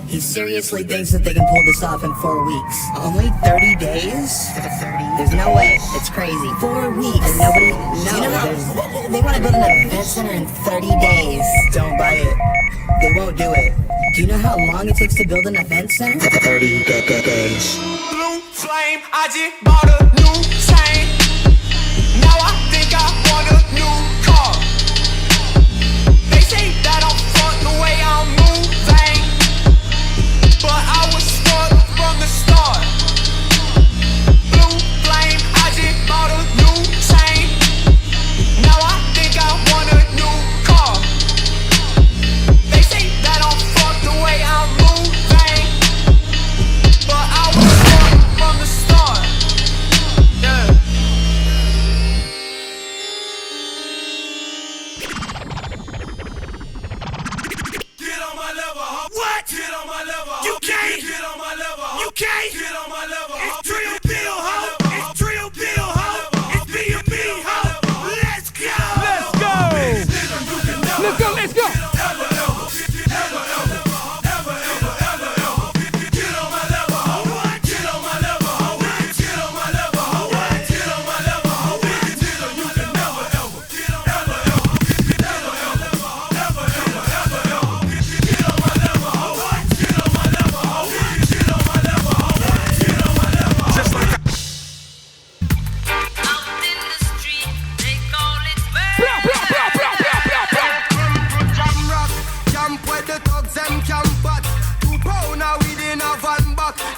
He seriously thinks that they can pull this off in 4 weeks. Only 30 days? There's no way. It's crazy. 4 weeks. And nobody... No, you know, they want to build an event center in 30 days. Don't buy it. They won't do it. Do you know how long it takes to build an event center? 30 days. Blue flame, I just bought a new chain. Now I think I want a new car. They say that I'm front the way I'm moving, but I was stuck from the start. Blue flame, I just bought a new chain. Now I think I want a new car. They say that I'm front the way I'm moving, but I was stuck from the start. Yeah. Get on my level, huh? What? Get on my level, huh? You can't. Get on my level, huh? You can't. Get on my level, huh? It's Trio Bill, huh? It's Trio Bill, huh? It's B&B, huh? Let's go. Let's go. Let's go.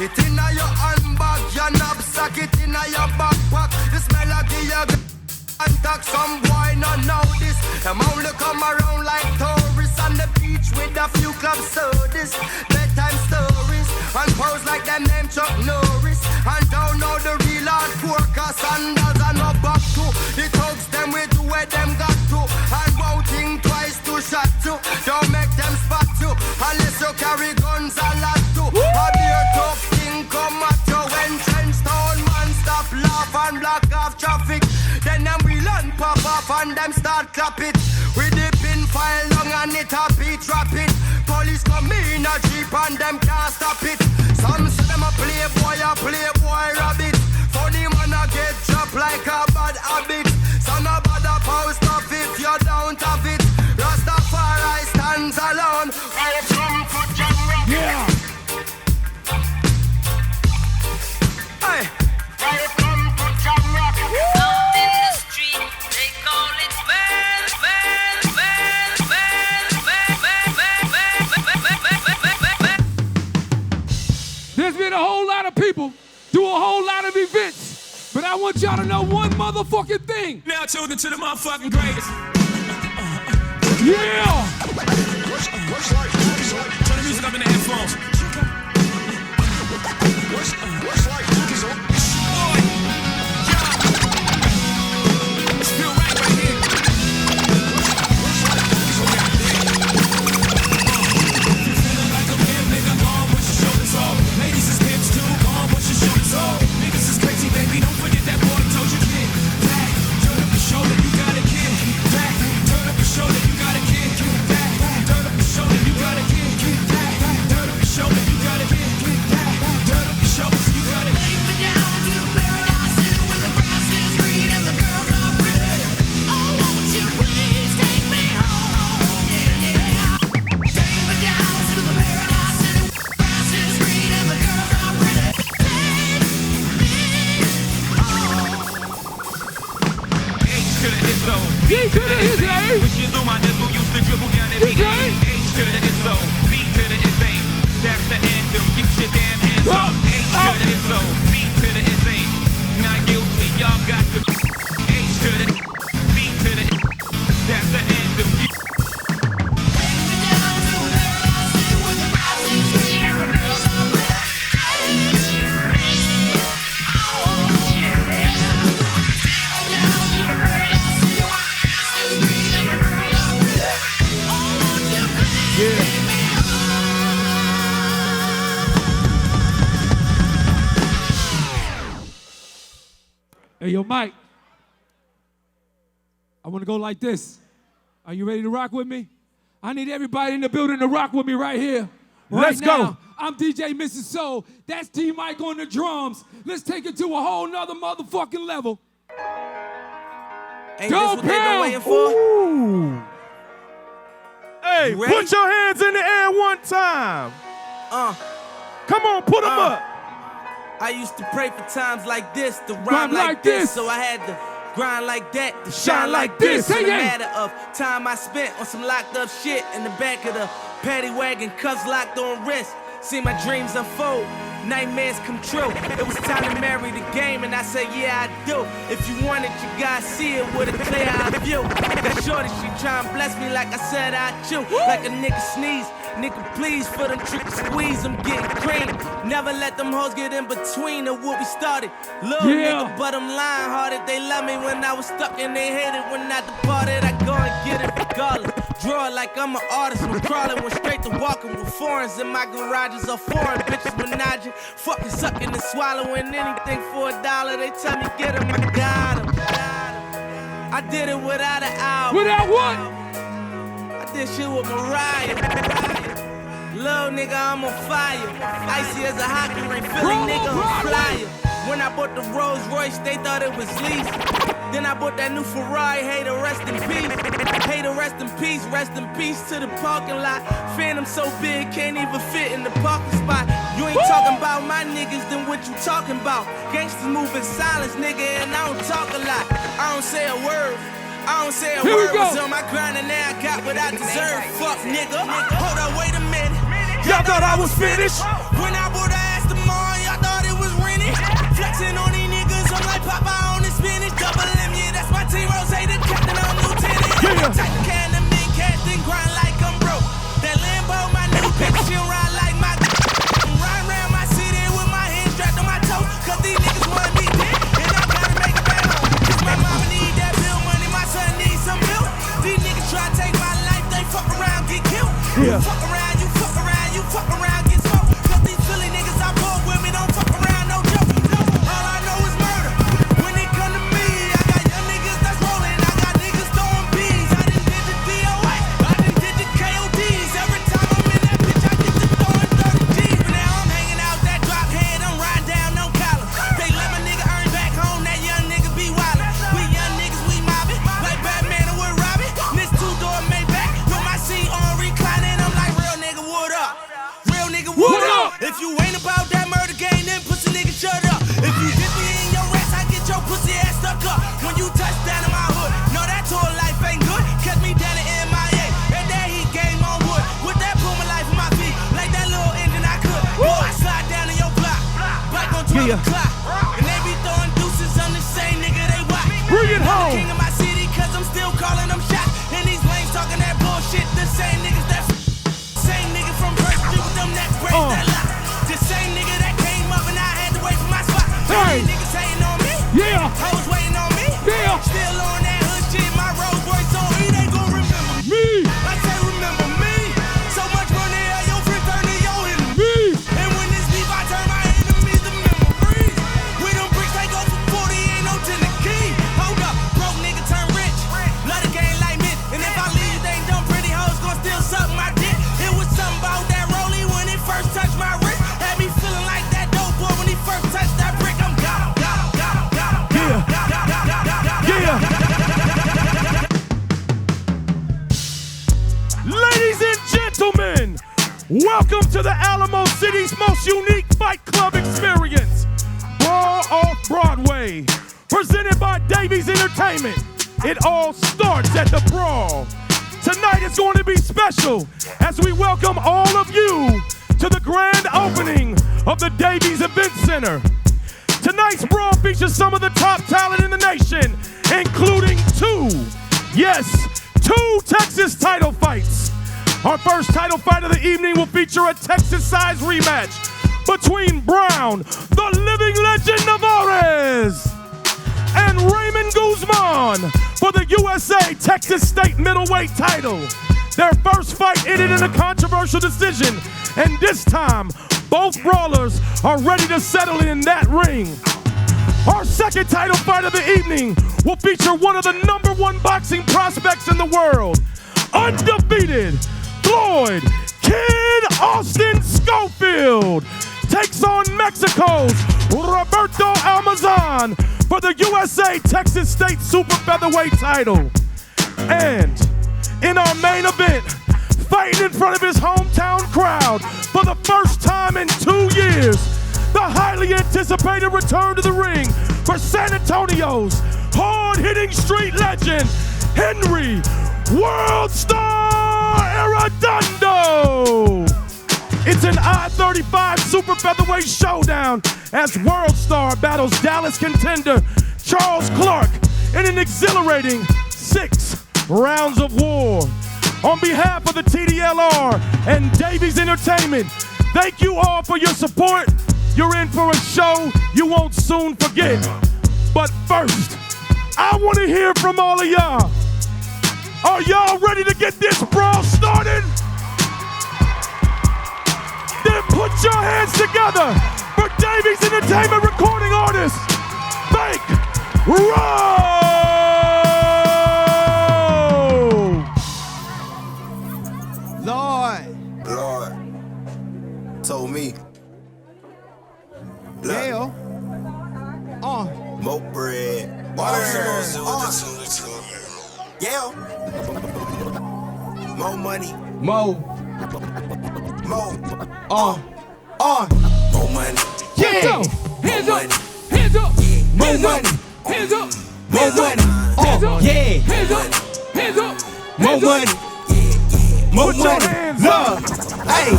It inna your handbag, your knapsack, it inna your backpack. This melody you contact some boy not know this. Them only come around like tourists on the beach with a few club sodas, bedtime stories, and pose like them name Chuck Norris. And don't know the real hard porker sandals and no back to. The thugs them with do where them got to, and won't think twice to shot to. Don't make them spot you unless you carry guns a lot to. A beer tough thing come at you when trench town man stop laugh and block off traffic. Then them wheel and pop off and them start clap it. With the pin file long and it a beat rapid. Police come in a jeep and them can't stop it. Some say them a playboy rabbit. Funny man a get dropped like a bad habit. So no bother post up if you don't have it. Rastafari stands alone. Yeah. Hey. There's been a whole lot of people do a whole lot of events, but I want y'all to know one motherfucking thing. Now tuned into the motherfucking greatest. Yeah. Turn the music up in the headphones. It's feel right here. Feeling like a man, nigga, go on, put your shoulders off. Ladies is pimps too, go on, put your shoulders off. Niggas is crazy, baby, don't forget that boy told you kid. Back, turn up your shoulder, you got a kid. Back, turn up your shoulder, you got a kid. Back, turn up your shoulder, you got a kid. Back, turn up your shoulder, you got a kid. Back, turn up your shoulder, you got a kid. Take me down to paradise where the grass is green and the girls are pretty. Oh, won't you please take me home? Yeah, yeah. Take me down to the paradise where the grass is green and the girls are pretty. Take me home. H to the ISO. G to the his name. When she do my nipple, used to dribble down the beat. H to the ISO. B to the ISA. That's the anthem. Get your damn hands up. H to the ISO. B to the ISA. Not guilty. Y'all got to. H to the B to the. That's the anthem. Hey, yo, Mike. I want to go like this. Are you ready to rock with me? I need everybody in the building to rock with me right here. Let's go. I'm DJ Mrs. Soull. That's D-Myke on the drums. Let's take it to a whole nother motherfucking level. Ain't Go, this what they been waiting for? Ooh. Hey, put your hands in the air one time. Come on, put them up. I used to pray for times like this, to rhyme like this. So I had to grind like that, to shine like this. It's a matter of time I spent on some locked up shit in the back of the paddy wagon, cuffs locked on wrist. See my dreams unfold, nightmares come true. It was time to marry the game, and I said, yeah, I do. If you want it, you gotta see it with a clear eye view. That shorty, she tryna bless me like I said I chew. Like a nigga sneeze, nigga please, for them trick squeeze, I'm getting cream. Never let them hoes get in between of what we started. Little nigga, but I'm lying hearted. They love me when I was stuck and they hated when I departed. I go and get it regardless. Draw it like I'm an artist. I'm crawling, went straight to walking with foreigns in my garages are foreign bitches menaging, fucking sucking and swallowing anything for $1. They tell me get him, I got him. I did it without an hour. Without what? I did shit with Mariah. Little nigga, I'm on fire. Icy as a hockey ring, Philly nigga on flyer. When I bought the Rolls Royce, they thought it was lease. Then I bought that new Ferrari, Heidel, rest in peace. Heidel, rest in peace to the parking lot. Phantom so big, can't even fit in the parking spot. You ain't talking about my niggas, then what you talking about? Gangsters move in silence, nigga, and I don't talk a lot. I don't say a word. I don't say a word. Was on my grind and now I got what I deserve. Fuck nigga. Hold up, wait a minute. Y'all thought I was finished? When I bought the Aston Martin, y'all thought it was rented. Flexing on these niggas, I'm like Papa on the spinach. Double M, yeah, that's my team. Rose, the captain, I'm lieutenant. Yeah. Take the can of men, cast and grind like I'm broke. That Lambo, my new bitch, she'll ride like my ride around my city with my hands strapped on my toes. Cause these niggas wanna be dead, and I gotta make it back home. Cause my mama need that bill money, my son needs some milk. These niggas try to take my life, they fuck around, get killed. Yeah. You fuck around, you fuck around, you fuck around, get smoked. Cause these Philly niggas I pull with me don't fuck around, no joke. No, all I know is murder. When it come to me, I got young niggas that's rolling, I got niggas throwing bees. I done did the DOA, I done did the KODs. Every time I'm in that bitch, I get to throwing 30 G's. But now I'm hanging out that drop head, I'm riding down no collar. They let my nigga earn back home, that young nigga be wildin'. We young niggas, we mobbing, like Batman and with Robbie. This two-door Maybach, with my seat on reclining, I'm like, real nigga, what up? Real nigga, what up? If you ain't about that murder game, then pussy nigga, shut up. If you dip me in your rest, I get your pussy ass stuck up. When you touch down in my hood, no, that tour life ain't good. Catch me down in MIA, and that heat game on wood. With that Puma life in my feet, like that little engine I could. Boy, I slide down in your block, bike on 12 o'clock. And they be throwing deuces on the same nigga they watch. Bring it home. King of my city, cause I'm still calling them shots. And these lames talking that bullshit, the same niggas that same nigga from First Street with them that break that lock. The same nigga that came up and I had to wait for my spot. Hey. These niggas hating on me. Yeah. Hoes waiting on me. Yeah. Still on that hood shit, my Rolls Royce on E, they gon' remember Me. I say remember me. So much money at your friend turn to your enemy. Me. And when this beef, I turn my enemies to memories. We them bricks, they go for 40, ain't no to the key. Hold up, broke nigga turn rich. Love the game like me. And if I leave, they dumb pretty hoes gon' still suck my dick. It was something about that rollie when it first touched my wrist. Had me feeling like that dope boy when he first touched that brick. I'm gone. Yeah. Ladies and gentlemen, welcome to the Alamo City's most unique fight club experience, Brawl Off Broadway, presented by Davies Entertainment. It all starts at the Brawl. Tonight is going to be special as we welcome all of you to the grand opening of the Davies Event Center. Tonight's Brawl features some of the top talent in the nation, including two Texas title fights. Our first title fight of the evening will feature a Texas-sized rematch between BRYAN, the living legend Novores, and Raymond Guzman for the USA Texas State middleweight title. Their first fight ended in a controversial decision, and this time, both brawlers are ready to settle in that ring. Our second title fight of the evening will feature one of the #1 boxing prospects in the world, undefeated Floyd Kid Austin Schofield takes on Mexico's Roberto Almazan for the USA Texas State Super Featherweight title. And in our main event, fighting in front of his hometown crowd for the first time in 2 years, the highly anticipated return to the ring for San Antonio's hard-hitting street legend, Henry World Star Arredondo. It's an I-35 Super Featherweight showdown as World Star battles Dallas contender Charles Clark in an exhilarating 6 rounds of war. On behalf of the TDLR and Davies Entertainment, thank you all for your support. You're in for a show you won't soon forget. But first, I want to hear from all of y'all. Are y'all ready to get this brawl started? Then put your hands together for Davies Entertainment recording artist, Bankreaux! Lord told me. Yeah. More bread. Yeah. More money. Mo. More. More money. Yeah. Hands up. Hands up. More Hands up. money. Hands up. More money. Hands up. Yeah. Hands up. Hands up. More money. More Put your money. hands Love. Hey.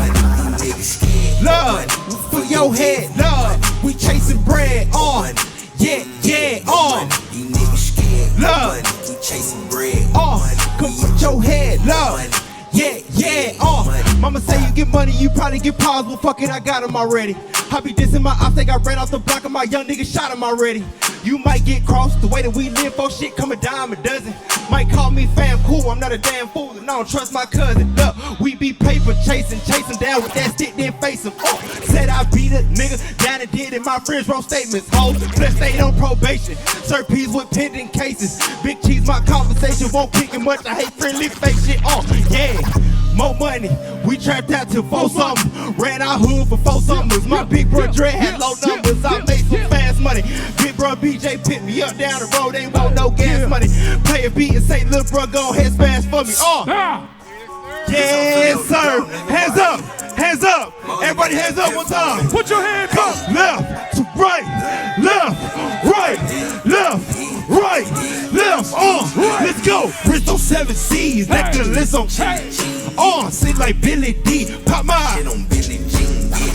Love. For your head. Love. We chasing bread. On. Yeah. Yeah. On. You niggas scared. Love. We chasing bread. On. Come put your head. Love. Yeah. Yeah. On. Mama say you get money, you probably get paused. Well, fuck it, I got him already. I be dissing my ops, think I ran off the block and my young nigga shot him already. You might get crossed, the way that we live for shit come a dime a dozen. Might call me fam cool, I'm not a damn fool and I don't trust my cousin. Look, we be paper chasing down with that stick, then face him. Said I beat a nigga down and did it, my friends wrote statements. Plus stayed on probation, serve peas with pending cases. Big cheese, my conversation won't kick it much, I hate friendly fake shit. Yeah. More money, we trapped out till 4 something. Ran our hood for 4 summers. My big bro Dre had low numbers. I made some fast money. Big bro BJ picked me up down the road. Ain't want no gas money. Play a beat and say, little bro, go ahead, fast for me. Yes, sir. Hands up. Hands up. Everybody hands up one time. Put your hands up. Left to right. Left, right. Left, right. Left. Let's go. Bristol 7 C's. Necklace on sit like Billy D. Pop my.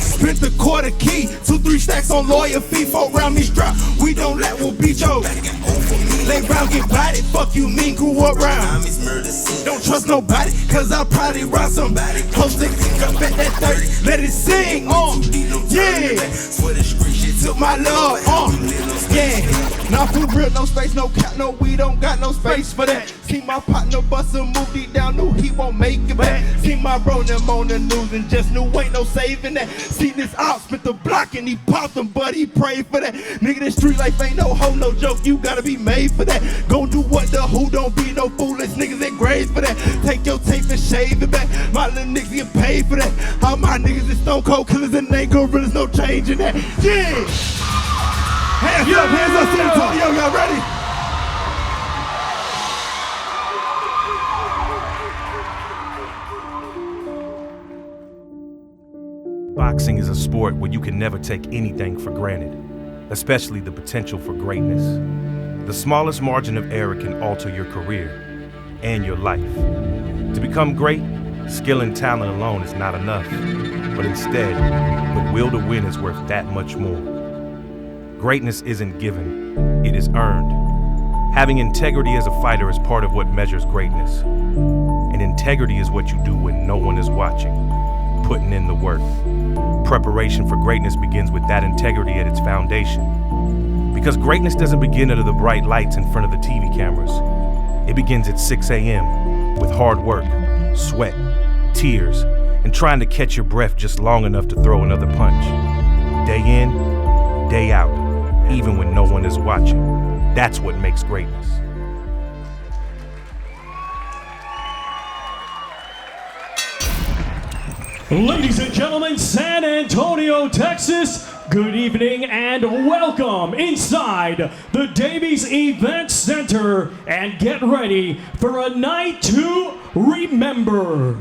Spent the quarter key. 2-3 stacks on lawyer fee. 4 round me strap. We don't let one beat yo. Lay round, get body. Fuck you mean, grew up round. Don't trust nobody, cause I'll probably rob somebody. Close to up at that 30. Let it sing. Yeah. Took my love. Yeah. Not for real, no space, no cap, no, we don't got no space for that. See my partner bust a move deep down, knew he won't make it back. See my bro them on the news and just knew ain't no saving that. See this op spit the block and he popped them, but he prayed for that. Nigga, this street life ain't no hoe, no joke, you gotta be made for that. Gon' do what the who, don't be no foolish niggas in grades for that. Take your tape and shave it back, my little niggas get paid for that. All my niggas is stone cold killers and ain't gorillas, no change in that. Yeah! Hands up, San Antonio, y'all ready? Boxing is a sport where you can never take anything for granted, especially the potential for greatness. The smallest margin of error can alter your career and your life. To become great, skill and talent alone is not enough, but instead, the will to win is worth that much more. Greatness isn't given, it is earned. Having integrity as a fighter is part of what measures greatness. And integrity is what you do when no one is watching, putting in the work. Preparation for greatness begins with that integrity at its foundation. Because greatness doesn't begin under the bright lights in front of the TV cameras. It begins at 6 a.m. with hard work, sweat, tears, and trying to catch your breath just long enough to throw another punch. Day in, day out, even when no one is watching. That's what makes greatness. Ladies and gentlemen, San Antonio, Texas, good evening and welcome inside the Davies Event Center and get ready for a night to remember.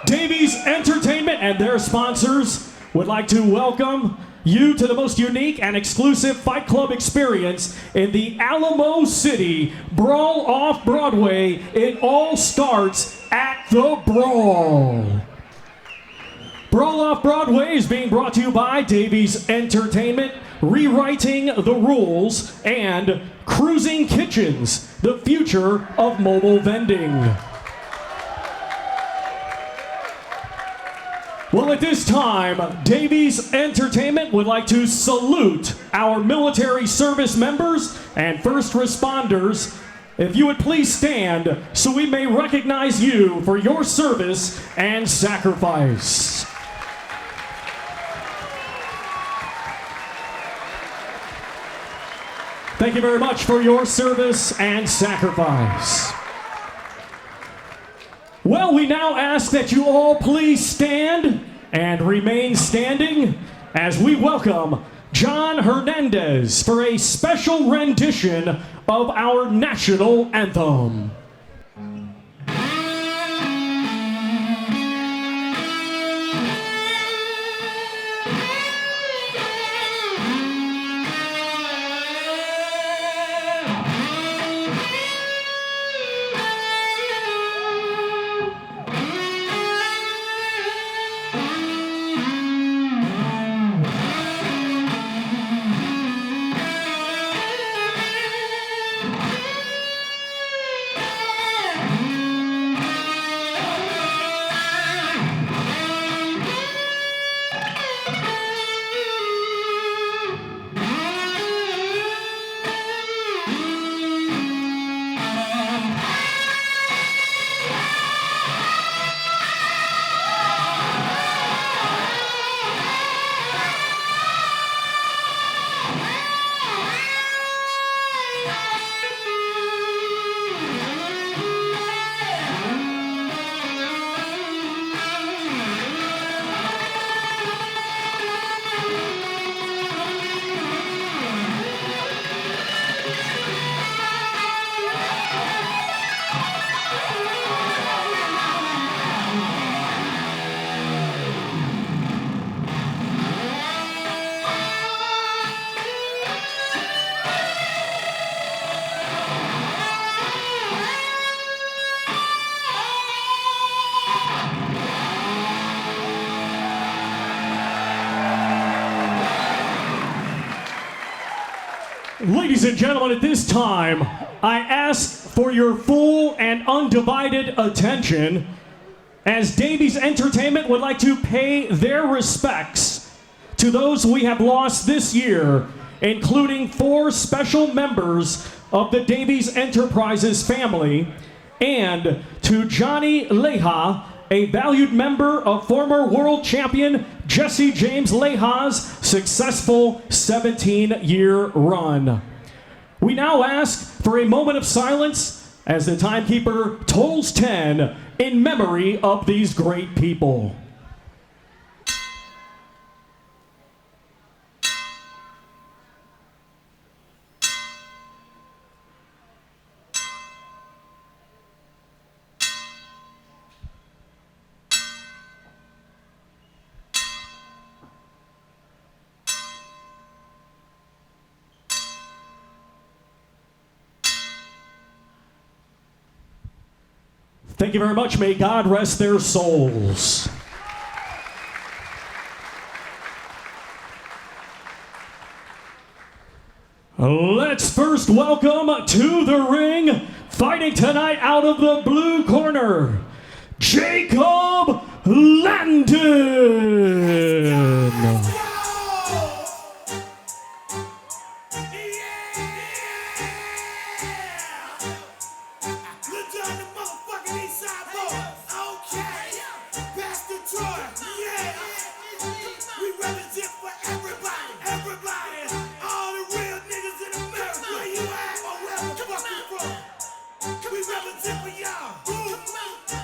Davies Entertainment and their sponsors would like to welcome you to the most unique and exclusive Fight Club experience in the Alamo City Brawl Off Broadway. It all starts at the Brawl. Brawl Off Broadway is being brought to you by Davies Entertainment, Rewriting the Rules, and Cruising Kitchens, the future of mobile vending. Well, at this time, Davies Entertainment would like to salute our military service members and first responders. If you would please stand so we may recognize you for your service and sacrifice. Thank you very much for your service and sacrifice. Well, we now ask that you all please stand and remain standing as we welcome John Hernandez for a special rendition of our national anthem. Ladies and gentlemen, at this time, I ask for your full and undivided attention as Davies Entertainment would like to pay their respects to those we have lost this year, including 4 special members of the Davies Enterprises family, and to Johnny Leha, a valued member of former world champion Jesse James Leha's successful 17-year run. We now ask for a moment of silence as the timekeeper tolls 10 in memory of these great people. Thank you very much. May God rest their souls. Let's first welcome to the ring, fighting tonight out of the blue corner, Jacob Landon.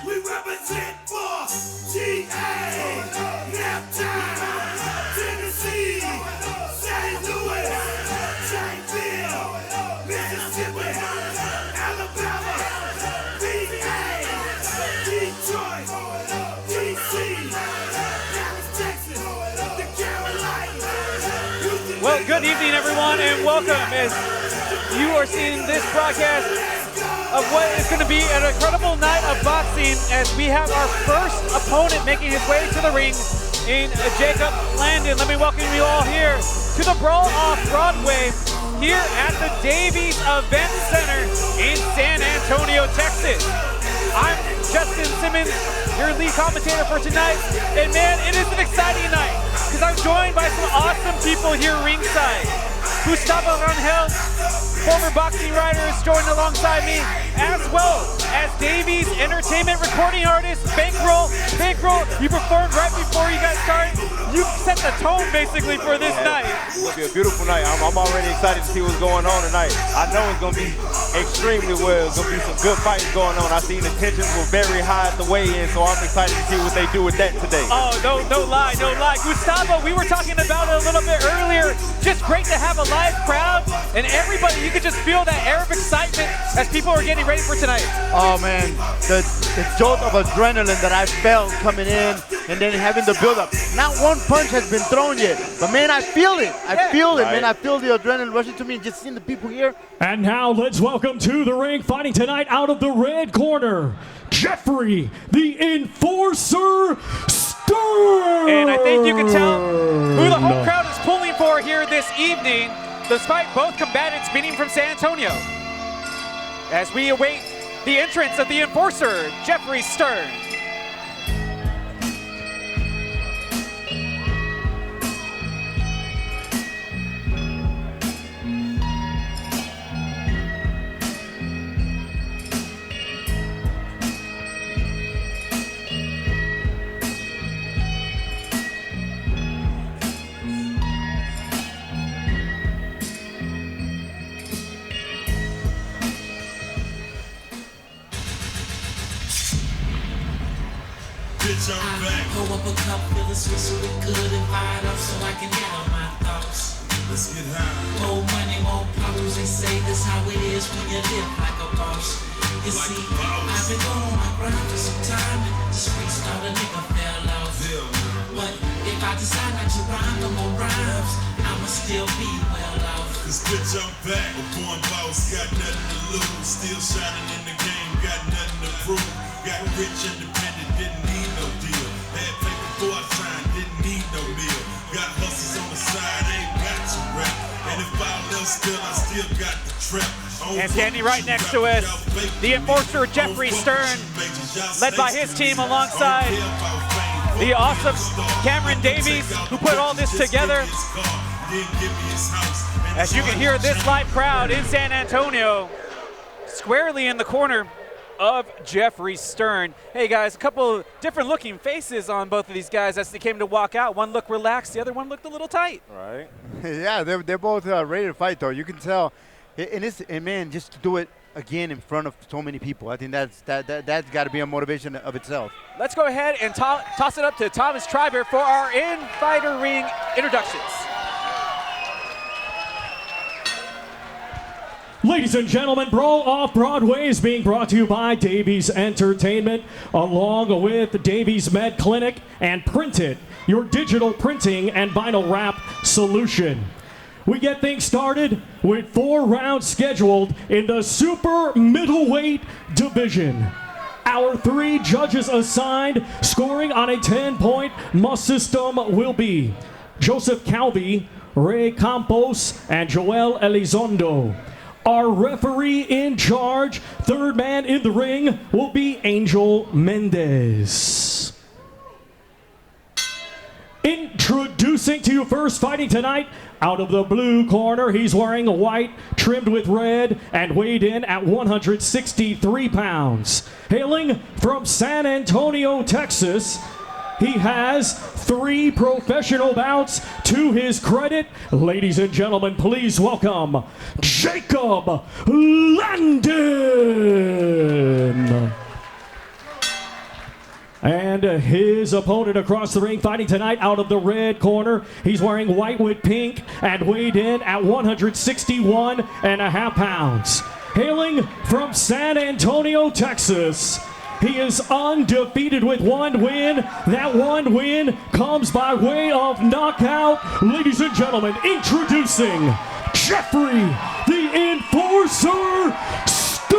We represent for Well, good evening, everyone, and welcome as you are seeing this broadcast of what is going to be an incredible night of boxing as we have our first opponent making his way to the ring in Jacob Landon. Let me welcome you all here to the Brawl Off Broadway here at the Davies Event Center in San Antonio, Texas. I'm Justin Simmons, your lead commentator for tonight, and man, it is an exciting night because I'm joined by some awesome people here ringside. Gustavo Rangel, former boxing writer, is joined alongside me, as well as Davies Entertainment recording artist Bankreaux. Bankreaux, you performed right before you guys started. You set the tone basically for this night. It's going to be a beautiful night. I'm already excited to see what's going on tonight. I know it's going to be extremely well. It's going to be some good fights going on. I seen the tensions were very high at the weigh-in, so I'm excited to see what they do with that today. Oh, no lie. Gustavo, we were talking about it a little bit earlier. Just great to have a live crowd, and everybody, you could just feel that air of excitement as people are getting ready for tonight. Oh man, the jolt of adrenaline that I felt coming in and then having the build-up. Not one punch has been thrown yet, but man, I feel it. I feel it, man. I feel the adrenaline rushing to me and just seeing the people here. And now let's welcome to the ring, fighting tonight out of the red corner, Jeffrey, the Enforcer Stern. And I think you can tell who the home crowd is pulling for here this evening, despite both combatants being from San Antonio. As we await the entrance of the Enforcer, Jeffrey Stern. Pull up a cup, fill the Swiss with good and fire it up so I can get on my thoughts. Let's get high. More money, more problems, they say that's how it is when you live like a boss. You see, I've been going on my grind for some time and the streets thought a nigga fell off. But if I decide not to rhyme no more rhymes, I'ma still be well off. Cause bitch, I'm back, a born boss, got nothing to lose. Still shining in the game, got nothing to prove. Got rich, independent, didn't need no deal. Had paper before I signed, didn't need no meal. Got hustles on the side, ain't got to rap. And if all else still, I still got the trap. And standing right next to us, the Enforcer Jeffrey Stern, led by his team alongside the awesome Cameron Davies, who put all this together. As you can hear this live crowd in San Antonio, squarely in the corner of Jeffrey Stern. Hey guys, a couple different looking faces on both of these guys as they came to walk out. One looked relaxed, the other one looked a little tight. Right. Yeah, they're both ready to fight though. You can tell. And man, just to do it again in front of so many people, I think that's got to be a motivation of itself. Let's go ahead and toss it up to Thomas Trieber for our in-fighter ring introductions. Ladies and gentlemen, Brawl Off Broadway is being brought to you by Davies Entertainment, along with Davies Med Clinic and Print It, your digital printing and vinyl wrap solution. We get things started with 4 rounds scheduled in the super middleweight division. Our 3 judges assigned, scoring on a 10-point must system, will be Joseph Calvi, Ray Campos, and Joel Elizondo. Our referee in charge, third man in the ring, will be Angel Mendez. Introducing to you first, fighting tonight, out of the blue corner, he's wearing white, trimmed with red, and weighed in at 163 pounds. Hailing from San Antonio, Texas, he has 3 professional bouts to his credit. Ladies and gentlemen, please welcome Jacob Landon. And his opponent across the ring, fighting tonight out of the red corner. He's wearing white with pink and weighed in at 161.5 pounds. Hailing from San Antonio, Texas, He is undefeated with 1 win. That 1 win comes by way of knockout. Ladies and gentlemen, introducing Jeffrey the Enforcer Stern.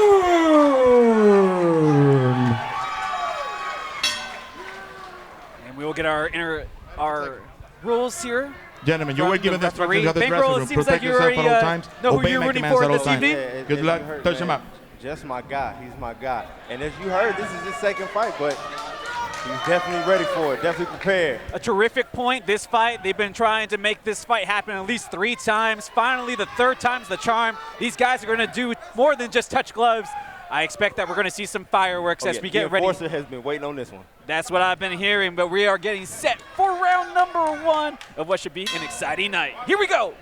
And we will get our rules here. Gentlemen, you were given the instructions referee. of the dressing Bankreaux, room. it seems Protect like you yourself at all already times. know who Obey you're my rooting commands for at all this times. evening. Good luck. Touch him up. Just my guy. He's my guy. And as you heard, this is his second fight, but he's definitely ready for it. Definitely prepared. A terrific point. This fight, they've been trying to make this fight happen at least 3 times. Finally, the 3rd time's the charm. These guys are going to do more than just touch gloves. I expect that we're going to see some fireworks as we get ready. The Enforcer has been waiting on this one. That's what I've been hearing, but we are getting set for round number 1 of what should be an exciting night. Here we go.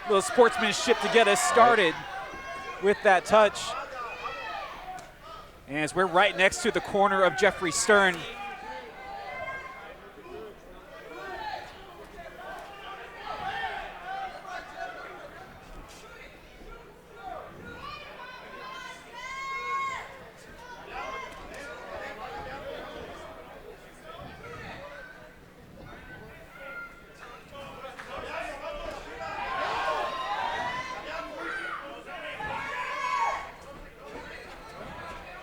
A little sportsmanship to get us started with that touch. And as we're right next to the corner of Jeffrey Stern.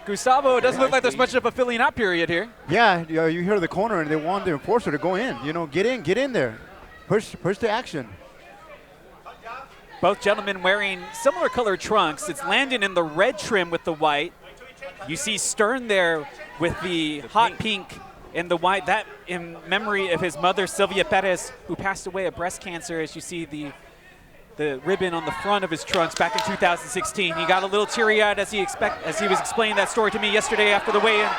Gustavo, it doesn't look like there's much of a filling out period here. Yeah, you hear the corner and they want the Enforcer to go in. You know, get in there. Push the action. Both gentlemen wearing similar colored trunks. It's Landon in the red trim with the white. You see Stern there with the hot pink and the white. That in memory of his mother, Sylvia Perez, who passed away of breast cancer, as you see the ribbon on the front of his trunks back in 2016. He got a little teary-eyed as he was explaining that story to me yesterday after the weigh-in,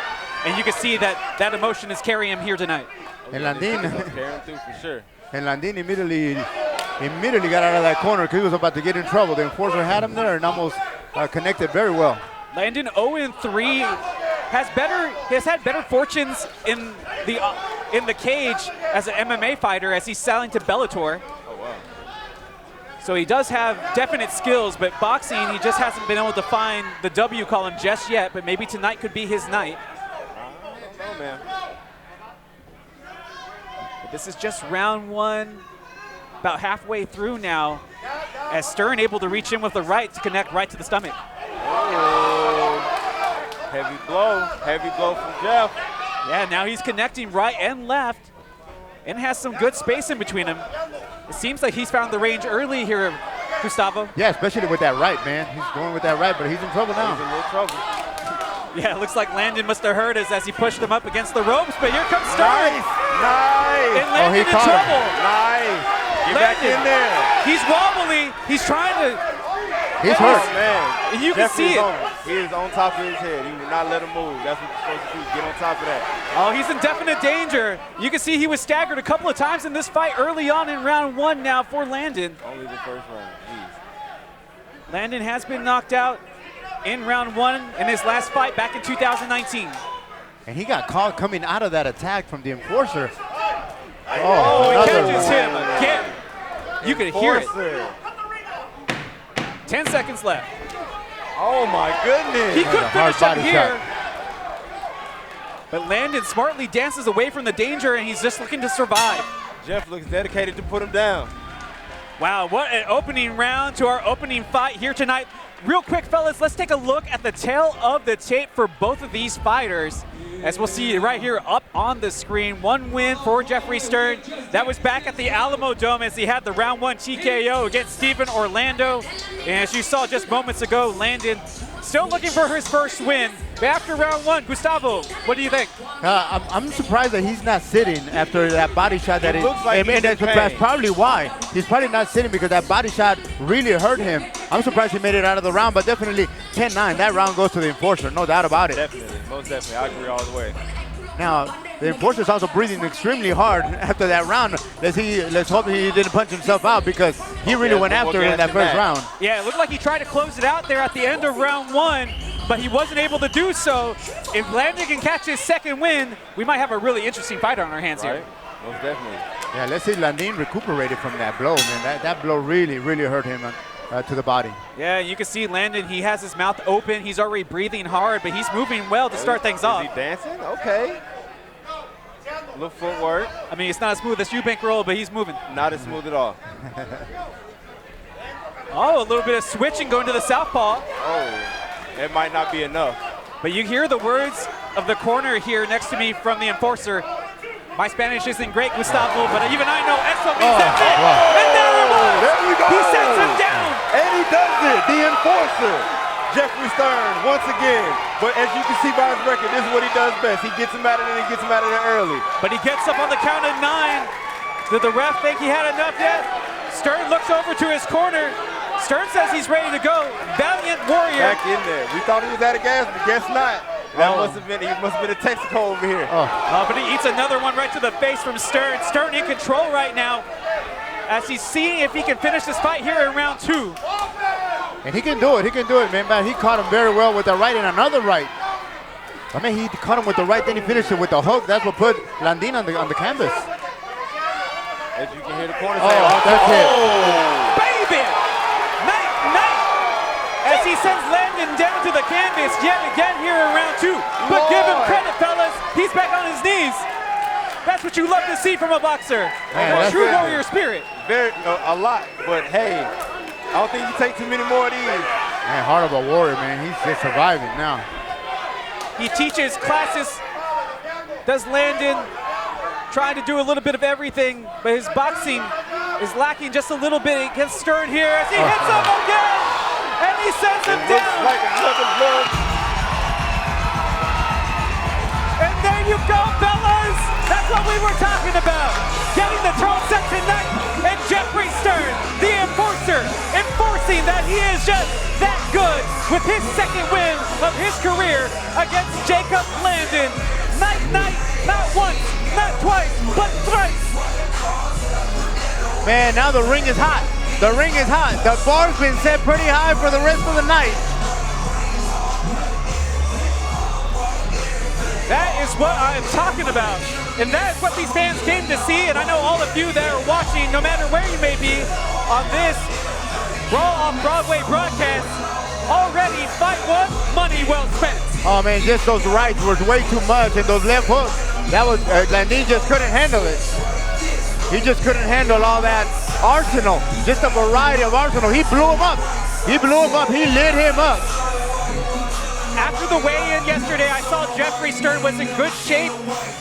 and you can see that emotion is carrying him here tonight. And Landon, carrying through for sure. And Landon immediately got out of that corner because he was about to get in trouble. The Enforcer had him there and almost connected very well. Landon 0-3 has had better fortunes in the cage as an MMA fighter as he's selling to Bellator. So he does have definite skills, but boxing, he just hasn't been able to find the W column just yet, but maybe tonight could be his night. I don't know, man. But this is just round 1, about halfway through now, as Stern able to reach in with the right to connect right to the stomach. Oh, heavy blow from Jeff. Yeah, now he's connecting right and left and has some good space in between them. It seems like he's found the range early here, Gustavo. Yeah, especially with that right, man. He's going with that right, but he's in trouble now. He's in a little trouble. Yeah, it looks like Landon must have heard us as he pushed him up against the ropes, but here comes Stern. Nice. And Landon in caught trouble. Nice. Get back in there. He's wobbly. He's trying to. He's hurt. Oh, man. And you can see it. He is on top of his head. He will not let him move. That's what you're supposed to do. Get on top of that. Oh, he's in definite danger. You can see he was staggered a couple of times in this fight early on in round 1 now for Landon. Only the first round. Jeez. Landon has been knocked out in round 1 in his last fight back in 2019. And he got caught coming out of that attack from the Enforcer. Oh, he catches him again. You could hear it. 10 seconds left. Oh my goodness. He could finish him here. Shot. But Landon smartly dances away from the danger and he's just looking to survive. Jeff looks dedicated to put him down. Wow, what an opening round to our opening fight here tonight. Real quick, fellas, let's take a look at the tail of the tape for both of these fighters. As we'll see right here up on the screen, 1 win for Jeffrey Stern. That was back at the Alamo Dome as he had the round 1 TKO against Stephen Orlando. And as you saw just moments ago, Landon still looking for his first win. But after round 1, Gustavo, what do you think? I'm surprised that he's not sitting after that body shot. That it looks like he's in pain. That's probably why. He's probably not sitting because that body shot really hurt him. I'm surprised he made it out of the round, but definitely 10-9. That round goes to the Enforcer, no doubt about it. Definitely, most definitely. I agree all the way. Now, the Enforcer's also breathing extremely hard after that round. Let's hope he didn't punch himself out because he really went after it in that first round. Yeah, it looked like he tried to close it out there at the end of round 1, but he wasn't able to do so. If Landon can catch his second win, we might have a really interesting fight on our hands here. Most definitely. Yeah, let's see Landon recuperated from that blow, man. That blow really, really hurt him. to the body. Yeah, you can see Landon, he has his mouth open. He's already breathing hard, but he's moving well to start things off. Is he dancing? Okay. A little footwork. I mean, it's not as smooth as you, Bankreaux, but he's moving. Not as smooth at all. Oh, a little bit of switching going to the southpaw. Oh, it might not be enough. But you hear the words of the corner here next to me from the enforcer. My Spanish isn't great, Gustavo, but even I know eso means that's it. And there it was. There we go. He sets him down. And he does it. The enforcer, Jeffrey Stern, once again. But as you can see by his record, this is what he does best. He gets him out of there and he gets him out of there early. But he gets up on the count of 9. Did the ref think he had enough yet? Stern looks over to his corner. Stern says he's ready to go. Valiant warrior. Back in there. We thought he was out of gas, but guess not. That must have been a Texaco over here. But he eats another one right to the face from Stern. Stern in control right now as he's seeing if he can finish this fight here in round 2. And he can do it. He can do it, man. He caught him very well with the right and another right. I mean, he caught him with the right, then he finished it with the hook. That's what put Landon on the canvas. As you can hear the corner say, that's it. Baby! Night! As he sends Landon down to the canvas yet again here in round 2. But give him credit, fellas. He's back on his knees. That's what you love to see from a boxer. Man, true warrior spirit. Very, a lot, but hey, I don't think you take too many more of these. Man, heart of a warrior, man. He's just surviving now. He teaches classes. Does Landon trying to do a little bit of everything, but his boxing is lacking just a little bit against Stern here as he hits him again, and he sends him down. Looks like another blood. And there you go, fellas. That's what we were talking about. Getting the tone set tonight, and Jeffrey Stern, the enforcer, enforcing that he is just that good with his second win of his career against Jacob Landon. Night, not once, not twice, but thrice. Man, now the ring is hot. The ring is hot. The bar's been set pretty high for the rest of the night. That is what I am talking about. And that is what these fans came to see. And I know all of you that are watching, no matter where you may be, on this Brawl Off Broadway broadcast, already fight one, money well spent. Oh man, just those rights were way too much, and those left hooks, that was, Landon just couldn't handle it. He just couldn't handle all that arsenal, just a variety of arsenal. He blew him up. He lit him up. After the weigh-in yesterday, I saw Jeffrey Stern was in good shape.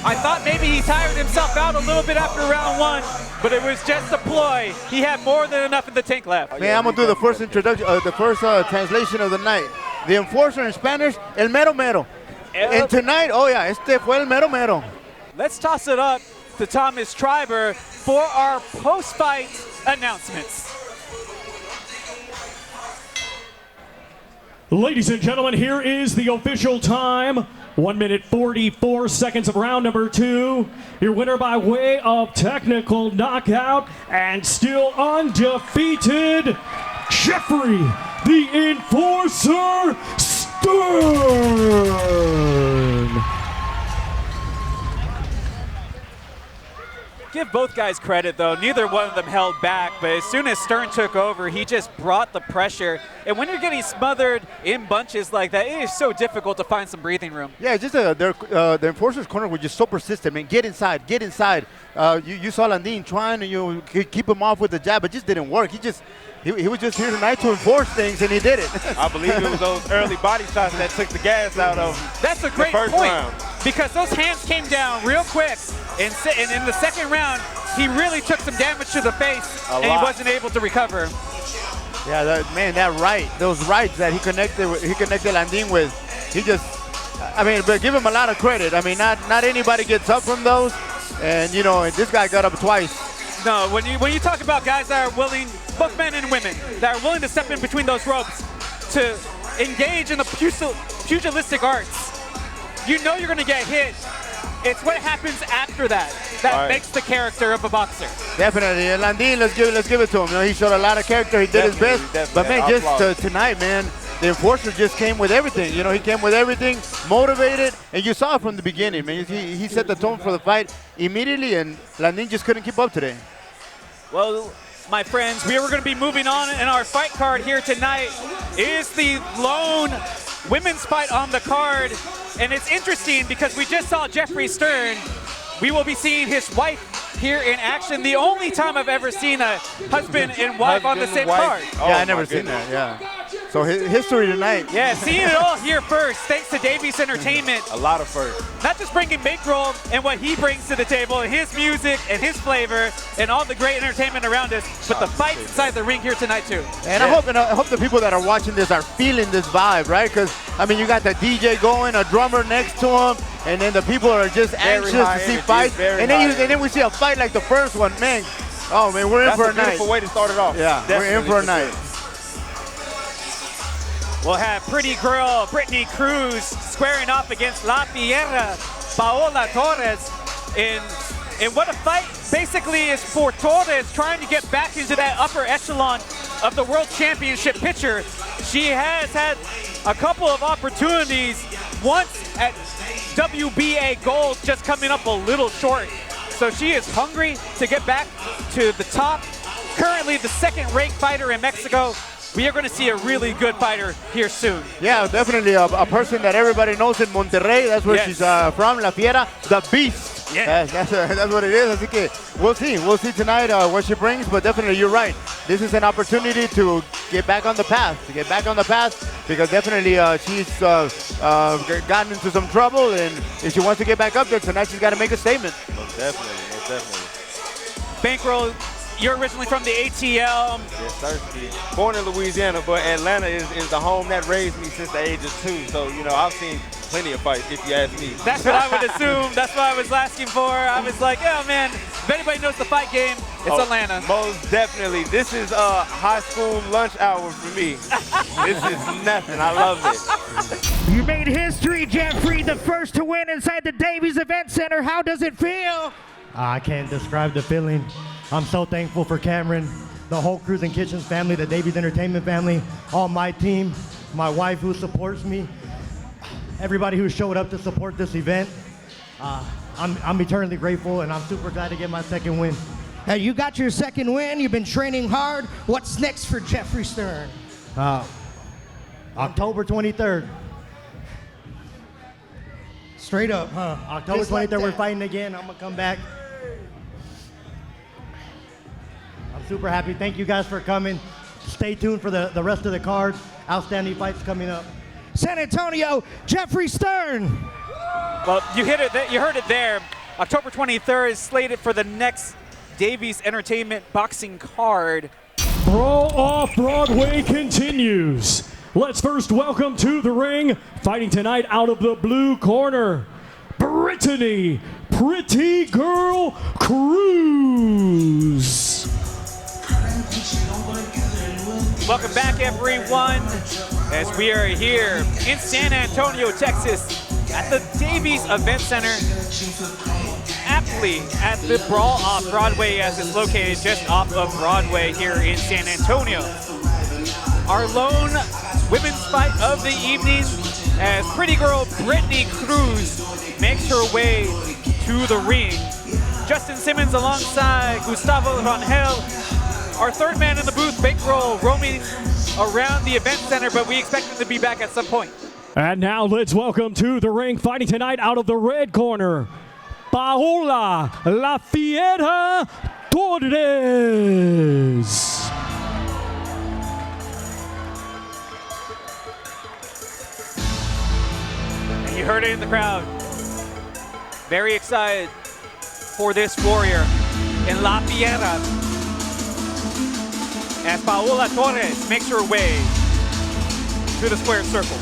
I thought maybe he tired himself out a little bit after round 1, but it was just a ploy. He had more than enough in the tank left. Man, I'm gonna do the first introduction, the first translation of the night. The enforcer in Spanish, el mero mero. And tonight, oh yeah, este fue el mero mero. Let's toss it up to Thomas Trieber for our post-fight announcements. Ladies and gentlemen, here is the official time. 1 minute 44 seconds of round number 2. Your winner by way of technical knockout and still undefeated, Jeffrey the Enforcer Stern. Give both guys credit, though. Neither one of them held back, but as soon as Stern took over, he just brought the pressure. And when you're getting smothered in bunches like that, it is so difficult to find some breathing room. Yeah, just the enforcer's corner was just so persistent, man. Get inside. You saw Landon trying to keep him off with the jab, but it just didn't work. He was just here tonight to enforce things, and he did it. I believe it was those early body shots that took the gas out of him. That's a great point, because those hands came down real quick. And in the second round, he really took some damage to the face, and he wasn't able to recover. Yeah, those rights that he connected Landon with, but give him a lot of credit. I mean, not anybody gets up from those, and this guy got up twice. No, when you talk about guys that are willing, both men and women, that are willing to step in between those ropes to engage in the pugilistic arts, you know you're going to get hit. It's what happens after that makes the character of a boxer. Definitely, and Landon, let's give it to him. He showed a lot of character. He did his best. But man, just tonight, man, the enforcer just came with everything. He came with everything, motivated, and you saw it from the beginning, man. He set the tone for the fight immediately, and Landon just couldn't keep up today. Well, my friends, we are going to be moving on in our fight card here tonight. It is the lone women's fight on the card, and it's interesting because we just saw Jeffree Stern. We will be seeing his wife here in action. The only time I've ever seen a husband and wife on the same card. Oh, yeah, I never seen that, yeah. So history tonight. Yeah, seeing it all here first, thanks to Davies Entertainment. A lot of firsts. Not just bringing Bankreaux and what he brings to the table, and his music and his flavor, and all the great entertainment around us, but the fights inside the ring here tonight too. And I hope the people that are watching this are feeling this vibe, right? Because I mean, you got the DJ going, a drummer next to him, and then the people are just anxious to see fights. And then we see a fight like the first one, man. Oh man, we're in for a night. That's a beautiful way to start it off. Yeah, we're in for a night. We'll have pretty girl Brittany Cruz squaring off against La Fiera, Paola Torres. And what a fight basically is for Torres trying to get back into that upper echelon of the World Championship picture. She has had a couple of opportunities, once at WBA Gold, just coming up a little short. So she is hungry to get back to the top. Currently the second-ranked fighter in Mexico. We are going to see a really good fighter here soon. Yeah, definitely a person that everybody knows in Monterrey. That's where she's from, La Fiera, the Beast. Yeah. That's what it is. Así que we'll see tonight what she brings, but definitely you're right. This is an opportunity to get back on the path, because definitely she's gotten into some trouble, and if she wants to get back up there tonight, she's got to make a statement. Most definitely. Bankreaux, you're originally from the ATL. Yes, sir. Born in Louisiana, but Atlanta is the home that raised me since the age of 2. So, you know, I've seen plenty of fights, if you ask me. That's what I would assume. That's what I was asking for. I was like, oh, man, if anybody knows the fight game, it's Atlanta. Most definitely. This is high school lunch hour for me. This is nothing. I love it. You made history, Jeffree, the first to win inside the Davies Event Center. How does it feel? I can't describe the feeling. I'm so thankful for Cameron, the whole Cruz and Kitchens family, the Davies Entertainment family, all my team, my wife who supports me, everybody who showed up to support this event. I'm eternally grateful, and I'm super glad to get my second win. Hey, you got your second win. You've been training hard. What's next for Jeffree Stern? October 23rd. Straight up, huh? October 23rd, we're fighting again. I'm going to come back. I'm super happy. Thank you guys for coming. Stay tuned for the rest of the card. Outstanding fights coming up. San Antonio, Jeffree Stern. Well, you heard it there. October 23rd is slated for the next Davies Entertainment boxing card. Brawl Off Broadway continues. Let's first welcome to the ring, fighting tonight out of the blue corner, Brittany, Pretty Girl Cruz. Welcome back, everyone, as we are here in San Antonio, Texas, at the Davies Event Center, aptly at the Brawl Off Broadway, as it's located just off of Broadway here in San Antonio. Our lone women's fight of the evening, as pretty girl Brittany Cruz makes her way to the ring. Justin Simmons alongside Gustavo Rangel. Our third man in the booth, Bankreaux, roaming around the event center, but we expect him to be back at some point. And now let's welcome to the ring, fighting tonight out of the red corner, Paola La Fiera Torres. And you heard it in the crowd. Very excited for this warrior in La Fiera, as Paola Torres makes her way to the square circle.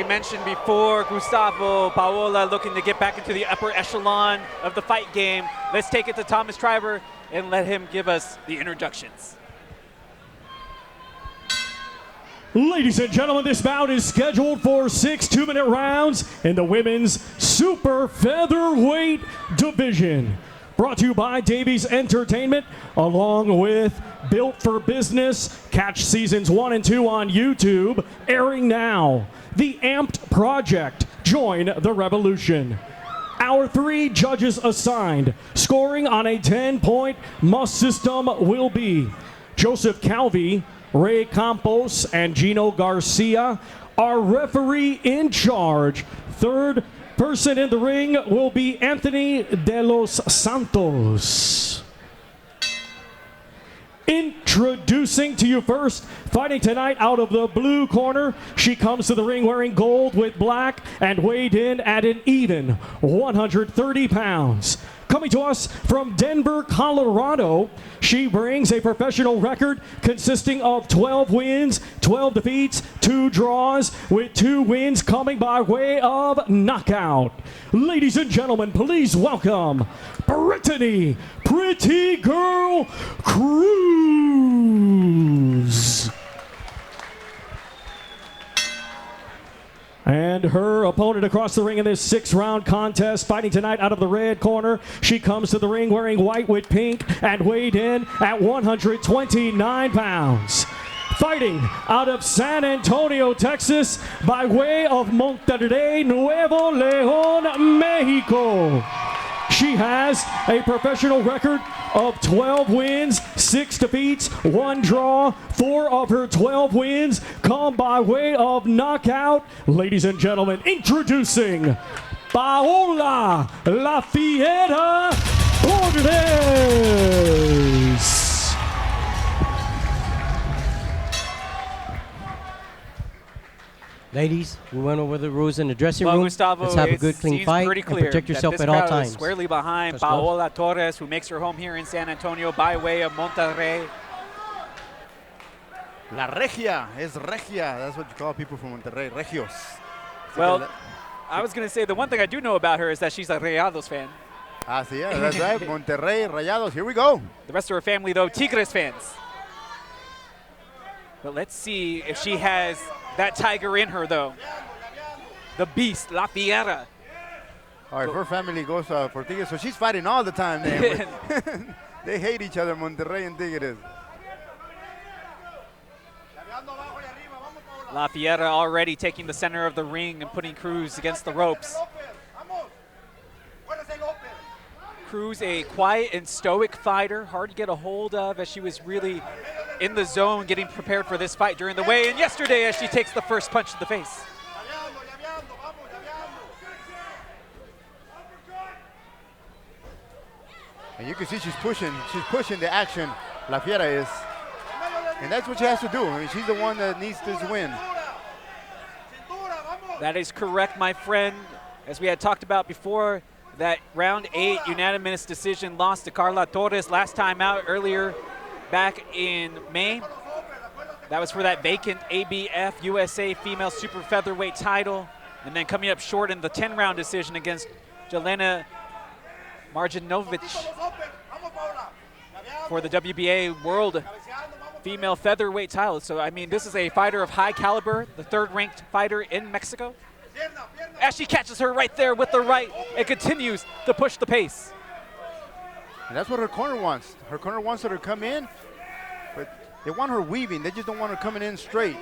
we mentioned before, Gustavo, Paola looking to get back into the upper echelon of the fight game. Let's take it to Thomas Trieber and let him give us the introductions. Ladies and gentlemen, this bout is scheduled for 6 2-minute rounds in the women's super featherweight division. Brought to you by Davies Entertainment, along with Built for Business. Catch seasons 1 and 2 on YouTube, airing now. The Amped Project. Join the revolution. Our 3 judges assigned, scoring on a 10-point must system will be Joseph Calvi, Ray Campos, and Gino Garcia. Our referee in charge, third person in the ring, will be Anthony De Los Santos. Introducing to you first, fighting tonight out of the blue corner. She comes to the ring wearing gold with black and weighed in at an even 130 pounds. Coming to us from Denver, Colorado, she brings a professional record consisting of 12 wins, 12 defeats, 2 draws, with 2 wins coming by way of knockout. Ladies and gentlemen, please welcome Brittany, Pretty Girl Cruz. And her opponent across the ring in this 6-round contest, fighting tonight out of the red corner. She comes to the ring wearing white with pink and weighed in at 129 pounds. Fighting out of San Antonio, Texas, by way of Monterrey, Nuevo León, Mexico. She has a professional record of 12 wins, 6 defeats, 1 draw. 4 of her 12 wins come by way of knockout. Ladies and gentlemen, introducing Paola La Fiera Torres. Ladies, we went over the rules in the dressing Well, room. Gustavo, Let's have a good, clean fight and protect yourself at all times. Squarely behind Let's go. Paola Torres, who makes her home here in San Antonio by way of Monterrey. La Regia es Regia. That's what you call people from Monterrey, Regios. Well, I was going to say the one thing I do know about her is that she's a Rayados fan. Ah, sí, yeah, that's right. Monterrey, Rayados. Here we go. The rest of her family, though, Tigres fans. But let's see if she has that tiger in her, though. The beast, La Fiera. All right, her family goes for Tigres, so she's fighting all the time. They hate each other, Monterrey and Tigres. La Fiera already taking the center of the ring and putting Cruz against the ropes. Cruz, a quiet and stoic fighter, hard to get a hold of, as she was really in the zone getting prepared for this fight during the weigh-in yesterday as she takes the first punch to the face. And you can see she's pushing the action, La Fiera is. And that's what she has to do. I mean, she's the one that needs this win. That is correct, my friend. As we had talked about before, that round 8 unanimous decision loss to Carla Torres last time out earlier back in May. That was for that vacant ABF USA female super featherweight title. And then coming up short in the 10-round decision against Jelena Marjanovic for the WBA World Female Featherweight title. So, I mean, this is a fighter of high caliber, the 3rd-ranked fighter in Mexico. As she catches her right there with the right and continues to push the pace. And that's what her corner wants. Her corner wants her to come in, but they want her weaving. They just don't want her coming in straight.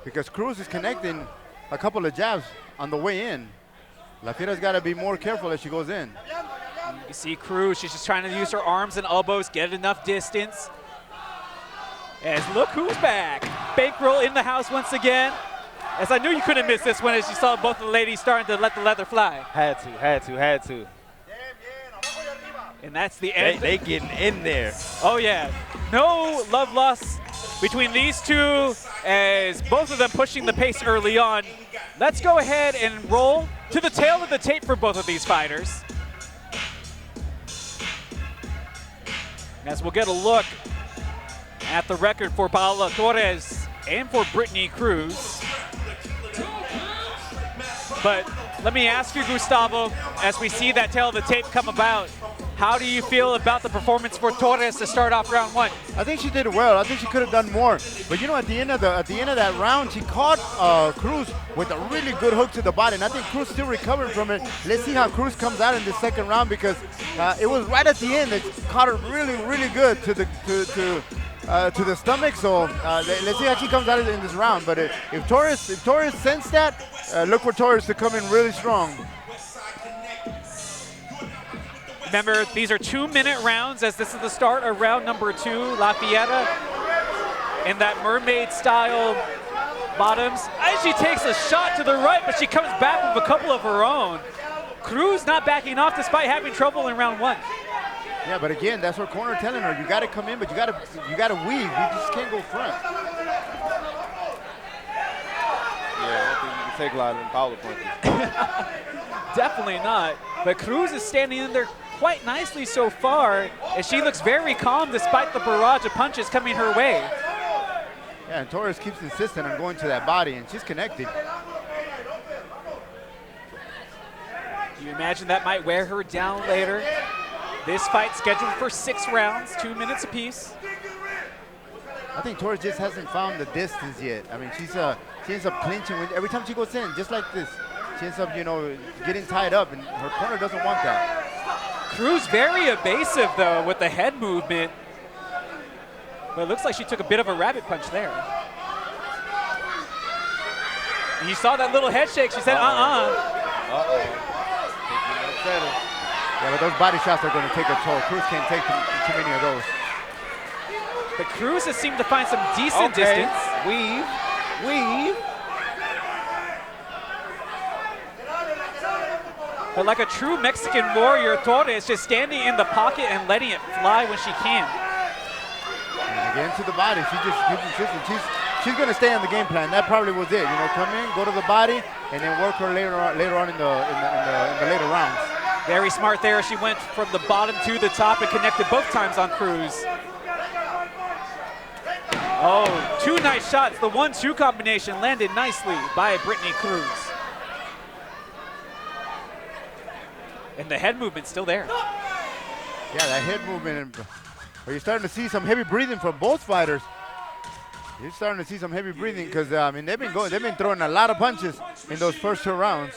Because Cruz is connecting a couple of jabs on the way in. La Fiera's got to be more careful as she goes in. You see Cruz, she's just trying to use her arms and elbows, get enough distance. As look who's back. Bankreaux in the house once again. As I knew you couldn't miss this one as you saw both of the ladies starting to let the leather fly. Had to. And that's the end. They getting in there. Oh yeah, no love lost between these two as both of them pushing the pace early on. Let's go ahead and roll to the tail of the tape for both of these fighters. As we'll get a look at the record for Paola Torres and for Brittany Cruz. But let me ask you, Gustavo, as we see that tail of the tape come about, how do you feel about the performance for Torres to start off round 1? I think she did well. I think she could have done more. But you know, at the end of that round, she caught Cruz with a really good hook to the body, and I think Cruz still recovering from it. Let's see how Cruz comes out in the second round, because it was right at the end that caught her really, really good to the stomach. So let's see how she comes out in this round. But if Torres sensed that, look for Torres to come in really strong. Remember, these are 2-minute rounds, as this is the start of round number 2. Lafayette in that mermaid-style bottoms. And she takes a shot to the right, but she comes back with a couple of her own. Cruz not backing off despite having trouble in round 1. Yeah, but again, that's her corner telling her, you got to come in, but you got to weave. You just can't go front. Yeah, I don't think you can take a lot of them Paola punches. Definitely not. But Cruz is standing in there quite nicely so far, as she looks very calm despite the barrage of punches coming her way. Yeah, and Torres keeps insisting on going to that body, and she's connected. You imagine that might wear her down later. This fight scheduled for 6 rounds, 2 minutes apiece. I think Torres just hasn't found the distance yet. I mean, she ends up clinching every time she goes in, just like this. She ends up, getting tied up, and her corner doesn't want that. Cruz very evasive, though, with the head movement. But it looks like she took a bit of a rabbit punch there. And you saw that little head shake. She said, Yeah, but those body shots are going to take a toll. Cruz can't take too many of those. But Cruz has seemed to find some decent distance. Weave. But like a true Mexican warrior, Torres just standing in the pocket and letting it fly when she can. And again to the body, she just keeps insisting. She's going to stay on the game plan. That probably was it. Come in, go to the body, and then work her later on in the later rounds. Very smart there. She went from the bottom to the top and connected both times on Cruz. Oh, 2 nice shots. The 1-2 combination landed nicely by Brittany Cruz. And the head movement's still there. Yeah, that head movement. You're starting to see some heavy breathing from both fighters. You're starting to see some heavy breathing because they've been throwing a lot of punches in those first 2 rounds.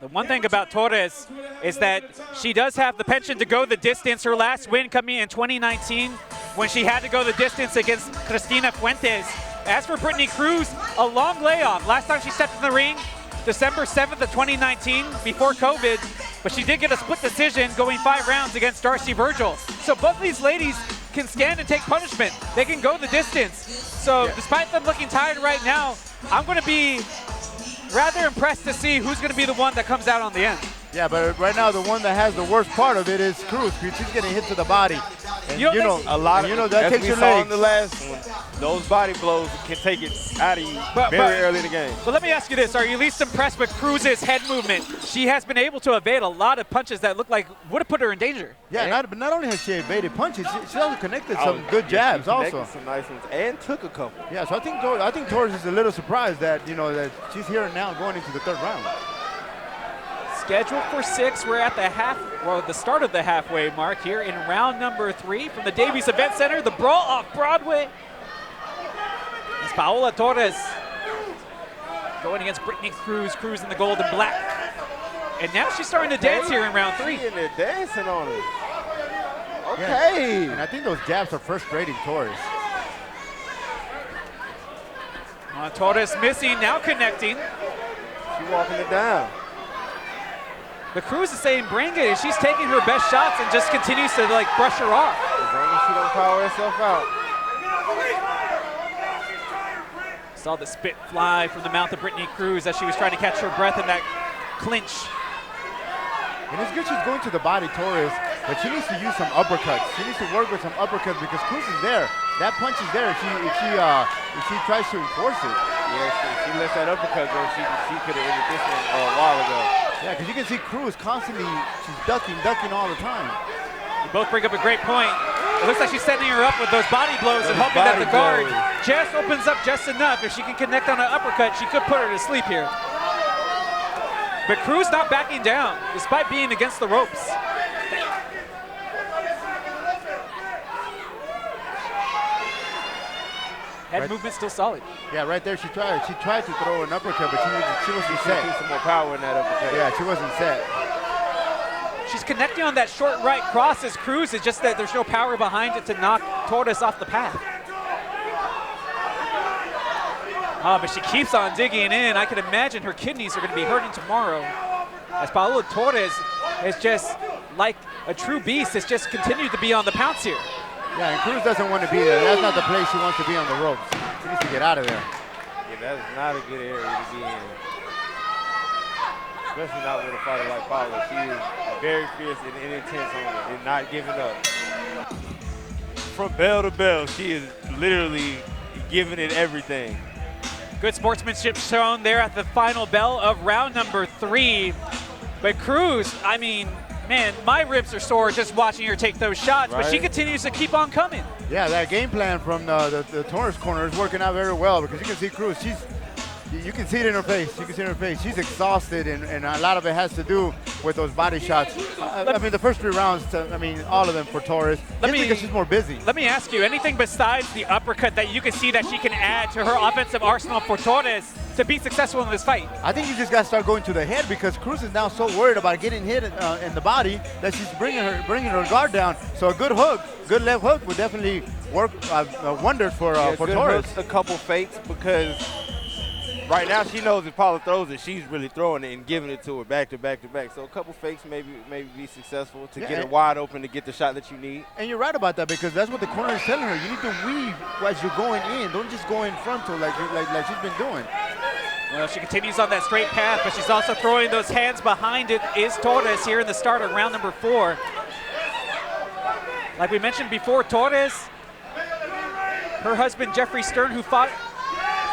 The one thing about Torres is that she does have the penchant to go the distance. Her last win coming in 2019 when she had to go the distance against Cristina Fuentes. As for Brittany Cruz, a long layoff. Last time she stepped in the ring, December 7th of 2019, before COVID, but she did get a split decision going 5 rounds against Darcy Virgil. So both of these ladies can stand and take punishment. They can go the distance. So despite them looking tired right now, I'm going to be rather impressed to see who's going to be the one that comes out on the end. Yeah, but right now the one that has the worst part of it is Cruz. She's getting hit to the body. And a lot of that takes your legs. In the last one, those body blows can take it out of you very early in the game. But let me ask you this: are you least impressed with Cruz's head movement? She has been able to evade a lot of punches that look like would have put her in danger. Yeah, but not only has she evaded punches, she also connected some good jabs also. Some nice ones and took a couple. Yeah, so I think Torres is a little surprised that that she's here now going into the 3rd round. Scheduled for 6. We're at the start of the halfway mark here in round number 3 from the Davies Event Center, the Brawl Off Broadway. It's Paola Torres going against Brittany Cruz. Cruz in the gold and black. And now she's starting to dance here in round 3. And they're dancing on it. Okay. Yeah, and I think those jabs are frustrating Torres. Torres missing, now connecting. She's walking it down. But Cruz is saying bring it, and she's taking her best shots and just continues to brush her off. As long as she don't power herself out. Saw the spit fly from the mouth of Brittany Cruz as she was trying to catch her breath in that clinch. And it's good she's going to the body, Torres, but she needs to use some uppercuts. She needs to work with some uppercuts because Cruz is there. That punch is there if she tries to enforce it. Yeah, if she lets that uppercut go, she could have ended this one a while ago. Yeah, because you can see Cruz constantly, she's ducking all the time. You both bring up a great point. It looks like she's setting her up with those body blows and hoping that the guard just opens up just enough. If she can connect on an uppercut, she could put her to sleep here. But Cruz not backing down, despite being against the ropes. Head movement still solid. Yeah, right there she tried to throw an uppercut, but she wasn't set. Need some more power in that uppercut. Yeah, she wasn't set. She's connecting on that short right cross as Cruz. It's just that there's no power behind it to knock Torres off the path. Oh, but she keeps on digging in. I can imagine her kidneys are going to be hurting tomorrow. As Paola Torres is just like a true beast. It's just continued to be on the pounce here. Yeah, and Cruz doesn't want to be there. That's not the place she wants to be on the ropes. She needs to get out of there. Yeah, that's not a good area to be in. Especially not with a fighter like Paola. She is very fierce and intense on it and not giving up. From bell to bell, she is literally giving it everything. Good sportsmanship shown there at the final bell of round number 3. But Cruz, I mean, man, my ribs are sore just watching her take those shots, but she continues to keep on coming. Yeah, that game plan from the Torres corner is working out very well because you can see Cruz, you can see it in her face. You can see it in her face. She's exhausted, and a lot of it has to do with those body shots. I mean, the first 3 rounds, all of them for Torres, because she's more busy. Let me ask you, anything besides the uppercut that you can see that she can add to her offensive arsenal for Torres to be successful in this fight? I think you just got to start going to the head because Cruz is now so worried about getting hit in the body that she's bringing her guard down. So a good hook, good left hook would definitely work wonders for Torres. A couple fakes because right now she knows if Paola throws it, she's really throwing it and giving it to her back to back to back. So a couple fakes maybe be successful to get her wide open to get the shot that you need. And you're right about that because that's what the corner is telling her. You need to weave as you're going in. Don't just go in frontal like she's been doing. Well, she continues on that straight path, but she's also throwing those hands behind it. Is Torres here in the start of round number 4. Like we mentioned before, Torres, her husband Jeffrey Stern, who fought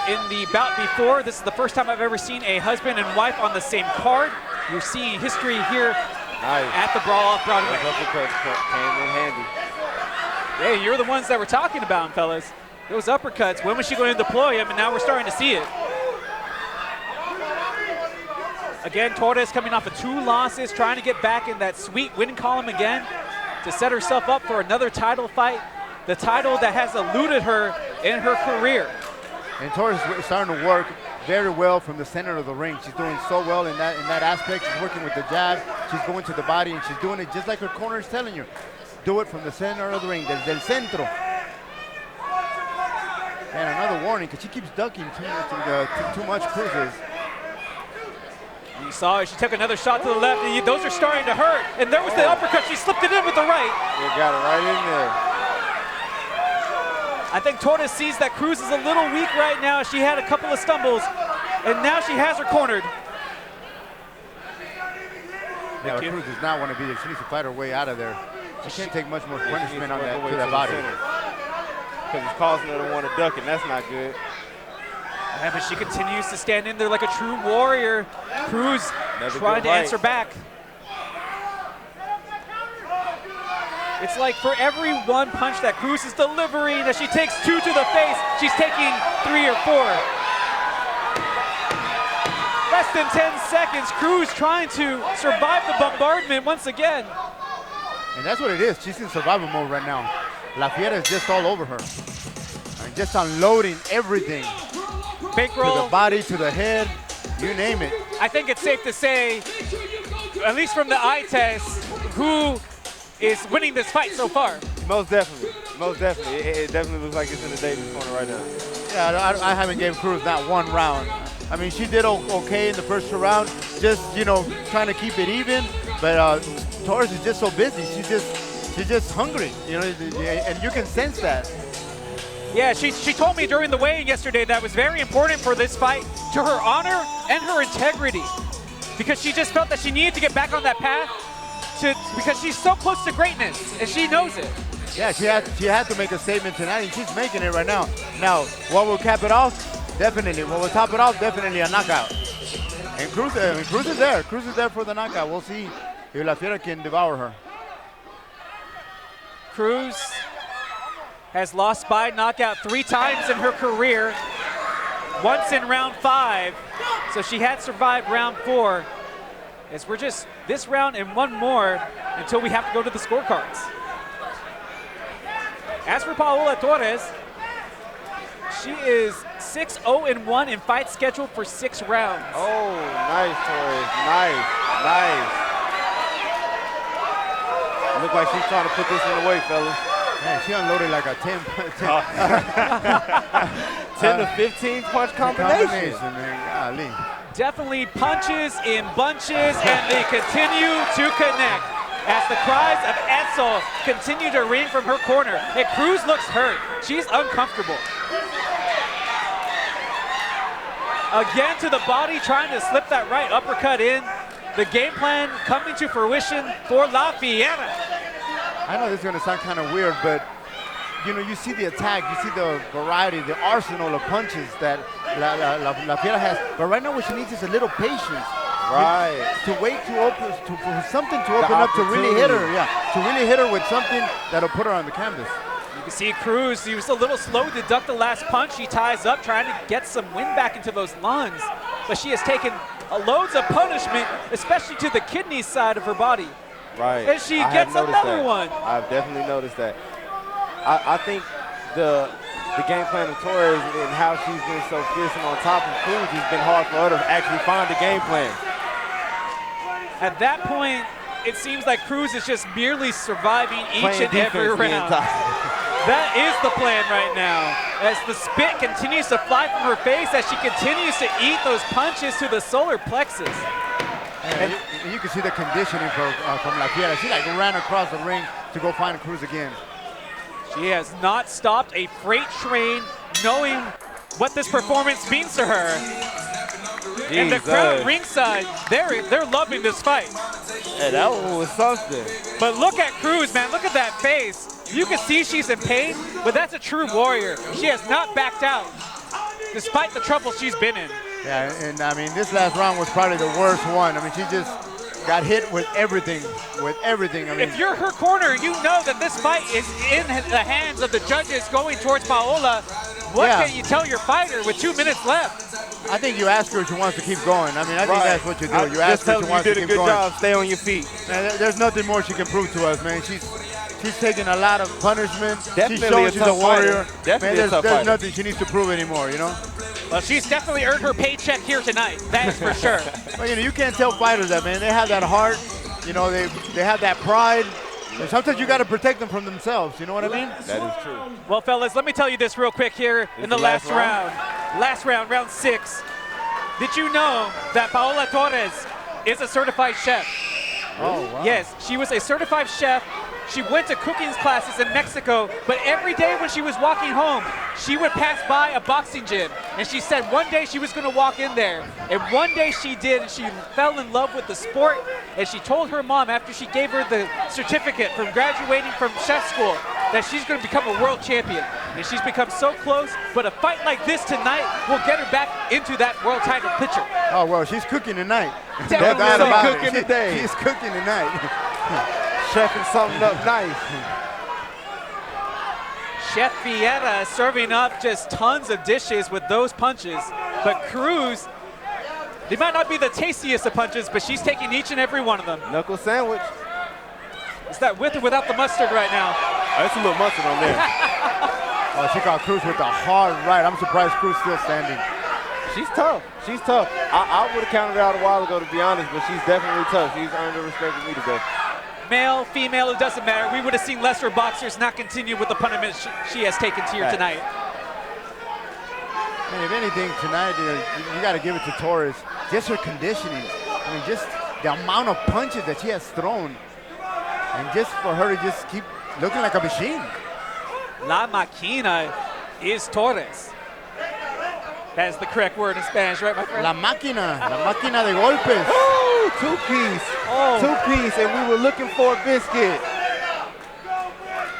in the bout before. This is the first time I've ever seen a husband and wife on the same card. You're seeing history here at the Brawl Off Broadway. Those uppercuts came in handy. Hey, you're the ones that we're talking about, fellas. Those uppercuts, when was she going to deploy them? And now we're starting to see it. Again, Torres coming off of 2 losses, trying to get back in that sweet win column again to set herself up for another title fight, the title that has eluded her in her career. And Torres is starting to work very well from the center of the ring. She's doing so well in that aspect. She's working with the jab. She's going to the body, and she's doing it just like her corner is telling you. Do it from the center of the ring, del centro. And another warning, because she keeps ducking too much Cruz's. You saw her, she took another shot to the left, and those are starting to hurt. And there was the uppercut, she slipped it in with the right. They got it right in there. I think Torres sees that Cruz is a little weak right now. She had a couple of stumbles, and now she has her cornered. Yeah, Cruz does not want to be there. She needs to fight her way out of there. She can't take much more punishment on that body. Because it's causing her to want to duck, and that's not good. Yeah, but she continues to stand in there like a true warrior. Cruz trying to answer back. It's like for every 1 punch that Cruz is delivering, that she takes 2 to the face, she's taking 3 or 4. Less than 10 seconds, Cruz trying to survive the bombardment once again. And that's what it is. She's in survival mode right now. La Fiera is just all over her. And just unloading everything. Bankreaux. To the body, to the head, you name it. I think it's safe to say, at least from the eye test, who is winning this fight so far. Most definitely. Most definitely. It definitely looks like it's in the Davies corner right now. Yeah, I haven't given Cruz not 1 round. I mean, she did okay in the first 2 rounds, just, trying to keep it even. But Torres is just so busy. She's just hungry, and you can sense that. Yeah, she told me during the weigh-in yesterday that was very important for this fight to her honor and her integrity, because she just felt that she needed to get back on that path because she's so close to greatness, and she knows it. Yeah, she had to make a statement tonight, and she's making it right now. Now, what will cap it off? Definitely. What will top it off? Definitely a knockout. And Cruz is there. Cruz is there for the knockout. We'll see if La Fiera can devour her. Cruz has lost by knockout 3 times in her career, once in round 5. So she had survived round 4. as we're just this round and one more until we have to go to the scorecards. As for Paola Torres, she is 6-0-1 in fights scheduled for 6 rounds. Oh, nice, Torres. Nice. Look like she's trying to put this one away, fellas. Man, she unloaded like a 10 to 15 punch combination. Man. Golly. Definitely punches in bunches, and they continue to connect as the cries of Soull continue to ring from her corner. And Cruz looks hurt. She's uncomfortable. Again to the body, trying to slip that right uppercut in. The game plan coming to fruition for La Fiera. I know this is going to sound kind of weird, but you know, you see the attack, you see the variety, the arsenal of punches that La Fiera has. But right now what she needs is a little patience. Right. To wait for something to open up to really hit her. Yeah, to really hit her with something that'll put her on the canvas. You can see Cruz, he was a little slow to duck the last punch. He ties up, trying to get some wind back into those lungs. But she has taken loads of punishment, especially to the kidney side of her body. Right. And she gets another one. I've definitely noticed that. I think the game plan of Torres and how she's been so fierce and on top of Cruz has been hard for her to actually find the game plan. At that point, it seems like Cruz is just merely surviving each and every round. That is the plan right now, as the spit continues to fly from her face, as she continues to eat those punches to the solar plexus. And you can see the conditioning from La Fiera. She like ran across the ring to go find Cruz again. She has not stopped a freight train, knowing what this performance means to her. And the crowd ringside, they're loving this fight. Hey, that one was something. But look at Cruz, man. Look at that face. You can see she's in pain, but that's a true warrior. She has not backed out, despite the trouble she's been in. Yeah, and I mean, this last round was probably the worst one. I mean, she just got hit with everything, I mean, if you're her corner, you know that this fight is in the hands of the judges going towards Paola. What can you tell your fighter with 2 minutes left? I think you ask her if she wants to keep going. I mean, I think that's what you do. You ask her if she wants to keep going. You did a good job. Stay on your feet. Man, there's nothing more she can prove to us, man. She's taking a lot of punishment. Definitely she's a warrior. Definitely man, there's nothing she needs to prove anymore, you know? Well, she's definitely earned her paycheck here tonight. That is for sure. Well, you know, you can't tell fighters that, man. They have that heart. You know, they have that pride. And sometimes you got to protect them from themselves. You know what I mean? That is true. Well, fellas, let me tell you this real quick here in the last round. Last round, round 6. Did you know that Paola Torres is a certified chef? Oh, wow. Yes, she was a certified chef. She went to cooking classes in Mexico, but every day when she was walking home, she would pass by a boxing gym. And she said one day she was gonna walk in there. And one day she did, and she fell in love with the sport. And she told her mom after she gave her the certificate from graduating from chef school that she's gonna become a world champion. And she's become so close, but a fight like this tonight will get her back into that world title picture. Oh, well, she's cooking tonight. Definitely cooking today. She's cooking tonight. Chefing something up nice. Chef Fiera serving up just tons of dishes with those punches. But Cruz, they might not be the tastiest of punches, but she's taking each and every one of them. Knuckle sandwich. Is that with or without the mustard right now? That's a little mustard on there. Oh, she got Cruz with a hard right. I'm surprised Cruz still standing. She's tough. She's tough. I would have counted her out a while ago, to be honest, but she's definitely tough. She's earned the respect of me today. Male, female, it doesn't matter. We would have seen lesser boxers not continue with the punishment she has taken here tonight. And if anything, tonight, you got to give it to Torres. Just her conditioning. I mean, just the amount of punches that she has thrown. And just for her to just keep looking like a machine. La Máquina is Torres. That is the correct word in Spanish, right, my friend? La máquina de golpes. Oh, two-piece. Oh. Two-piece, and we were looking for a biscuit.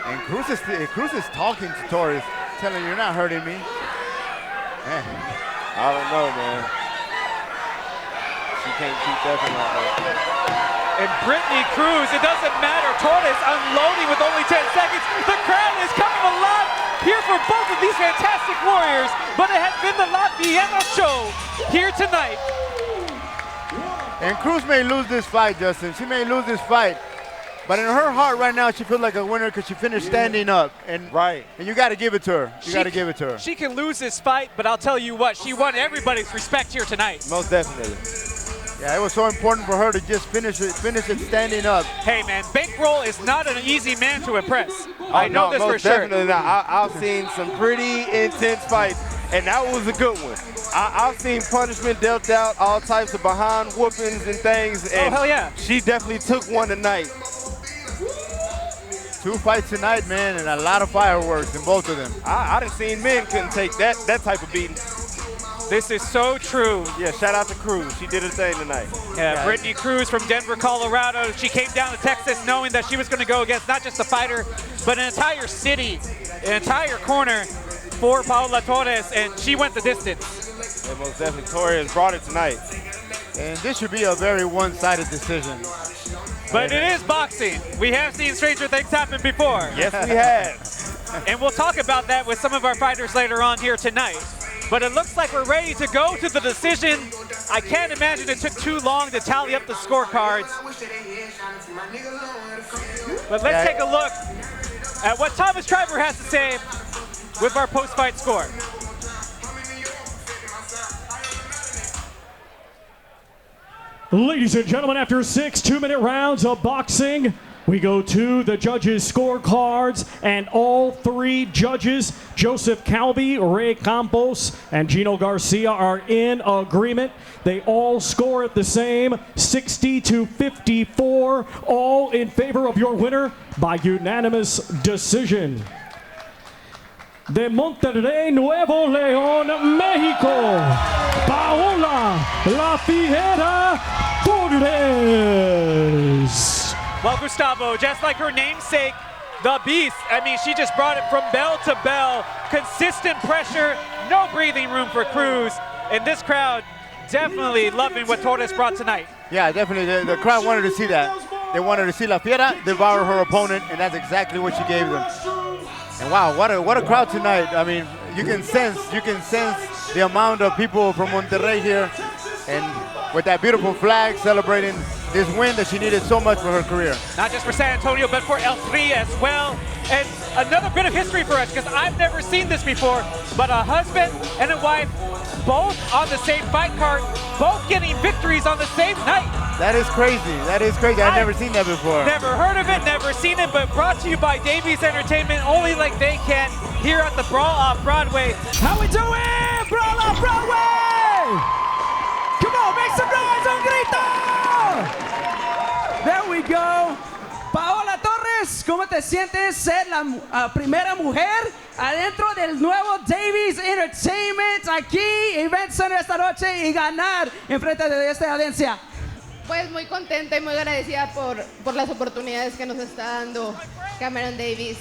And Cruz is talking to Torres, telling her, you're not hurting me. Man. I don't know, man. She can't keep that from her. And Brittany Cruz, it doesn't matter. Torres unloading with only 10 seconds. The crowd is coming alive here for both of these fantastic warriors. But it has been the La Fiera show here tonight. And Cruz may lose this fight, Justin. She may lose this fight. But in her heart right now, she feels like a winner because she finished standing up. And and you got to give it to her. You got to give it to her. She can lose this fight, but I'll tell you what, she won everybody's respect here tonight. Most definitely. Yeah, it was so important for her to just finish it standing up. Hey, man, Bankreaux is not an easy man to impress. Oh, I know this for sure. Definitely not. I've seen some pretty intense fights, and that was a good one. I've seen punishment dealt out, all types of behind whoopings and things. And hell yeah. She definitely took one tonight. 2 fights tonight, man, and a lot of fireworks in both of them. I done seen men couldn't take that type of beating. This is so true. Yeah, shout out to Cruz. She did her thing tonight. Yeah, Brittany Cruz from Denver, Colorado. She came down to Texas knowing that she was going to go against not just a fighter, but an entire city, an entire corner for Paola Torres, and she went the distance. Yeah, most definitely. Torres brought it tonight. And this should be a very one-sided decision. But it is boxing. We have seen stranger things happen before. Yes, we have. And we'll talk about that with some of our fighters later on here tonight. But it looks like we're ready to go to the decision. I can't imagine it took too long to tally up the scorecards. But let's take a look at what Thomas Trieber has to say with our post-fight score. Ladies and gentlemen, after 6 2-minute rounds of boxing, we go to the judges' scorecards, and all 3 judges, Joseph Calvi, Ray Campos, and Gino Garcia, are in agreement. They all score at the same, 60-54, all in favor of your winner by unanimous decision. De Monterrey, Nuevo León, México, Paola La Fiera Torres. Well, Gustavo, just like her namesake, the Beast, I mean, she just brought it from bell to bell. Consistent pressure, no breathing room for Cruz. And this crowd definitely loving what Torres brought tonight. Yeah, definitely. The crowd wanted to see that. They wanted to see La Fiera devour her opponent, and that's exactly what she gave them. And wow, what a crowd tonight. I mean, you can sense the amount of people from Monterrey here, and with that beautiful flag celebrating this win that she needed so much for her career. Not just for San Antonio, but for El Tri as well. And another bit of history for us, because I've never seen this before, but a husband and a wife, both on the same fight card, both getting victories on the same night. That is crazy. That is crazy. I've never seen that before. Never heard of it, never seen it, but brought to you by Davies Entertainment, only like they can, here at the Brawl Off Broadway. How we doing? Brawl Off Broadway! Come on, make some noise, un grito! There we go. Paola Torres, ¿cómo te sientes ser la primera mujer adentro del nuevo Davies Entertainment aquí, Event Center esta noche, y ganar en frente de esta audiencia? Pues muy contenta y muy agradecida por las oportunidades que nos está dando Cameron Davies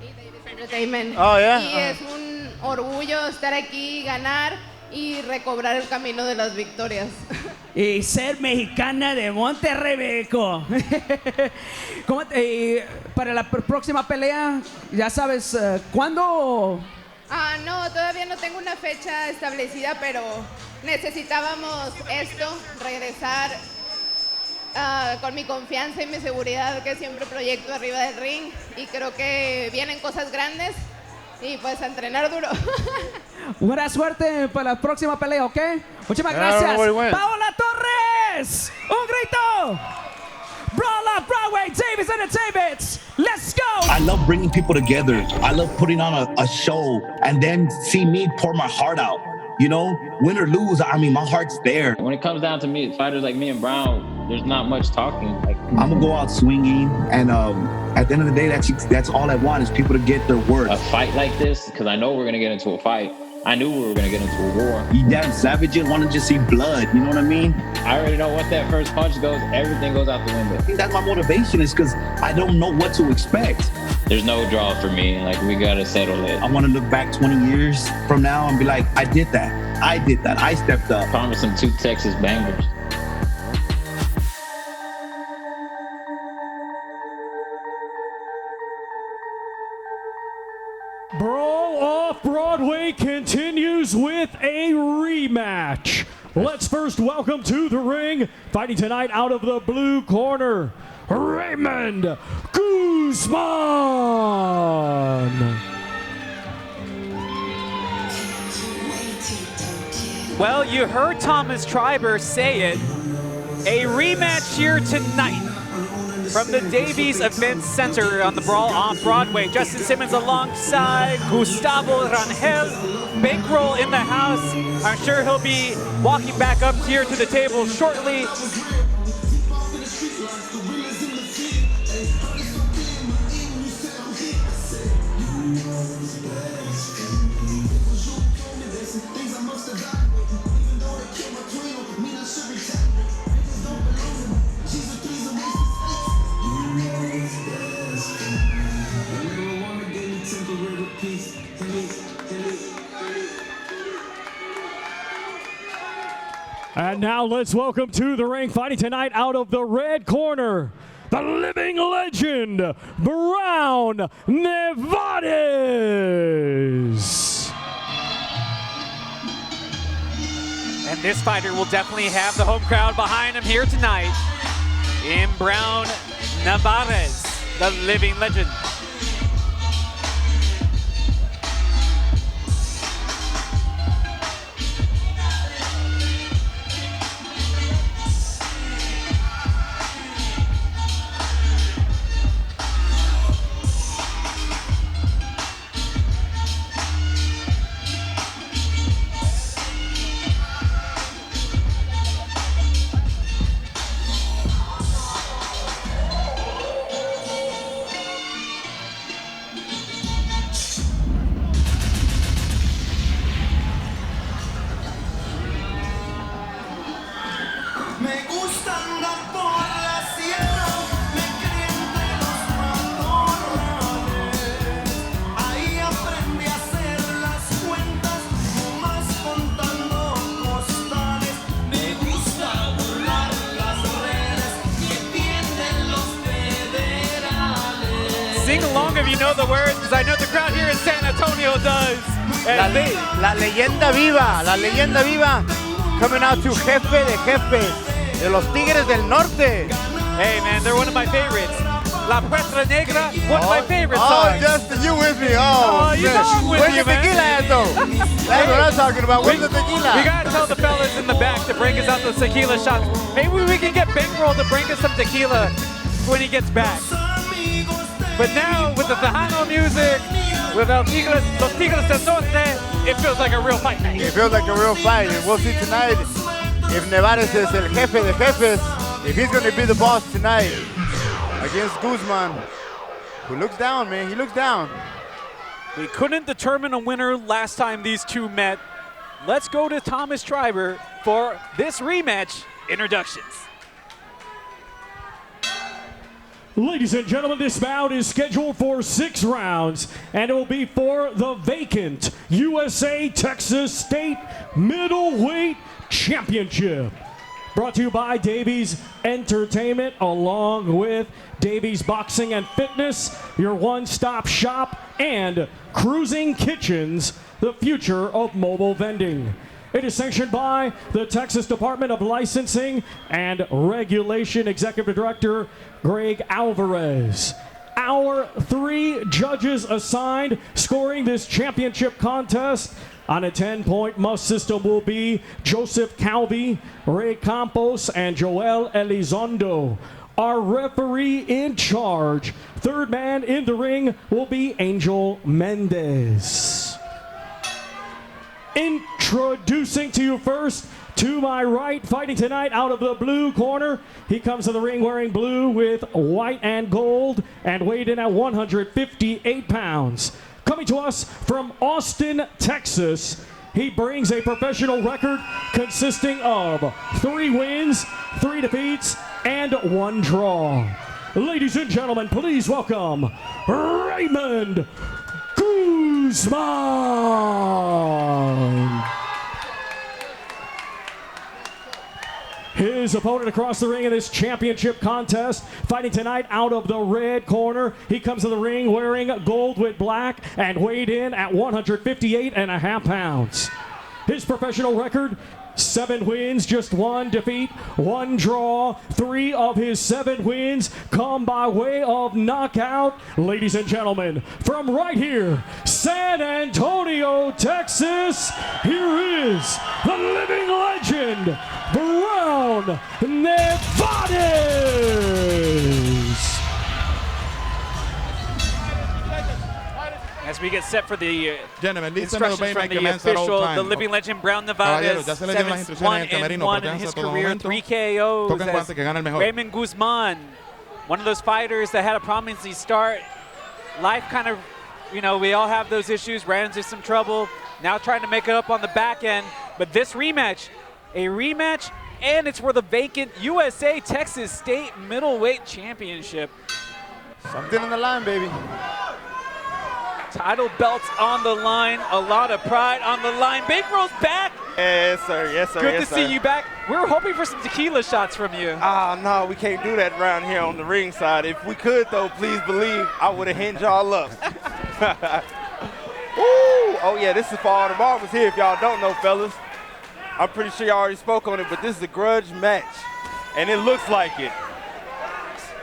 y Davies Entertainment. Oh, yeah. Y es un orgullo estar aquí, ganar y recobrar el camino de las victorias. Y ser mexicana de Monterrey, México. Para la próxima pelea, ya sabes, ¿cuándo? No, todavía no tengo una fecha establecida, pero necesitábamos esto, regresar con mi confianza y mi seguridad que siempre proyecto arriba del ring, y creo que vienen cosas grandes y pues a entrenar duro. Buena suerte para la próxima pelea, ¿ok? Muchísimas gracias. Paola Torres, un grito. Brawl Off Broadway, Davies Entertainment. Let's go. I love bringing people together. I love putting on a show and then see me pour my heart out. You know, win or lose, I mean, my heart's there. When it comes down to me, fighters like me and Brown, there's not much talking. Like, I'm gonna go out swinging, and at the end of the day, that's all I want is people to get their worth. A fight like this, because I know we're gonna get into a fight. I knew we were gonna get into a war. You damn savage, you want to just see blood, you know what I mean? I already know once that first punch goes, everything goes out the window. I think that's my motivation, is because I don't know what to expect. There's no draw for me, like we gotta settle it. I want to look back 20 years from now and be like, I did that, I stepped up. Promising 2 Texas bangers. Brawl Off Broadway continues with a rematch Let's first welcome to the ring, fighting tonight out of the blue corner, Raymond Guzman. Well, you heard Thomas Trieber say it. A rematch here tonight from the Davies Event Center on the Brawl Off Broadway. Justin Simmons alongside Gustavo, Rangel, Bankreaux in the house. I'm sure he'll be walking back up here to the table shortly. And now let's welcome to the ring, fighting tonight out of the red corner, the living legend, BRYAN Novores. And this fighter will definitely have the home crowd behind him here tonight in BRYAN Novores, the living legend. Sing along if you know the words, because I know the crowd here in San Antonio does. La leyenda viva, coming out to Jefe de Jefes, de los Tigres del Norte. Hey man, they're one of my favorites. La Puerta Negra, one of my favorite songs. Oh, Justin, you with me. You know I'm with Where's you, the man. tequila at, though? That's what I'm talking about. Where's the tequila? We gotta tell the fellas in the back to bring us out the tequila shots. Maybe we can get Bankreaux to bring us some tequila when he gets back. But now, with the Tejano music, with Los Tigres del Norte, it feels like a real fight night. It feels like a real fight. And we'll see tonight if Novores is el jefe de jefes, if he's going to be the boss tonight against Guzman, who looks down, man. He looks down. We couldn't determine a winner last time these two met. Let's go to Thomas Trieber for this rematch introductions. Ladies and gentlemen, this bout is scheduled for 6 rounds, and it will be for the vacant USA Texas State Middleweight Championship. Brought to you by Davies Entertainment, along with Davies Boxing and Fitness, your one-stop shop, and Cruising Kitchens, the future of mobile vending. It is sanctioned by the Texas Department of Licensing and Regulation Executive Director Greg Alvarez. Our 3 judges assigned scoring this championship contest on a 10-point must system will be Joseph Calvi, Ray Campos, and Joel Elizondo. Our referee in charge, third man in the ring, will be Angel Mendez. Introducing to you first, to my right, fighting tonight out of the blue corner. He comes to the ring wearing blue with white and gold and weighed in at 158 pounds. Coming to us from Austin, Texas, he brings a professional record consisting of 3 wins, 3 defeats, and 1 draw. Ladies and gentlemen, please welcome Raymond Guzman. His opponent across the ring in this championship contest, fighting tonight out of the red corner. He comes to the ring wearing gold with black and weighed in at 158.5 pounds. His professional record, 7 wins, just 1 defeat, 1 draw. 3 of his 7 wins come by way of knockout. Ladies and gentlemen, from right here, San Antonio, Texas, here is the living legend, BRYAN Novores. As we get set for the Gentlemen, instructions from the official, the living legend BRYAN Novores, 7-1 in his career, 3 KOs as Raymond Guzman, one of those fighters that had a promising start. Life kind of, we all have those issues, ran into some trouble, now trying to make it up on the back end. But this rematch, and it's for the vacant USA Texas State Middleweight Championship. Something on the line, baby. Title belts on the line, a lot of pride on the line. Bankreaux's back. Yes, sir. Yes, sir. Good to see you back. We were hoping for some tequila shots from you. No, we can't do that around here on the ringside. If we could, though, please believe I would have hinged y'all up. Woo! Oh, yeah, this is for all the marbles here, if y'all don't know, fellas. I'm pretty sure y'all already spoke on it, but this is a grudge match, and it looks like it.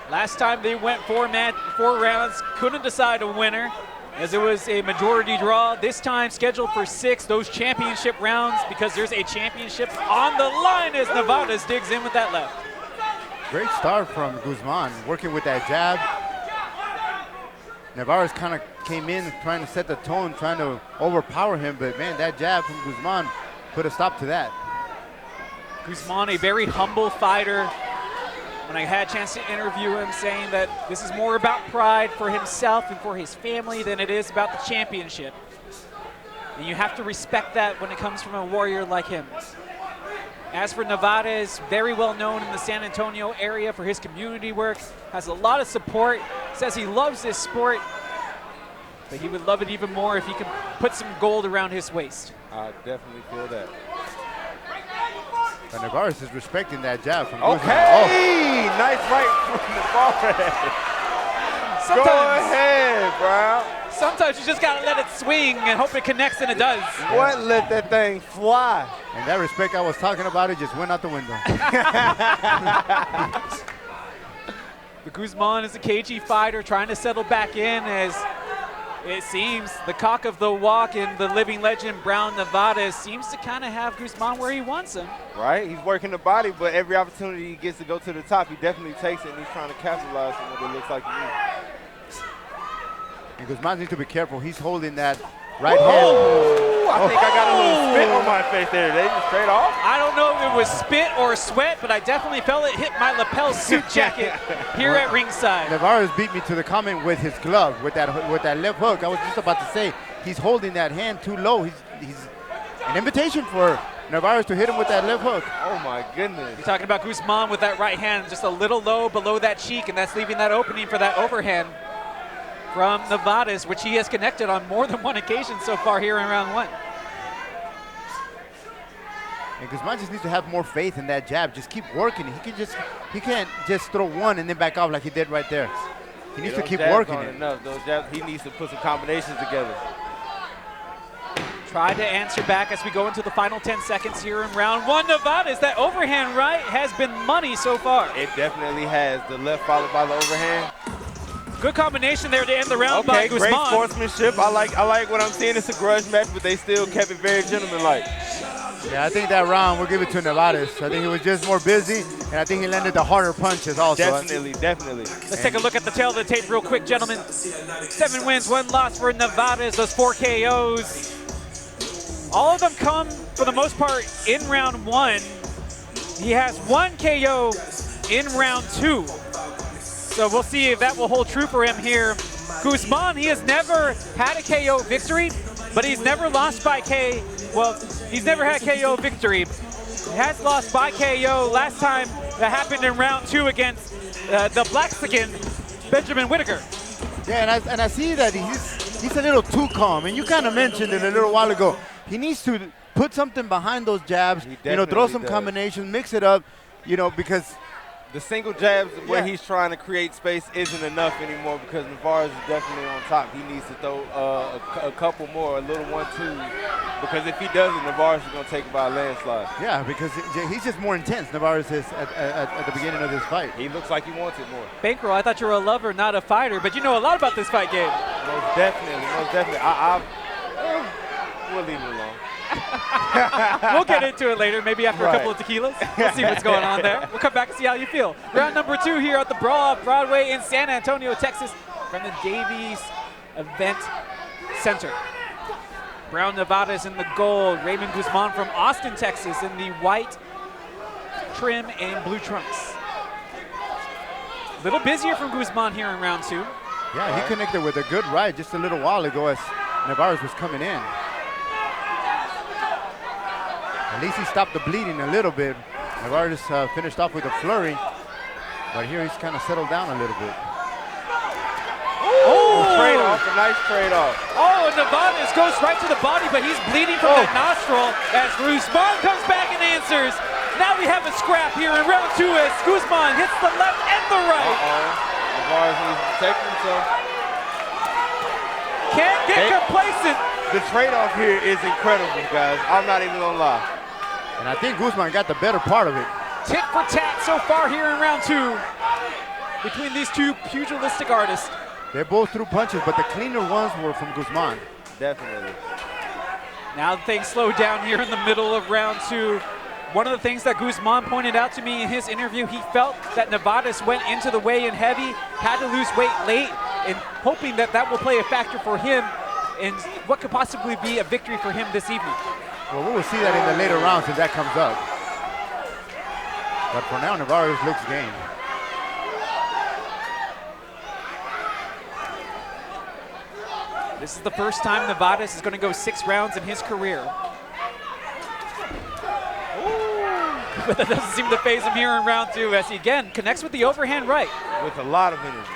Last time they went 4 rounds, couldn't decide a winner, as it was a majority draw. This time scheduled for 6, those championship rounds, because there's a championship on the line as Novores digs in with that left. Great start from Guzman, working with that jab. Novores kind of came in trying to set the tone, trying to overpower him, but man, that jab from Guzman put a stop to that. Guzman, a very humble fighter. When I had a chance to interview him, saying that this is more about pride for himself and for his family than it is about the championship. And you have to respect that when it comes from a warrior like him. As for Novores, very well known in the San Antonio area for his community work, has a lot of support, says he loves this sport, but he would love it even more if he could put some gold around his waist. I definitely feel that. But Novores is respecting that jab from Okay, Guzman. nice right from Novores. Go ahead, bro. Sometimes you just gotta let it swing and hope it connects, and it does. What? Let that thing fly. And that respect I was talking about, it just went out the window. The Guzman is a cagey fighter trying to settle back in, as it seems the cock of the walk and the living legend BRYAN Novores seems to kind of have Guzman where he wants him. Right, he's working the body, but every opportunity he gets to go to the top, he definitely takes it, and he's trying to capitalize on what it looks like to me. And Guzman needs to be careful. He's holding that right hand. I think I got a little spit on my face there. They just straight off. I don't know if it was spit or sweat, but I definitely felt it hit my lapel suit jacket here at ringside. Novores beat me to the comment with his glove, with that left hook. I was just about to say, he's holding that hand too low. He's an invitation for Novores to hit him with that left hook. Oh my goodness. You're talking about Guzman with that right hand just a little low below that cheek, and that's leaving that opening for that overhand from Novores, which he has connected on more than one occasion so far here in round 1. And Guzman just needs to have more faith in that jab. Just keep working. He can't just throw one and then back off like he did right there. He needs to keep working it. Enough. Those jabs, he needs to put some combinations together. Try to answer back as we go into the final 10 seconds here in round 1. Novores, that overhand right has been money so far. It definitely has. The left followed by the overhand. Good combination there to end the round by Guzman. Great sportsmanship. I like what I'm seeing. It's a grudge match, but they still kept it very gentlemanlike. Yeah, I think that round, we'll give it to Novores. I think he was just more busy, and I think he landed the harder punches also. Definitely. Let's take a look at the tail of the tape real quick, gentlemen. 7 wins, 1 loss for Novores, those 4 KOs. All of them come, for the most part, in round 1. He has 1 KO in round 2. So we'll see if that will hold true for him here. Guzman, he has never had a KO victory, but he's never lost by he's never had KO victory. He has lost by KO. Last time that happened in round 2 against the Black-skinned Benjamin Whitaker. Yeah, and I see that he's a little too calm. And you kind of mentioned it a little while ago. He needs to put something behind those jabs, throw some combinations, mix it up, because the single jabs where he's trying to create space isn't enough anymore, because Novores is definitely on top. He needs to throw a couple more, a little 1-2 Because if he doesn't, Novores is going to take it by a landslide. Yeah, because he's just more intense, Novores is at the beginning of this fight. He looks like he wants it more. Bankreaux, I thought you were a lover, not a fighter, but you know a lot about this fight game. Most definitely, most definitely. We'll leave it alone. We'll get into it later, maybe after a couple of tequilas. We'll see what's going on there. We'll come back and see how you feel. Round number 2 here at the Brawl Off Broadway in San Antonio, Texas, from the Davies Event Center. Brown Novores in the gold, Raymond Guzman from Austin, Texas in the white trim and blue trunks. A little busier from Guzman here in round 2. Yeah, he connected with a good right just a little while ago as Novores was coming in. At least he stopped the bleeding a little bit. Novores finished off with a flurry, but here he's kind of settled down a little bit. Trade-off, a nice trade-off. Oh, and Novores goes right to the body, but he's bleeding from that nostril as Guzman comes back and answers. Now we have a scrap here in round 2 as Guzman hits the left and the right. Novores needs to protect himself. Can't get complacent. The trade-off here is incredible, guys. I'm not even going to lie. And I think Guzman got the better part of it. Tit for tat so far here in round 2 between these two pugilistic artists. They both threw punches, but the cleaner ones were from Guzman. Definitely. Now things slow down here in the middle of round 2. One of the things that Guzman pointed out to me in his interview, he felt that Novores went into the weigh-in heavy, had to lose weight late, and hoping that that will play a factor for him in what could possibly be a victory for him this evening. Well, we will see that in the later rounds if that comes up. But for now, Novores looks game. This is the first time Novores is going to go 6 rounds in his career. But that doesn't seem to faze him here in round 2 as he again connects with the overhand right. With a lot of energy.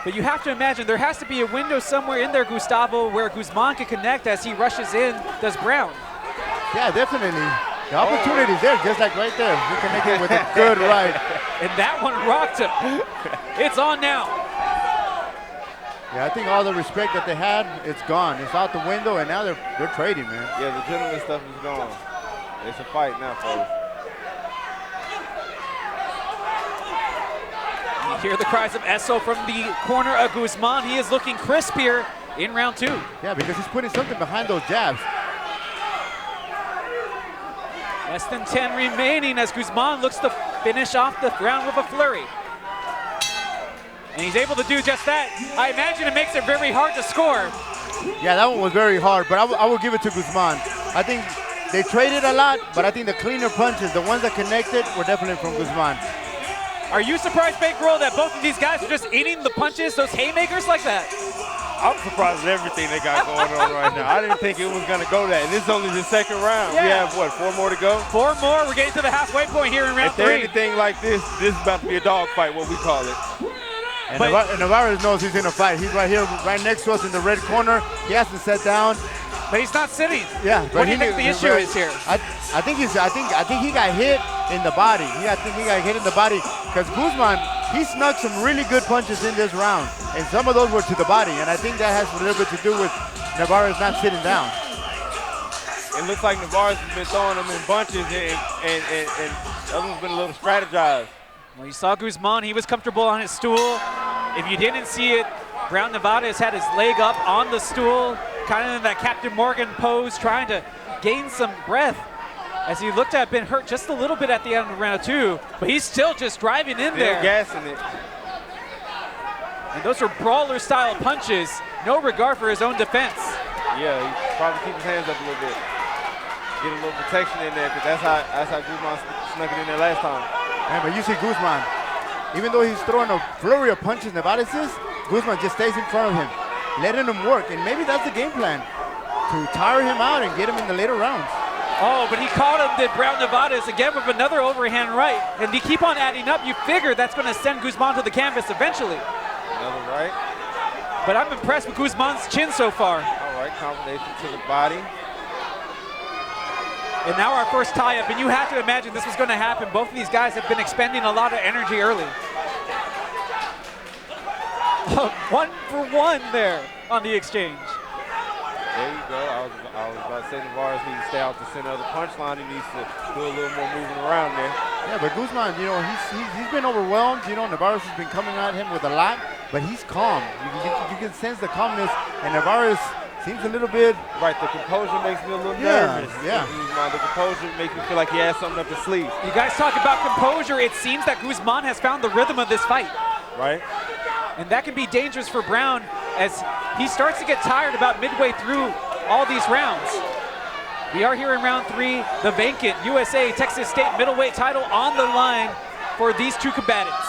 But you have to imagine there has to be a window somewhere in there, Gustavo, where Guzman can connect as he rushes in, does Brown. Yeah, definitely. The opportunity's there, just like right there. He connected with a good right. And that one rocked him. It's on now. Yeah, I think all the respect that they had, it's gone. It's out the window, and now they're trading, man. Yeah, the gentleman stuff is gone. It's a fight now, folks. You hear the cries of Esso from the corner of Guzman. He is looking crisp here in round 2. Yeah, because he's putting something behind those jabs. Less than 10 remaining as Guzman looks to finish off the round with a flurry. And he's able to do just that. I imagine it makes it very hard to score. Yeah, that one was very hard, but I will give it to Guzman. I think they traded a lot, but I think the cleaner punches, the ones that connected, were definitely from Guzman. Are you surprised, Bankreaux, that both of these guys are just eating the punches, those haymakers like that? I'm surprised at everything they got going on right now. I didn't think it was going to go that. And this is only the second round. Yeah. We have, what, 4 more to go? 4 more. We're getting to the halfway point here in round 3. If they're anything like this is about to be a dog fight, what we call it. And Novores knows he's in a fight. He's right here, right next to us in the red corner. He hasn't sat down. But he's not sitting. Yeah. What do you think the issue is here? I think he got hit in the body. I think he got hit in the body because Guzman, he snuck some really good punches in this round, and some of those were to the body, and I think that has a little bit to do with Novores not sitting down. It looks like Novores has been throwing them in bunches, and the other one's been a little strategized. Well, you saw Guzman, he was comfortable on his stool. If you didn't see it, Brown Novores had his leg up on the stool, kind of in that Captain Morgan pose, trying to gain some breath as he looked to have been hurt just a little bit at the end of round 2, but he's still just driving in there. Gassing it. And those are brawler-style punches, no regard for his own defense. Yeah, he probably keep his hands up a little bit. Get a little protection in there, because that's how Guzman snuck it in there last time. Man, but you see Guzman, even though he's throwing a flurry of punches Novores is, Guzman just stays in front of him, letting him work, and maybe that's the game plan, to tire him out and get him in the later rounds. Oh, but he caught him, did Brown Novores, again with another overhand right. And they keep on adding up. You figure that's going to send Guzman to the canvas eventually. Another right. But I'm impressed with Guzman's chin so far. All right, combination to the body. And now our first tie-up, and you have to imagine this was going to happen. Both of these guys have been expending a lot of energy early. 1 for 1 there on the exchange. go. I was about to say Novores needs to stay out the center of the punchline. He needs to do a little more moving around there. Yeah, but Guzman, you know, he's been overwhelmed. You know, Novores has been coming at him with a lot, but he's calm. You can sense the calmness, and Novores seems a little bit. Right, the composure makes me a little nervous. Yeah. The composure makes me feel like he has something up his sleeve. You guys talk about composure. It seems that Guzman has found the rhythm of this fight. Right. And that can be dangerous for Brown as he starts to get tired about midway through all these rounds. We are here in round 3, the vacant USA Texas State middleweight title on the line for these two combatants.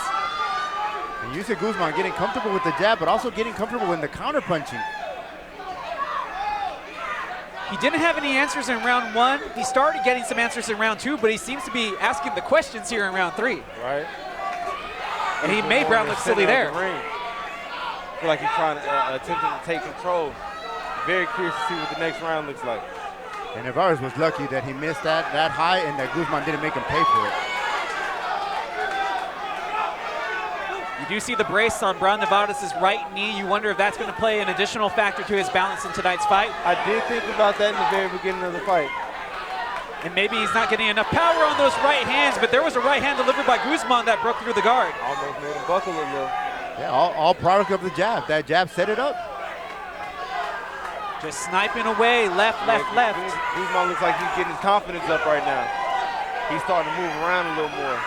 And you see Guzman getting comfortable with the jab, but also getting comfortable in the counter punching. He didn't have any answers in round 1. He started getting some answers in round 2, but he seems to be asking the questions here in round 3. Right. And he made Brown look silly there. I feel like he's trying to attempting to take control. Very curious to see what the next round looks like. And Novores was lucky that he missed that high and that Guzman didn't make him pay for it. You do see the brace on Brown Novores' right knee. You wonder if that's going to play an additional factor to his balance in tonight's fight. I did think about that in the very beginning of the fight. And maybe he's not getting enough power on those right hands, but there was a right hand delivered by Guzman that broke through the guard. Almost made him buckle a little. Yeah, all product of the jab. That jab set it up. Just sniping away, left. Guzman looks like he's getting his confidence up right now. He's starting to move around a little more.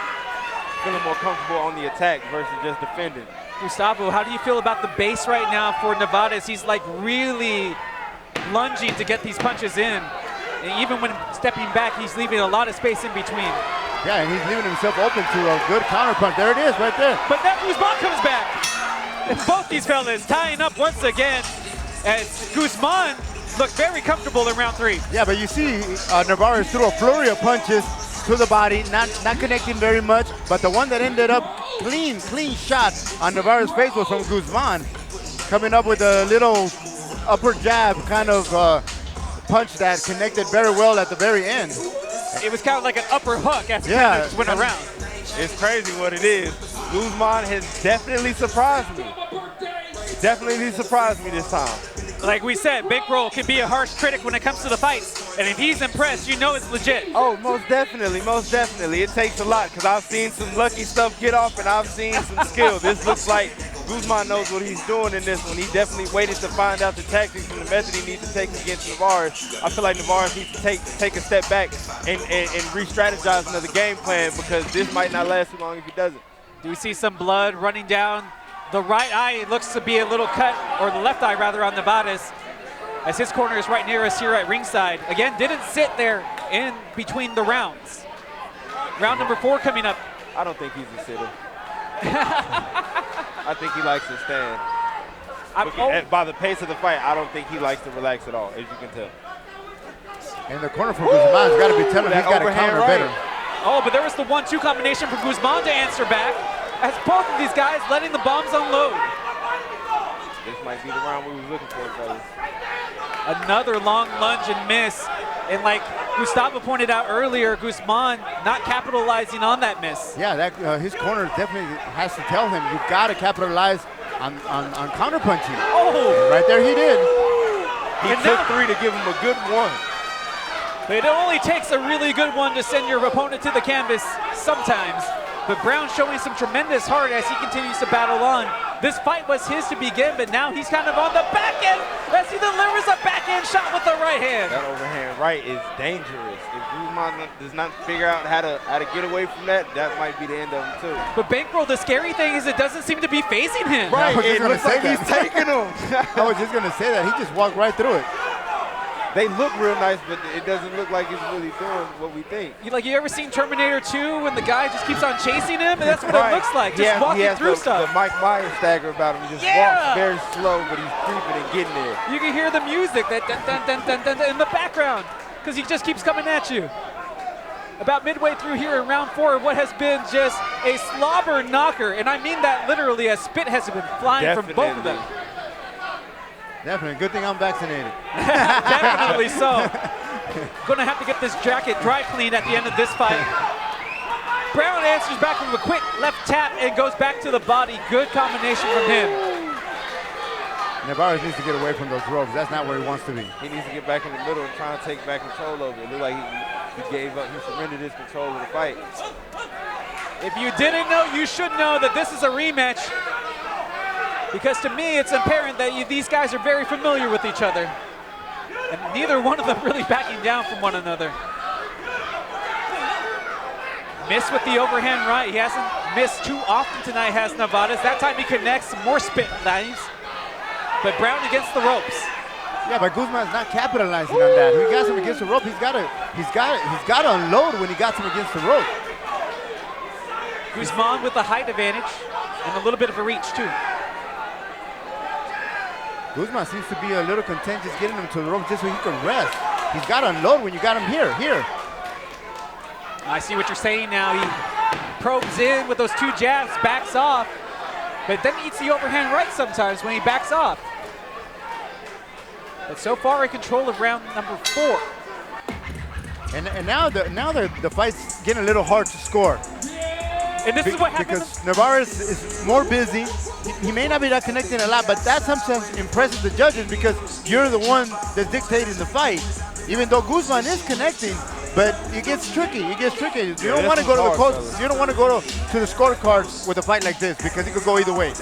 Feeling more comfortable on the attack versus just defending. Gustavo, how do you feel about the base right now for Novores? He's like really lunging to get these punches in. And even when stepping back, he's leaving a lot of space in between. Yeah, and he's leaving himself open to a good counter punch. There it is, right there. But then Guzman comes back. And both these fellas tying up once again as Guzman looked very comfortable in round 3. Yeah, but you see Novores threw a flurry of punches to the body, not connecting very much, but the one that ended up clean shot on Novores' face was from Guzman, coming up with a little upper jab kind of punch that connected very well at the very end. It was kind of like an upper hook as it kind of just went around. It's crazy what it is. Guzman has definitely surprised me. Definitely surprised me this time. Like we said, Bankreaux can be a harsh critic when it comes to the fights. And if he's impressed, you know it's legit. Oh, most definitely. It takes a lot because I've seen some lucky stuff get off and I've seen some skill. This looks like Guzman knows what he's doing in this one. He definitely waited to find out the tactics and the method he needs to take against Novores. I feel like Novores needs to take a step back and re-strategize another game plan because this might not last too long if he doesn't. Do we see some blood running down the right eye? It looks to be a little cut, or the left eye rather, on Novores, as his corner is right near us here at ringside. Again, didn't sit there in between the rounds. Round number 4 coming up. I don't think he's a sitter. I think he likes to stand. By the pace of the fight, I don't think he likes to relax at all, as you can tell. And the corner for Guzman's got to be telling him he's got to counter better. Oh, but there was the 1-2 combination for Guzman to answer back, as both of these guys letting the bombs unload. This might be the round we was looking for, fellas. Another long lunge and miss. And like Gustavo pointed out earlier, Guzman not capitalizing on that miss. Yeah, his corner definitely has to tell him, you've got to capitalize on counter punching. Oh! And right there he did. He took 3 to give him a good one. It only takes a really good one to send your opponent to the canvas sometimes. But Brown showing some tremendous heart as he continues to battle on. This fight was his to begin, but now he's kind of on the back end as he delivers a backhand shot with the right hand. That overhand right is dangerous. If Guzman does not figure out how to get away from that, that might be the end of him too. But Bankreaux, the scary thing is it doesn't seem to be phasing him. Right, it looks like he's taking him. I was just gonna say that, he just walked right through it. They look real nice, but it doesn't look like it's really doing what we think. You ever seen Terminator 2 when the guy just keeps on chasing him? And that's what it looks like, just walking through stuff. The Mike Myers stagger about him. He just walks very slow, but he's creeping and getting there. You can hear the music that dun, dun, dun, dun, dun, dun, in the background because he just keeps coming at you. About midway through here in round 4 of what has been just a slobber knocker, and I mean that literally, as spit has been flying from both of them. Definitely. Good thing I'm vaccinated. Definitely so. Gonna have to get this jacket dry cleaned at the end of this fight. Brown answers back with a quick left tap and goes back to the body. Good combination from him. Novores needs to get away from those ropes. That's not where he wants to be. He needs to get back in the middle and try to take back control of it. It looked like he gave up, he surrendered his control of the fight. If you didn't know, you should know that this is a rematch. Because to me, it's apparent that these guys are very familiar with each other. And neither one of them really backing down from one another. Missed with the overhand right. He hasn't missed too often tonight, has Novores. That time he connects, some more spit knives. But Brown against the ropes. Yeah, but Guzman's not capitalizing on that. He got him against the rope. He's got to unload when he got him against the rope. Guzman with the height advantage and a little bit of a reach too. Guzman seems to be a little content just getting him to the rope just so he can rest. He's got to unload when you got him here. I see what you're saying now. He probes in with those 2 jabs, backs off, but then eats the overhand right sometimes when he backs off. But so far in control of round number 4. And now the fight's getting a little hard to score. And this is what happens. Because Novores is more busy. He may not be that connecting a lot, but that sometimes impresses the judges because you're the one that's dictating the fight. Even though Guzman is connecting, but it gets tricky. You don't want to go to the coast. You don't want to go to the scorecard with a fight like this because it could go either way.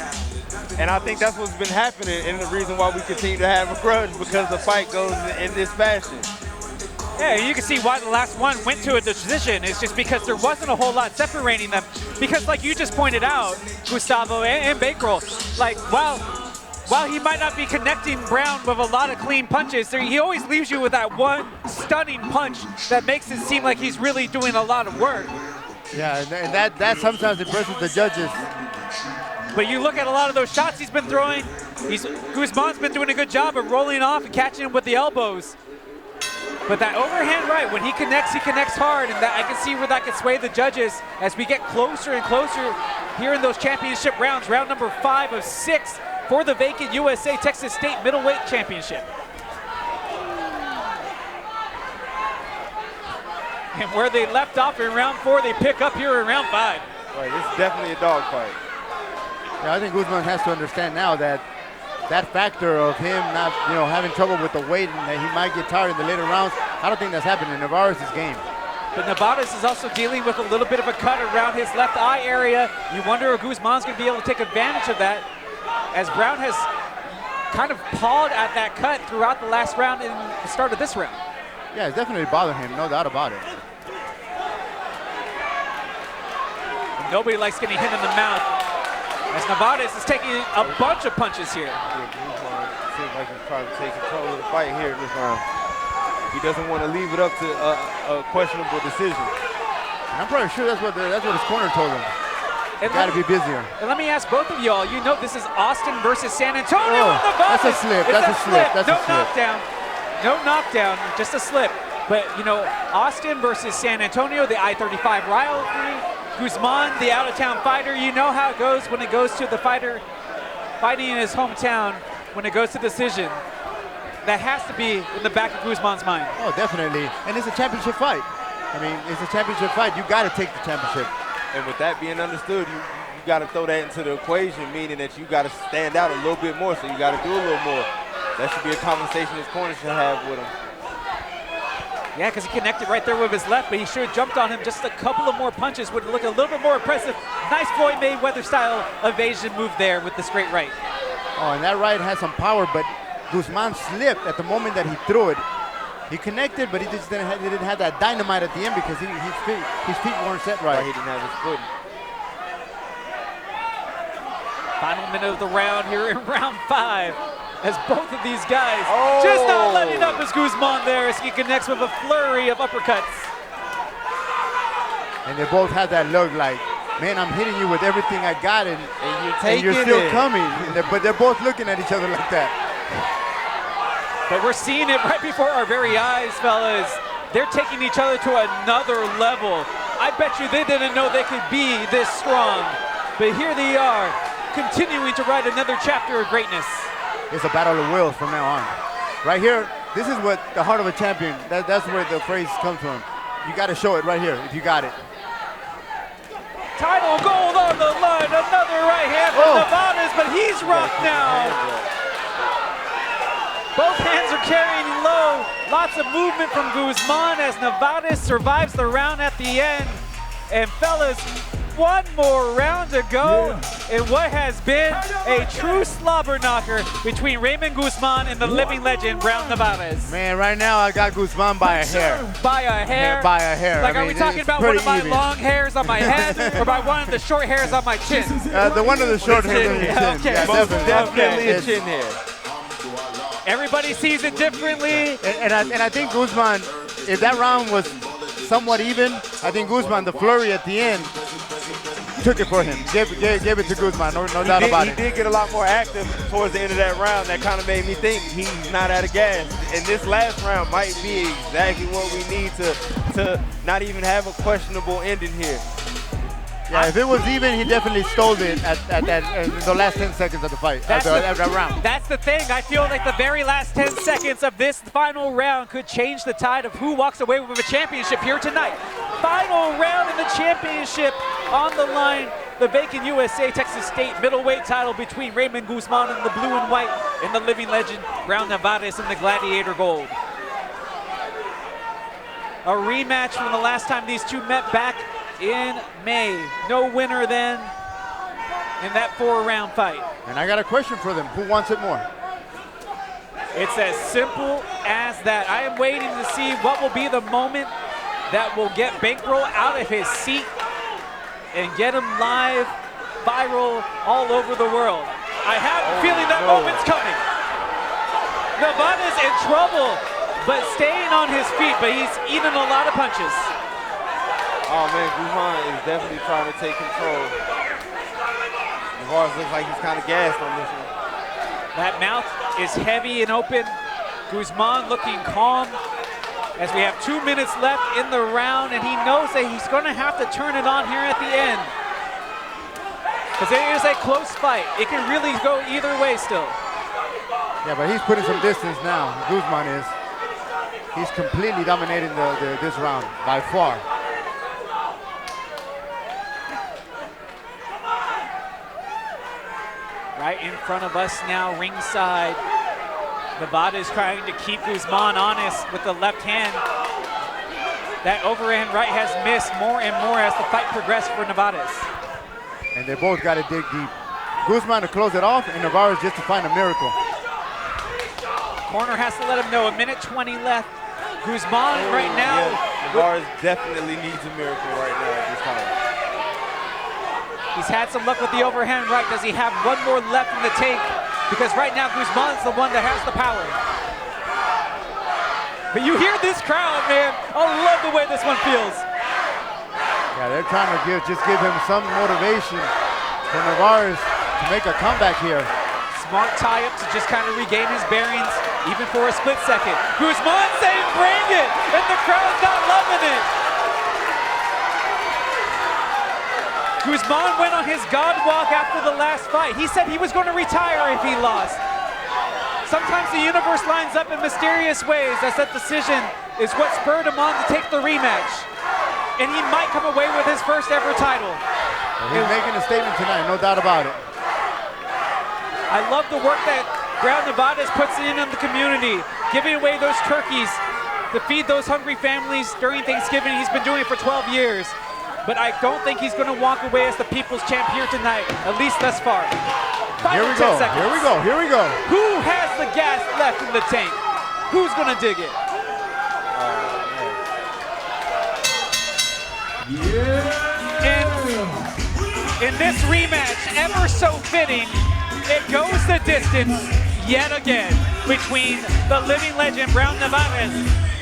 And I think that's what's been happening, and the reason why we continue to have a grudge because the fight goes in this fashion. Yeah, you can see why the last one went to a decision. It's just because there wasn't a whole lot separating them. Because like you just pointed out, Gustavo and Bankreaux, like while he might not be connecting Brown with a lot of clean punches, he always leaves you with that one stunning punch that makes it seem like he's really doing a lot of work. Yeah, and that sometimes impresses the judges. But you look at a lot of those shots he's been throwing, Guzman's been doing a good job of rolling off and catching him with the elbows. But that overhand right, when he connects hard, and I can see where that could sway the judges as we get closer and closer here in those championship rounds. Round number 5 of 6 for the vacant USA Texas State Middleweight Championship. And where they left off in round 4, they pick up here in round 5. Right, this is definitely a dogfight. Yeah, I think Guzman has to understand now that factor of him not, having trouble with the weight and that he might get tired in the later rounds, I don't think that's happening in Novores' game. But Novores is also dealing with a little bit of a cut around his left eye area. You wonder if Guzman's going to be able to take advantage of that, as Brown has kind of pawed at that cut throughout the last round and the start of this round. Yeah, it's definitely bothered him, no doubt about it. And nobody likes getting hit in the mouth, as Novores is taking a bunch of punches here. Seems like he's trying to take control of the fight here in this round. He doesn't want to leave it up to a questionable decision. And I'm pretty sure that's what his corner told him. You got to be busier. And let me ask both of y'all, you know this is Austin versus San Antonio. That's a slip. That's a slip. No knockdown. No knockdown, just a slip. But, Austin versus San Antonio, the I-35 rivalry. Guzman, the out-of-town fighter. You know how it goes when it goes to the fighter fighting in his hometown, when it goes to decision. That has to be in the back of Guzman's mind. Oh, definitely. And it's a championship fight. I mean, it's a championship fight. You got to take the championship. And with that being understood, you got to throw that into the equation, meaning that you got to stand out a little bit more, so you got to do a little more. That should be a conversation his corner should have with him. Yeah, because he connected right there with his left, but he should have jumped on him just a couple of more punches, would look a little bit more impressive. Nice Floyd Mayweather-style evasion move there with the straight right. Oh, and that right has some power, but Guzman slipped at the moment that he threw it. He connected, but he just didn't have that dynamite at the end because his feet weren't set right. He didn't have his foot. Final minute of the round here in round 5. As both of these guys just not letting up as Guzman there as he connects with a flurry of uppercuts. And they both have that look like, man, I'm hitting you with everything I got, and you're still coming. But they're both looking at each other like that. But we're seeing it right before our very eyes, fellas. They're taking each other to another level. I bet you they didn't know they could be this strong. But here they are, continuing to write another chapter of greatness. It's a battle of wills from now on. Right here, this is what the heart of a champion, that's where the phrase comes from. You got to show it right here if you got it. Title gold on the line, another right hand from Novores, but he's rocked now. Both hands are carrying low. Lots of movement from Guzman as Novores survives the round at the end. And fellas, one more round to go in what has been a true slobber knocker between Raymond Guzman and the living legend, Brown Novores. Man, right now I got Guzman by a hair. By a hair? By a hair. Like, I are mean, we talking it's about one of my pretty long hairs on my head or by one of the short hairs on my chin? The one of the short hairs on your chin. Okay. Yeah, Most definitely a chin hair. Everybody sees it differently. And I think Guzman, if that round was somewhat even, I think Guzman, the flurry at the end, took it for him. Gave it to Guzman, no doubt about it. He did get a lot more active towards the end of that round. That kind of made me think he's not out of gas. And this last round might be exactly what we need to not even have a questionable ending here. Yeah, if it was even, he definitely stole it at the last 10 seconds of the fight, of that round. That's the thing. I feel like the very last 10 seconds of this final round could change the tide of who walks away with a championship here tonight. Final round in the championship on the line. The vacant USA Texas State middleweight title between Raymond Guzman in the blue and white and the living legend Brown Novores in the gladiator gold. A rematch from the last time these two met back in May. No winner then in that 4-round fight. And I got a question for them. Who wants it more? It's as simple as that. I am waiting to see what will be the moment that will get Bankreaux out of his seat and get him live, viral, all over the world. I have a feeling that moment's coming. Novores in trouble, but staying on his feet, but he's eating a lot of punches. Oh man, Guzman is definitely trying to take control. Novores looks like he's kind of gassed on this one. That mouth is heavy and open. Guzman looking calm as we have 2 minutes left in the round, and he knows that he's going to have to turn it on here at the end. Because it is a close fight. It can really go either way still. Yeah, but he's putting some distance now. Guzman is. He's completely dominating this round by far. Right in front of us now, ringside. Nevada is trying to keep Guzman honest with the left hand. That overhand right has missed more and more as the fight progressed for Novores. And they both got to dig deep. Guzman to close it off, and Novores just to find a miracle. Corner has to let him know, 1:20 left. Guzman right now. Yeah, Novores definitely needs a miracle right now at this time. He's had some luck with the overhand right. Does he have one more left in the tank? Because right now, Guzman's the one that has the power. But you hear this crowd, man. I love the way this one feels. Yeah, they're trying to just give him some motivation for Novores to make a comeback here. Smart tie-up to just kind of regain his bearings, even for a split second. Guzman saying, bring it! And the crowd's not loving it. Guzman went on his God walk after the last fight. He said he was going to retire if he lost. Sometimes the universe lines up in mysterious ways as that decision is what spurred him on to take the rematch. And he might come away with his first ever title. Well, he's making a statement tonight, no doubt about it. I love the work that Brown Novores puts in on the community, giving away those turkeys to feed those hungry families during Thanksgiving. He's been doing it for 12 years. But I don't think he's going to walk away as the people's champ here tonight, at least thus far. Here we go, here we go, here we go. Who has the gas left in the tank? Who's going to dig it? In this rematch, ever so fitting, it goes the distance yet again between the living legend Brown Novores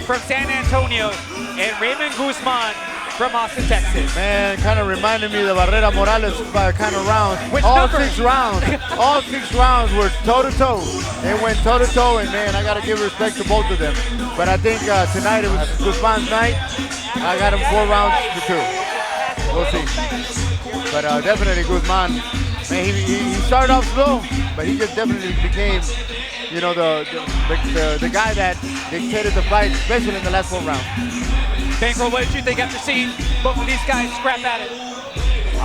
from San Antonio and Raymond Guzman from Austin, Texas. Man, kind of reminded me of the Barrera Morales kind of rounds. All 6 rounds were toe-to-toe. They went toe-to-toe, and man, I got to give respect to both of them. But I think tonight it was Guzman's night. I got him 4 rounds to 2. We'll see. But definitely Guzman, man, he started off slow, but he just definitely became, you know, the guy that dictated the fight, especially in the last 4 rounds. Bankreaux, what did you think after seeing both of these guys scrap at it?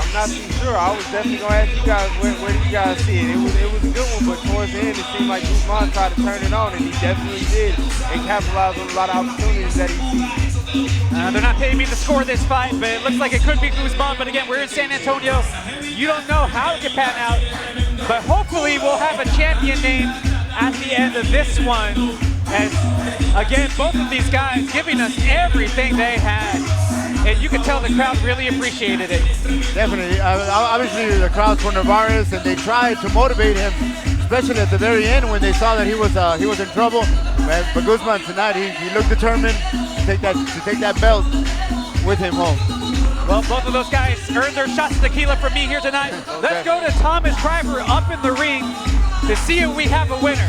I'm not too sure. I was definitely going to ask you guys, where do you guys see it? It was a good one, but towards the end, it seemed like Guzman tried to turn it on, and he definitely did, and capitalized on a lot of opportunities that he sees. They're not paying me to score this fight, but it looks like it could be Guzman. But again, we're in San Antonio. You don't know how it can pan out, but hopefully we'll have a champion named at the end of this one. As, again, both of these guys giving us everything they had. And you can tell the crowd really appreciated it. Definitely. Obviously, the crowd's for Novores, and they tried to motivate him, especially at the very end when they saw that he was in trouble. But Guzman tonight, he looked determined to take that belt with him home. Well, both of those guys earned their shots of tequila from me here tonight. Let's go to Thomas Trieber up in the ring to see if we have a winner.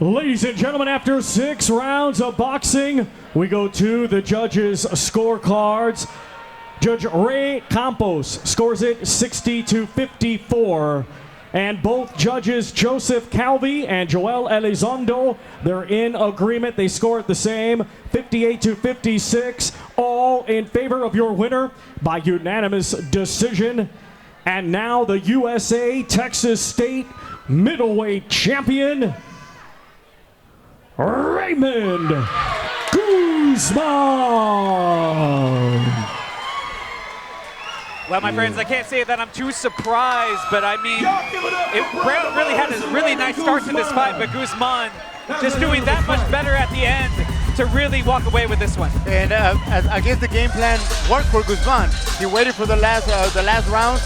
Ladies and gentlemen, after 6 rounds of boxing, we go to the judges' scorecards. Judge Ray Campos scores it 60-54. And both judges, Joseph Calvi and Joel Elizondo, they're in agreement. They score it the same, 58-56, all in favor of your winner by unanimous decision. And now the USA Texas State middleweight champion, Raymond Guzman. Well, my friends, I can't say that I'm too surprised, but I mean, Brown really had a really nice start to this fight, but Guzman just doing that much better at the end to really walk away with this one. And I guess the game plan worked for Guzman. He waited for the last round,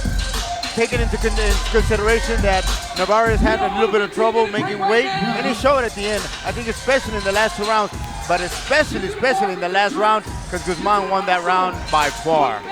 taking into consideration that Novores had a little bit of trouble making weight, and he showed at the end. I think especially in the last 2 rounds, but especially in the last round, because Guzman won that round by far.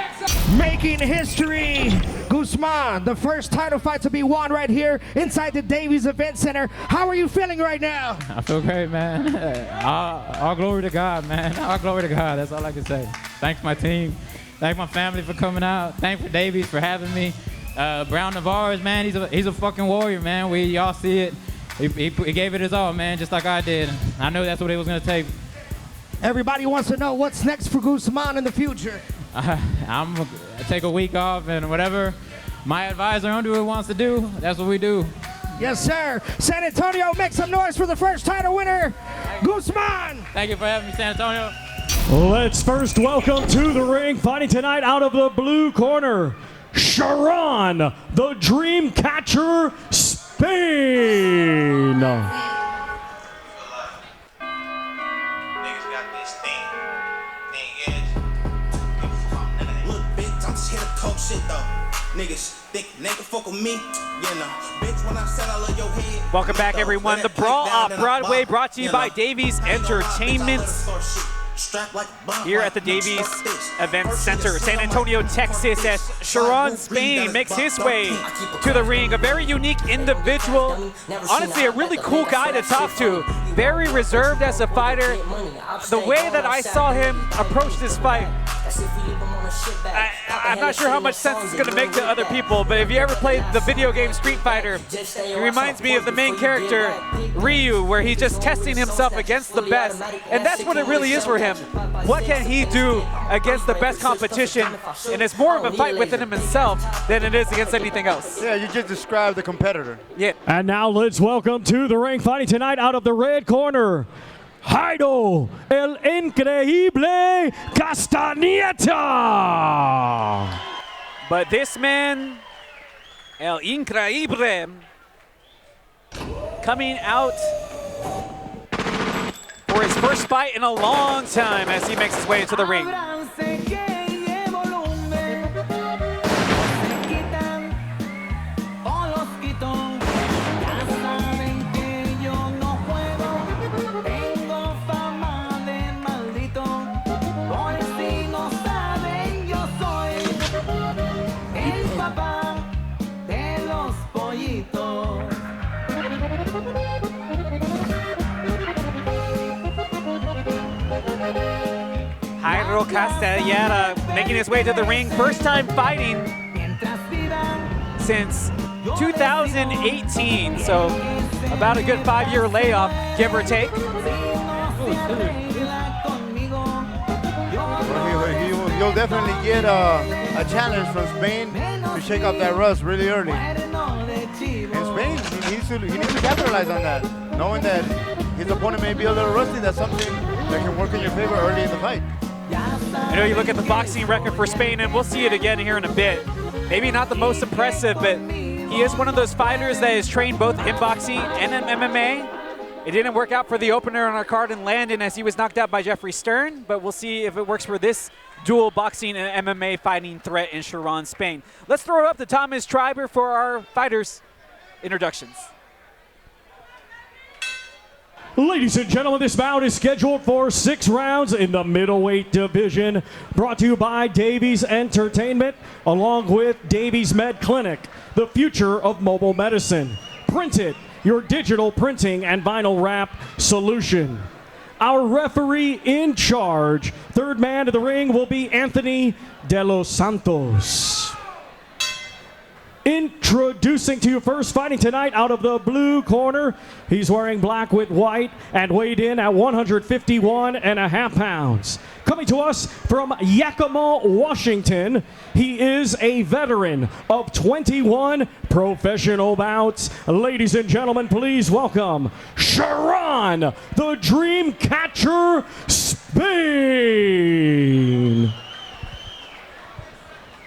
Making history, Guzman, the first title fight to be won right here inside the Davies Event Center. How are you feeling right now? I feel great, man. All glory to God, man. All glory to God. That's all I can say. Thanks my team. Thank my family for coming out. Thank for Davies for having me. Brown Novores, man, he's a fucking warrior, man. Y'all see it. He gave it his all, man, just like I did. I know that's what it was gonna take. Everybody wants to know what's next for Guzman in the future. I'm gonna take a week off, and whatever my advisor on it wants to do, that's what we do. Yes, sir. San Antonio, make some noise for the first title winner, Guzman. Thank you for having me, San Antonio. Let's first welcome to the ring, fighting tonight out of the blue corner, Sharon, the Dream Catcher, Spain. Welcome back, everyone. The Brawl Off Broadway brought to you by Davies Entertainment here at the Davies Event Center, San Antonio, Texas, as Sharon Spain makes his way to the ring. A very unique individual, honestly a really cool guy to talk to. Very reserved as a fighter. The way that I saw him approach this fight, I'm not sure how much sense it's going to make to other people, but if you ever played the video game Street Fighter, it reminds me of the main character, Ryu, where he's just testing himself against the best, and that's what it really is for him. What can he do against the best competition? And it's more of a fight within himself than it is against anything else. Yeah, you just described the competitor. Yeah. And now let's welcome to the ring, fighting tonight out of the red corner, Heidel, el increíble Castaneda. But this man, el increíble, coming out for his first fight in a long time as he makes his way into the ring. Heidel Castaneda making his way to the ring, first time fighting since 2018, so about a good 5-year layoff, give or take. he'll definitely get a challenge from Spain to shake up that rust really early. And Spain, he needs to capitalize on that, knowing that his opponent may be a little rusty. That's something that can work in your favor early in the fight. I know you look at the boxing record for Spain, and we'll see it again here in a bit. Maybe not the most impressive, but he is one of those fighters that is trained both in boxing and in MMA. It didn't work out for the opener on our card in Landon as he was knocked out by Jeffrey Stern, but we'll see if it works for this dual boxing and MMA fighting threat in Sharon, Spain. Let's throw it up to Thomas Trieber for our fighters' introductions. Ladies and gentlemen, this bout is scheduled for 6 rounds in the middleweight division. Brought to you by Davies Entertainment, along with Davies Med Clinic, the future of mobile medicine. Printed, your digital printing and vinyl wrap solution. Our referee in charge, third man to the ring, will be Anthony De Los Santos. Introducing to you first, fighting tonight out of the blue corner. He's wearing black with white and weighed in at 151.5 pounds. Coming to us from Yakima, Washington, he is a veteran of 21 professional bouts. Ladies and gentlemen, please welcome Sharon, the Dream Catcher, Spain.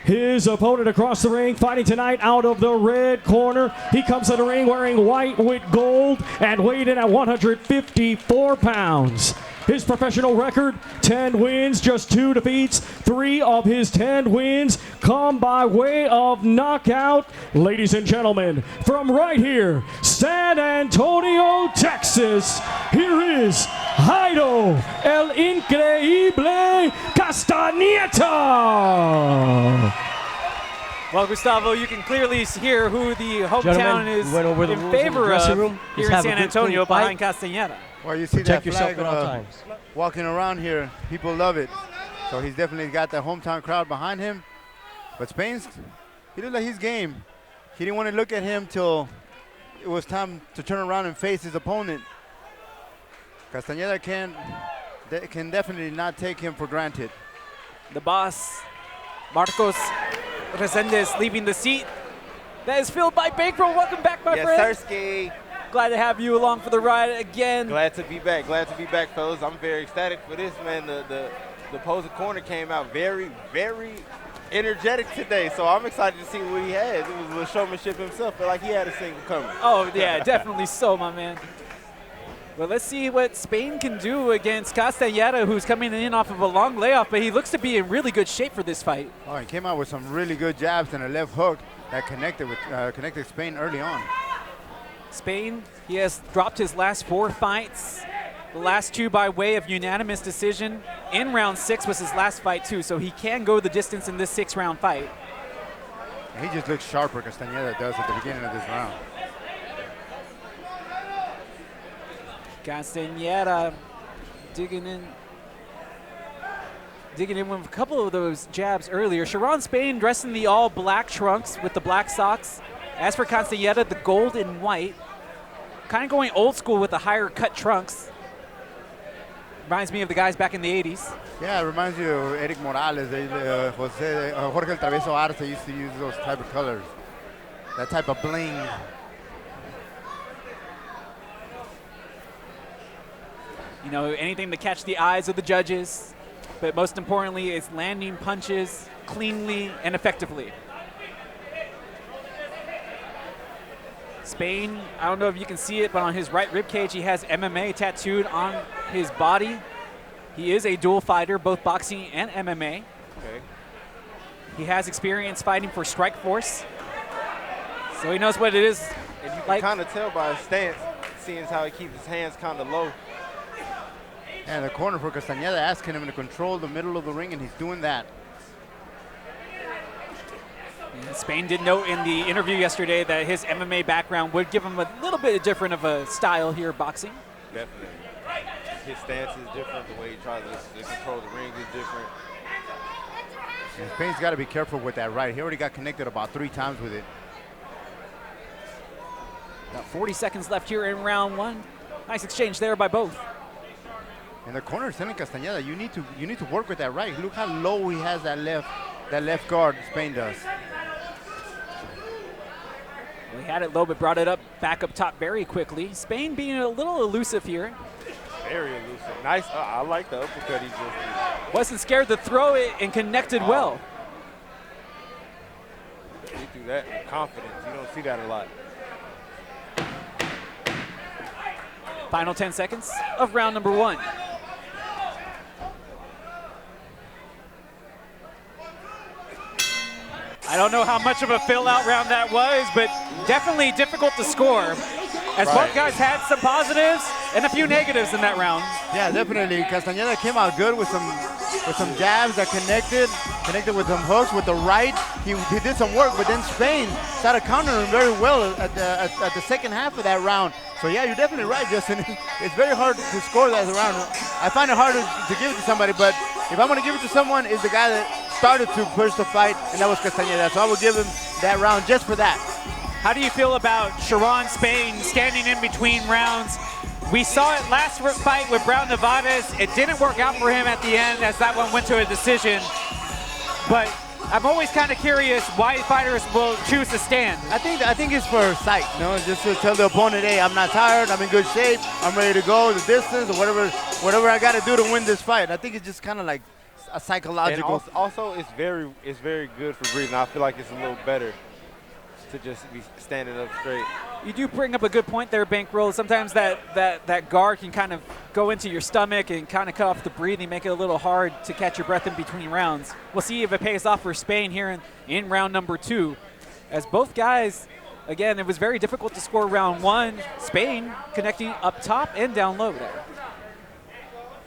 His opponent across the ring, fighting tonight out of the red corner. He comes to the ring wearing white with gold and weighed in at 154 pounds. His professional record, 10 wins, just 2 defeats. 3 of his 10 wins come by way of knockout. Ladies and gentlemen, from right here, San Antonio, Texas, here is Heidel, El Increíble Castaneda. Well, Gustavo, you can clearly hear who the hometown is in favor of here in San Antonio behind Castaneda. Well, you see that flag walking around here. People love it. So he's definitely got that hometown crowd behind him. But Spain's, he looked like he's game. He didn't want to look at him till it was time to turn around and face his opponent. Castaneda can definitely not take him for granted. The boss, Marcos RESENDEZ, leaving the seat. That is filled by Bankreaux. Welcome back, my friend. Yes, Sirski. Glad to have you along for the ride again. Glad to be back. Glad to be back, fellas. I'm very ecstatic for this, man. The opposing corner came out very, very energetic today, so I'm excited to see what he has. It was a little showmanship himself. Felt like he had a single coming. Oh, yeah, definitely so, my man. Well, let's see what Spain can do against Castaneda, who's coming in off of a long layoff, but he looks to be in really good shape for this fight. Oh, he came out with some really good jabs and a left hook that connected Spain early on. Spain, he has dropped his last 4 fights. The last 2 by way of unanimous decision. In round 6 was his last fight too, so he can go the distance in this 6-round fight. And he just looks sharper, Castaneda does at the beginning of this round. Castaneda digging in with a couple of those jabs earlier. Sharon, Spain dressed in the all black trunks with the black socks. As for Castaneda, the gold and white. Kind of going old school with the higher cut trunks. Reminds me of the guys back in the 80s. Yeah, it reminds you of Eric Morales. Jorge El Travieso Arce used to use those type of colors. That type of bling. You know, anything to catch the eyes of the judges. But most importantly, it's landing punches cleanly and effectively. Spain, I don't know if you can see it, but on his right ribcage, he has MMA tattooed on his body. He is a dual fighter, both boxing and MMA. Okay. He has experience fighting for Strikeforce, so he knows what it is. And you can kind of tell by his stance, seeing how he keeps his hands kind of low. And the corner for Castaneda asking him to control the middle of the ring, and he's doing that. Spain did note in the interview yesterday that his MMA background would give him a little bit different of a style here boxing. Definitely. His stance is different. The way he tries to control the ring is different. And Spain's got to be careful with that right. He already got connected about 3 times with it. About 40 seconds left here in round 1. Nice exchange there by both. In the corner, Spain Castaneda, you need to work with that right. Look how low he has that left guard. Spain does. We had it low, but brought it up back up top very quickly. Spain being a little elusive here. Very elusive. Nice. I like the uppercut he just did. Wasn't scared to throw it and connected well. He threw that with confidence. You don't see that a lot. Final 10 seconds of round number 1. I don't know how much of a fill-out round that was, but definitely difficult to score. As both guys had some positives and a few negatives in that round. Yeah, definitely. Castaneda came out good with some jabs that connected with some hooks with the right. He did some work, but then Spain started countering very well at the second half of that round. So yeah, you're definitely right, Justin. It's very hard to score that round. I find it hard to give it to somebody, but if I'm going to give it to someone, it's the guy that started to push the fight, and that was Castaneda. So I will give him that round just for that. How do you feel about Sharon Spain standing in between rounds? We saw it last fight with Brown Novores. It didn't work out for him at the end as that one went to a decision. But I'm always kind of curious why fighters will choose to stand. I think it's for sight, just to tell the opponent, hey, I'm not tired, I'm in good shape, I'm ready to go the distance or whatever I got to do to win this fight. I think it's just kind of like a psychological. And also, it's very good for breathing. I feel like it's a little better to just be standing up straight. You do bring up a good point there, Bankreaux. Sometimes that guard can kind of go into your stomach and kind of cut off the breathing, make it a little hard to catch your breath in between rounds. We'll see if it pays off for Spain here in round number 2. As both guys, again, it was very difficult to score round 1. Spain connecting up top and down low there.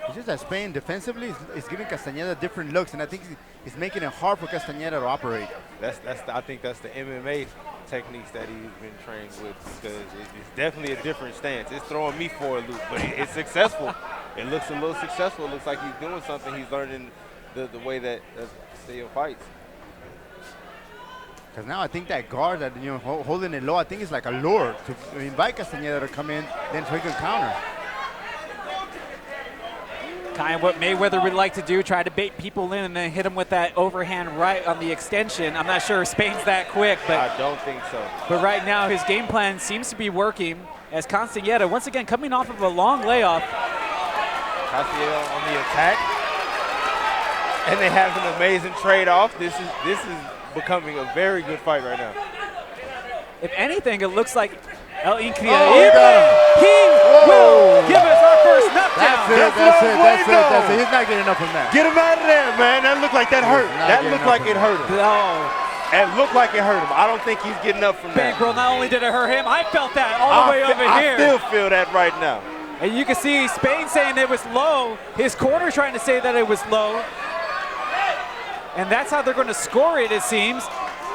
It's just that Spain defensively is giving Castaneda different looks, and I think it's making it hard for Castaneda to operate. I think that's the MMA techniques that he's been trained with, because it's definitely a different stance. It's throwing me for a loop, but it's successful. It looks a little successful. It looks like he's doing something. He's learning the way that Soull fights. Because now I think that guard that holding it low, I think it's like a lure to invite Castaneda to come in, then so he can counter. Kind of what Mayweather would like to do, try to bait people in and then hit them with that overhand right on the extension. I'm not sure if Spain's that quick, but I don't think so. But right now his game plan seems to be working as Castaneda, once again, coming off of a long layoff. Castaneda on the attack, and they have an amazing trade-off. This is becoming a very good fight right now. If anything, it looks like El Increíble will give us our first knockdown. That's it. He's not getting enough from that. Get him out of there, man. That looked like that hurt. That looked like it hurt him. It looked like it hurt him. I don't think he's getting up from that. Bankreaux, not only did it hurt him, I felt that all the way over here. I still feel that right now. And you can see Spain saying it was low. His corner trying to say that it was low. And that's how they're going to score it, it seems.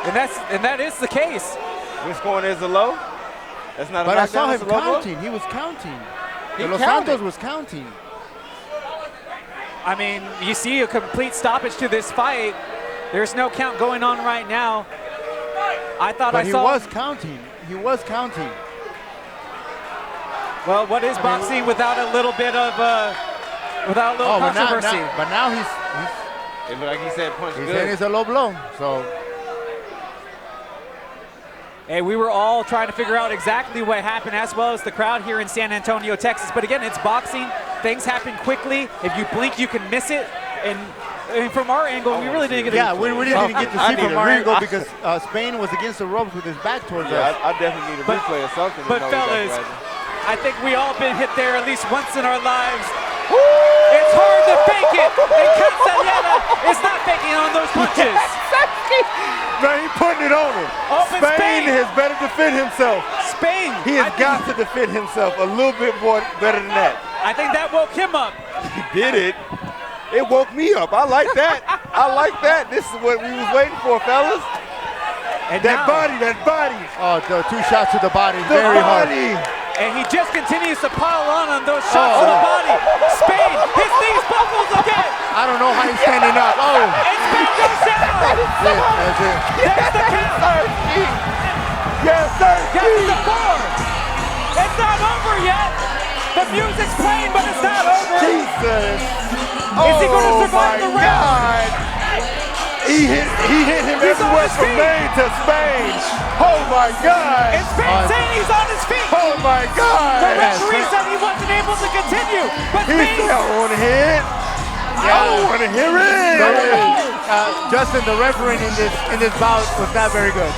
And that is the case. Which corner is a low? That's not a But I saw knockdown, him counting. He was counting. Los counted. Santos was counting. I mean, you see a complete stoppage to this fight. There's no count going on right now. I thought But I saw. he was counting. He was counting. Well, what is boxing without a little bit of controversy? But now he's it looked like he said punch he's good. saying it's a low blow. So. Hey, we were all trying to figure out exactly what happened, as well as the crowd here in San Antonio, Texas. But again, it's boxing. Things happen quickly. If you blink, you can miss it. And from our angle, we really didn't get to Yeah, we really didn't get to see from our angle because Spain was against the ropes with his back towards us. I definitely need a replay or something. But fellas, I think we all been hit there at least once in our lives. It's hard to fake it, and Castaneda is not faking on those punches. Man, he putting it on him. Spain has better defend himself. Spain. He has got to defend himself a little bit more better than that. I think that woke him up. He did it. It woke me up. I like that. I like that. This is what we was waiting for, fellas. And that body. Oh, the 2 shots to the body, The very hard. body. And he just continues to pile on those shots to the body. Spain, his knees buckles again. I don't know how he's standing up. Oh. And Spain goes down. That's it. There's the count. Yes, sir. Gets the 4. It's not over yet. The music's playing, but it's not over. this. Is he going to survive the round? He hit him everywhere from Maine to Spain. Oh my God! And Spain saying he's on his feet. Oh my God! The referee said he wasn't able to continue, but He said, I want to hit. I don't want to hear it. Justin, the refereeing in this bout was not very good.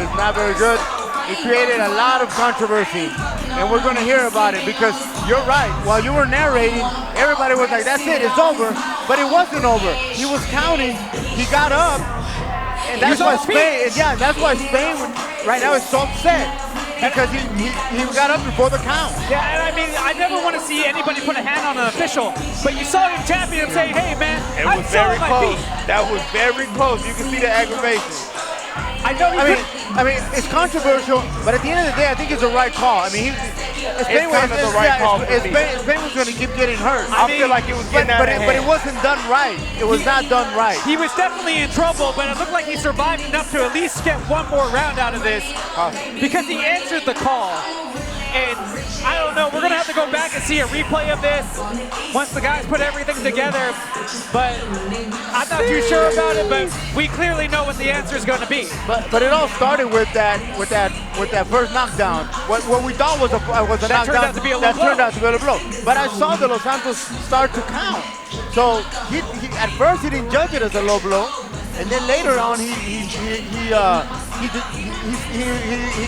It's not very good. It created a lot of controversy, and we're going to hear about it because you're right. While you were narrating, everybody was like, "That's it, it's over," but it wasn't over. He was counting. He got up, and that's why Spain. Yeah, that's why Spain right now is so upset because he got up before the count. Yeah, and I mean, I never want to see anybody put a hand on an official, but you saw him tapping and saying, "Hey, man, I'm still on my feet." That was very close. You can see the aggravation. I know. I mean, it's controversial, but at the end of the day, I think it's the right call. I mean, Spain was the right call. Spain was going to keep getting hurt. I feel like it was getting out of hand. But it wasn't done right. It was not done right. He was definitely in trouble, but it looked like he survived enough to at least get one more round out of this because he answered the call. And I don't know, we're going to have to go back and see a replay of this once the guys put everything together. But I'm not too sure about it, but we clearly know what the answer is going to be. But it all started with that first knockdown. What we thought was a knockdown turned out to be a low blow. turned out to be a low blow. But I saw the Los Santos start to count. So he at first he didn't judge it as a low blow, and then later on he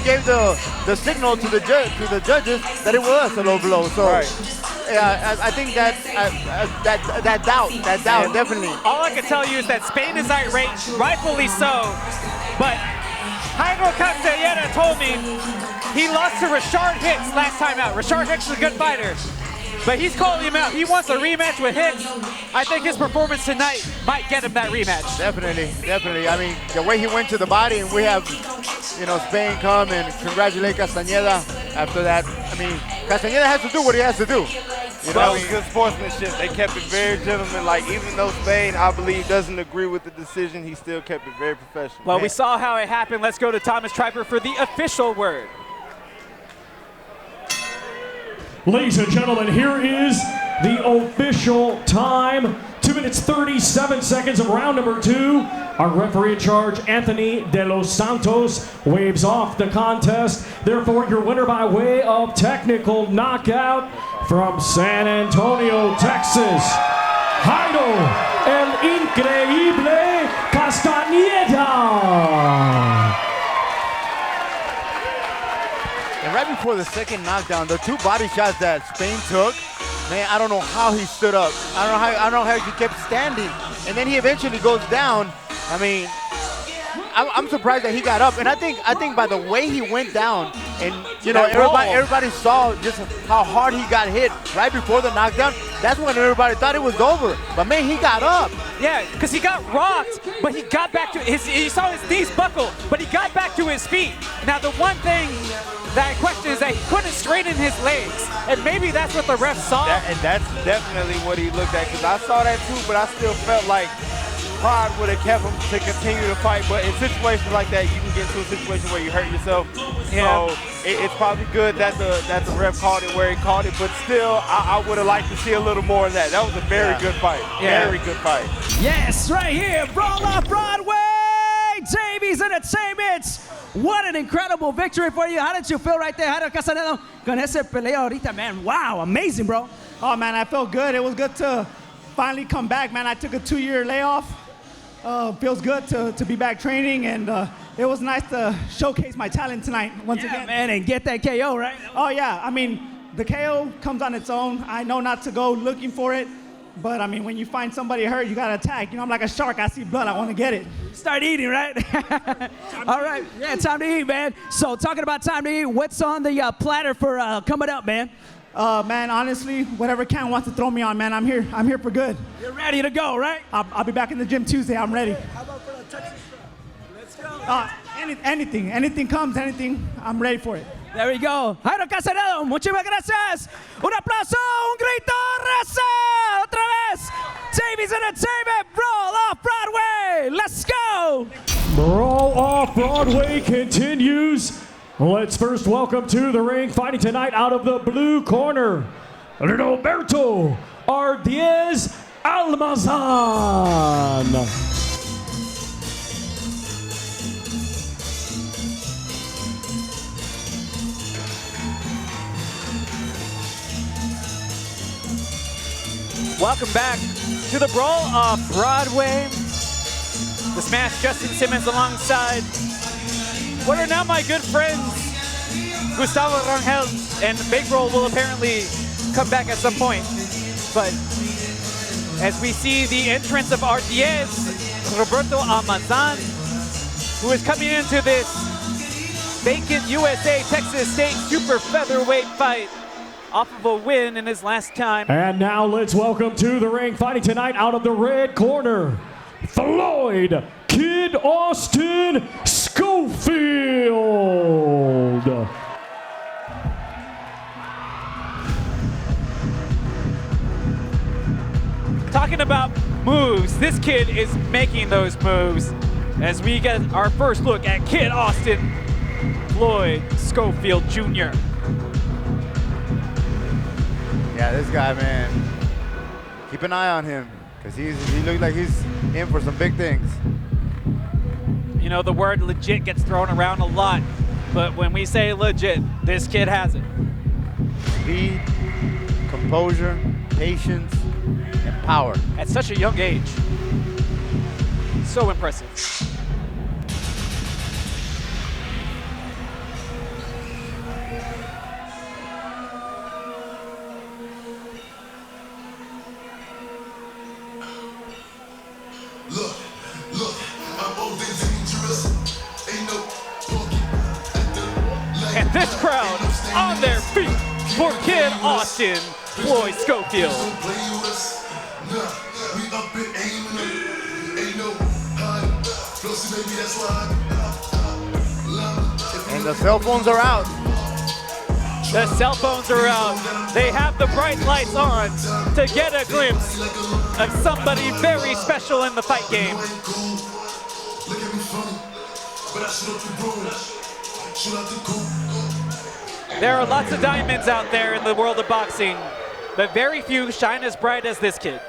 gave the signal to the judges that it was a low blow. So yeah, I think that doubt definitely. All I can tell you is that Spain is irate, rightfully so. But Heidel Castaneda told me he lost to Richard Hicks last time out. Richard Hicks is a good fighter. But he's calling him out. He wants a rematch with Hicks. I think his performance tonight might get him that rematch. Definitely. I mean, the way he went to the body, and we have, Spain come and congratulate Castaneda after that. I mean, Castaneda has to do what he has to do. That was good sportsmanship. They kept it very gentlemanlike. Even though Spain, I believe, doesn't agree with the decision, he still kept it very professional. Well, we saw how it happened. Let's go to Thomas Trieber for the official word. Ladies and gentlemen, here is the official time. 2 minutes 37 seconds of round number 2. Our referee in charge, Anthony De Los Santos, waves off the contest. Therefore, your winner by way of technical knockout from San Antonio, Texas, Heidel El Increíble Castaneda. And right before the second knockdown, the 2 body shots that Spain took, man, I don't know how he stood up. I don't know how he kept standing. And then he eventually goes down. I mean, I'm surprised that he got up. And I think by the way he went down, and everybody saw just how hard he got hit right before the knockdown. That's when everybody thought it was over. But man, he got up. Yeah, because he got rocked, but he got back to he saw his knees buckle, but he got back to his feet. Now the one thing that I question is that he couldn't straighten his legs, and maybe that's what the ref saw. And that's definitely what he looked at, because I saw that too, but I still felt like pride would have kept him to continue to fight. But in situations like that, you can get into a situation where you hurt yourself. Yeah. So it's probably good that the ref called it where he called it, but still, I would have liked to see a little more of that. That was a very good fight. Yeah. Very good fight. Yes, right here, Brawl Off Broadway, Davies Entertainment. What an incredible victory for you. How did you feel right there, Heidel Castaneda, con ese pelea ahorita, man? Wow, amazing, bro. Oh, man, I felt good. It was good to finally come back, man. I took a 2-year layoff. Feels good to be back training, and it was nice to showcase my talent tonight once again. Man, and get that KO, right? Oh, yeah. I mean, the KO comes on its own. I know not to go looking for it, but, I mean, when you find somebody hurt, you got to attack. I'm like a shark. I see blood. I want to get it. Start eating, right? All right. Yeah, time to eat, man. So, talking about time to eat, what's on the platter for coming up, man? Man, honestly, whatever Cam wants to throw me on, man, I'm here. I'm here for good. You're ready to go, right? I'll be back in the gym Tuesday. I'm ready. How about for the Texas Strip? Let's go. Anything comes, I'm ready for it. There we go. Heidel Castaneda, muchísimas gracias. Un aplauso, un grito, raza. Otra vez. Davies Entertainment, Brawl Off Broadway. Let's go. Brawl Off Broadway continues. Let's first welcome to the ring, fighting tonight out of the blue corner, Roberto Diez Almazan. Welcome back to the Brawl Off Broadway. The Smash Justin Simmons alongside what are now my good friends, Gustavo, Rangel, and Bankreaux will apparently come back at some point. But as we see the entrance of R10, Roberto Almazan, who is coming into this vacant USA Texas State super featherweight fight off of a win in his last time. And now let's welcome to the ring, fighting tonight out of the red corner, Floyd Kid Austin Schofield. Talking about moves, this kid is making those moves as we get our first look at Kid Austin Floyd Schofield Jr. Yeah, this guy, man, keep an eye on him because he looks like he's in for some big things. You know, the word legit gets thrown around a lot, but when we say legit, this kid has it. Speed, composure, patience, and power. At such a young age. So impressive. And this crowd on their feet for Kid Austin Floyd Schofield. And the cell phones are out. The cell phones are out. They have the bright lights on to get a glimpse of somebody very special in the fight game. There are lots of diamonds out there in the world of boxing, but very few shine as bright as this kid.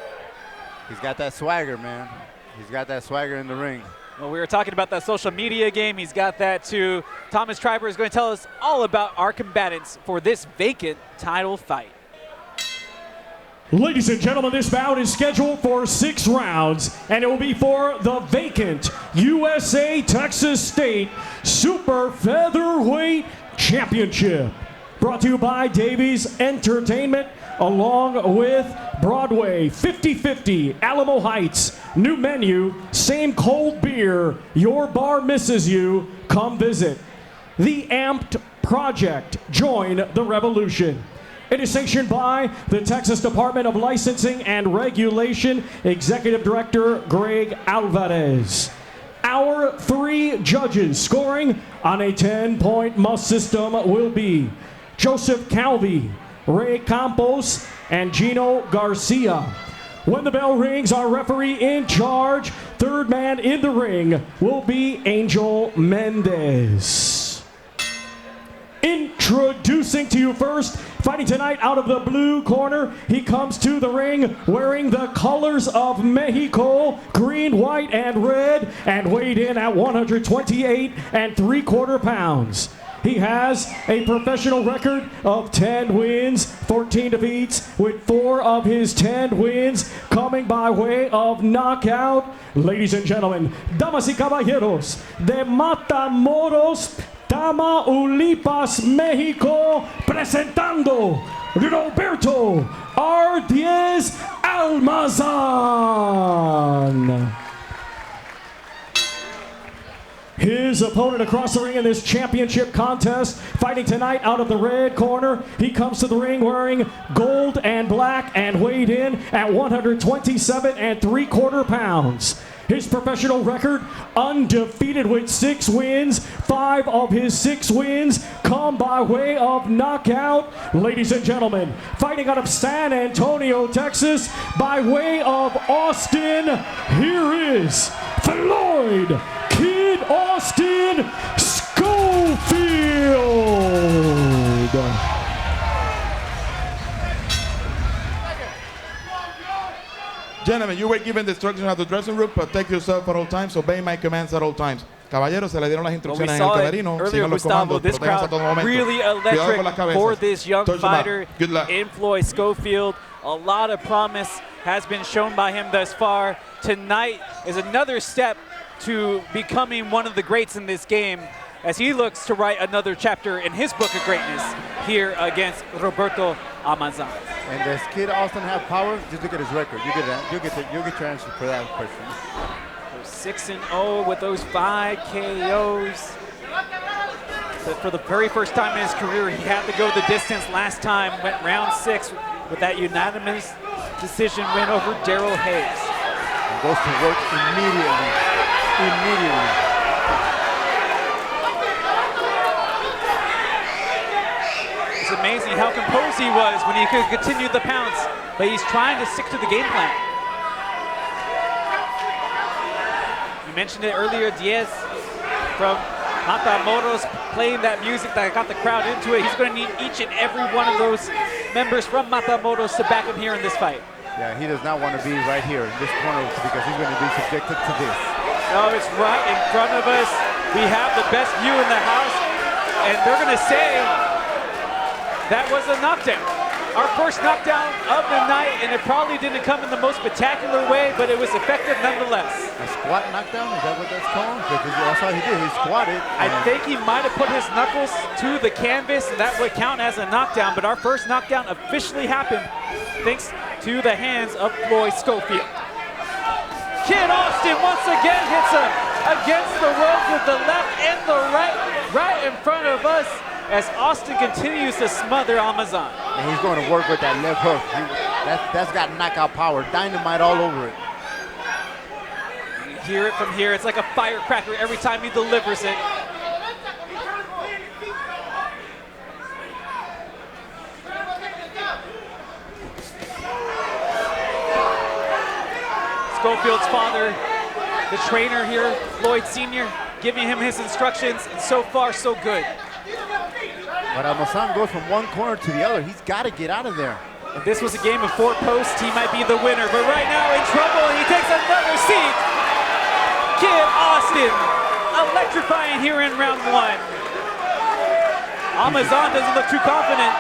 He's got that swagger, man. He's got that swagger in the ring. Well, we were talking about that social media game. He's got that too. Thomas Trieber is going to tell us all about our combatants for this vacant title fight. Ladies and gentlemen, this bout is scheduled for 6 rounds, and it will be for the vacant USA Texas State Super Featherweight Championship. Brought to you by Davies Entertainment, along with Broadway, 50/50, Alamo Heights, new menu, same cold beer, your bar misses you, come visit. The Amped Project, join the revolution. It is sanctioned by the Texas Department of Licensing and Regulation, Executive Director Greg Alvarez. Our 3 judges scoring on a 10-point must system will be Joseph Calvi, Ray Campos, and Gino Garcia. When the bell rings, our referee in charge, third man in the ring, will be Angel Mendez. Introducing to you first, fighting tonight out of the blue corner, he comes to the ring wearing the colors of Mexico, green, white, and red, and weighed in at 128 3/4 pounds. He has a professional record of 10 wins, 14 defeats, with 4 of his 10 wins coming by way of knockout. Ladies and gentlemen, damas y caballeros, de Matamoros, Tamaulipas, Mexico, presentando Roberto R10 Almazan. His opponent across the ring in this championship contest, fighting tonight out of the red corner. He comes to the ring wearing gold and black and weighed in at 127 3/4 pounds. His professional record, undefeated with 6 wins. 5 of his 6 wins come by way of knockout. Ladies and gentlemen, fighting out of San Antonio, Texas, by way of Austin, here is Floyd Kid Austin Schofield. Gentlemen, you were given the instructions how to dressing room, protect yourself at all times, obey my commands at all times. Caballeros, se le dieron las instrucciones en el camerino. Earlier, Sigan los Gustavo, comandos, this protéjanse a crowd todo momento. really Cuidado con las electric cabezas. for this young Touch them up. fighter Good luck. in Floyd Schofield. A lot of promise has been shown by him thus far. Tonight is another step to becoming one of the greats in this game as he looks to write another chapter in his book of greatness here against Roberto Amazon. And does Kid Austin have power? Just look at his record. You'll get your answer for that question. 6-0 with those 5 KOs. But for the very first time in his career, he had to go the distance last time. Went round 6 with that unanimous decision win over Daryl Hayes. And goes to work immediately. It's amazing how composed he was when he could continue the pounce, but he's trying to stick to the game plan. You mentioned it earlier, Diaz from Matamoros playing that music that got the crowd into it. He's going to need each and every one of those members from Matamoros to back him here in this fight. Yeah, he does not want to be right here in this corner because he's going to be subjected to this. No, it's right in front of us. We have the best view in the house, and they're going to say that was a knockdown. Our first knockdown of the night, and it probably didn't come in the most spectacular way, but it was effective nonetheless. A squat knockdown, is that what that's called? Because that's how he did, he squatted. I think he might have put his knuckles to the canvas, and that would count as a knockdown, but our first knockdown officially happened thanks to the hands of Floyd Schofield. Kid Austin once again hits him against the rope with the left and the right in front of us, as Austin continues to smother Amazon. And he's going to work with that left hook. That's got knockout power, dynamite all over it. You hear it from here. It's like a firecracker every time he delivers it. Schofield's father, the trainer here, Floyd Sr., giving him his instructions, and so far, so good. But Amazon goes from one corner to the other. He's got to get out of there. If this was a game of 4 posts, he might be the winner. But right now in trouble, he takes another seat. Kid Austin, electrifying here in round 1. Amazon doesn't look too confident.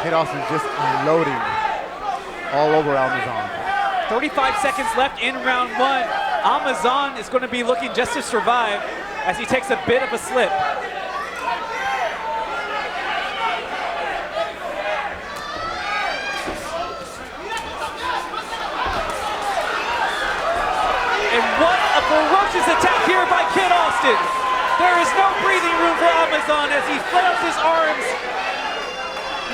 Kid Austin just unloading all over Amazon. 35 seconds left in round 1. Amazon is going to be looking just to survive as he takes a bit of a slip. And what a ferocious attack here by Kid Austin. There is no breathing room for Amazon as he flails his arms,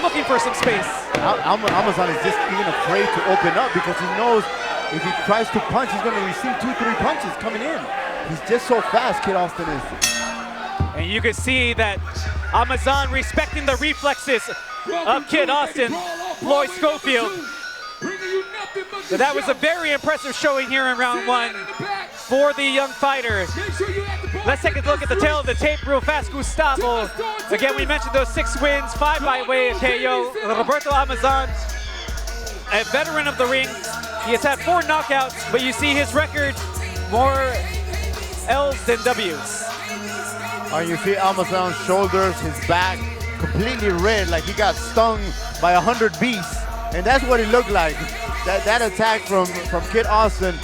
looking for some space. Amazon is just even afraid to open up because he knows if he tries to punch, he's going to receive 2-3 punches coming in. He's just so fast, Kid Austin is. And you can see that Amazon respecting the reflexes of Kid Austin, Floyd Schofield. So that was a very impressive showing here in round 1 for the young fighter. Let's take a look at the tail of the tape real fast. Gustavo, again, we mentioned those 6 wins, 5 by way of KO. Roberto Amazon, a veteran of the ring. He has had 4 knockouts, but you see his record, more L's than W's. You see Amazon's shoulders, his back, completely red, like he got stung by 100 bees. And that's what it looked like. That attack from Kid Austin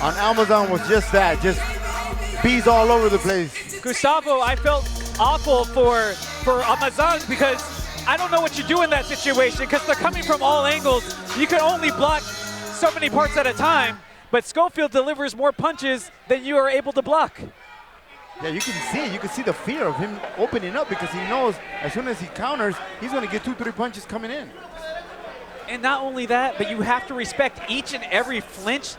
on Amazon was just that, just bees all over the place. Gustavo, I felt awful for Amazon because I don't know what you do in that situation because they're coming from all angles. You can only block so many parts at a time, but Schofield delivers more punches than you are able to block. Yeah, you can see the fear of him opening up because he knows as soon as he counters, he's going to get 2-3 punches coming in. And not only that, but you have to respect each and every flinch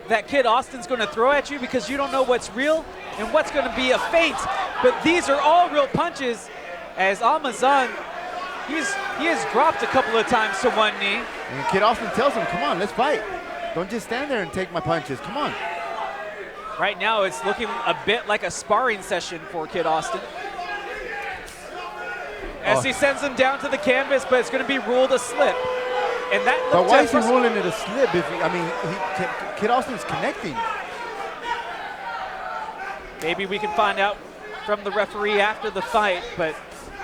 that Kid Austin's going to throw at you because you don't know what's real and what's going to be a feint. But these are all real punches as Amazon, he has dropped a couple of times to one knee. And Kid Austin tells him, come on, let's fight. Don't just stand there and take my punches, come on. Right now, it's looking a bit like a sparring session for Kid Austin. as he sends him down to the canvas, but it's going to be ruled a slip. And that But why is he frustrating. ruling it a slip? If Kid Austin's connecting. Maybe we can find out from the referee after the fight, but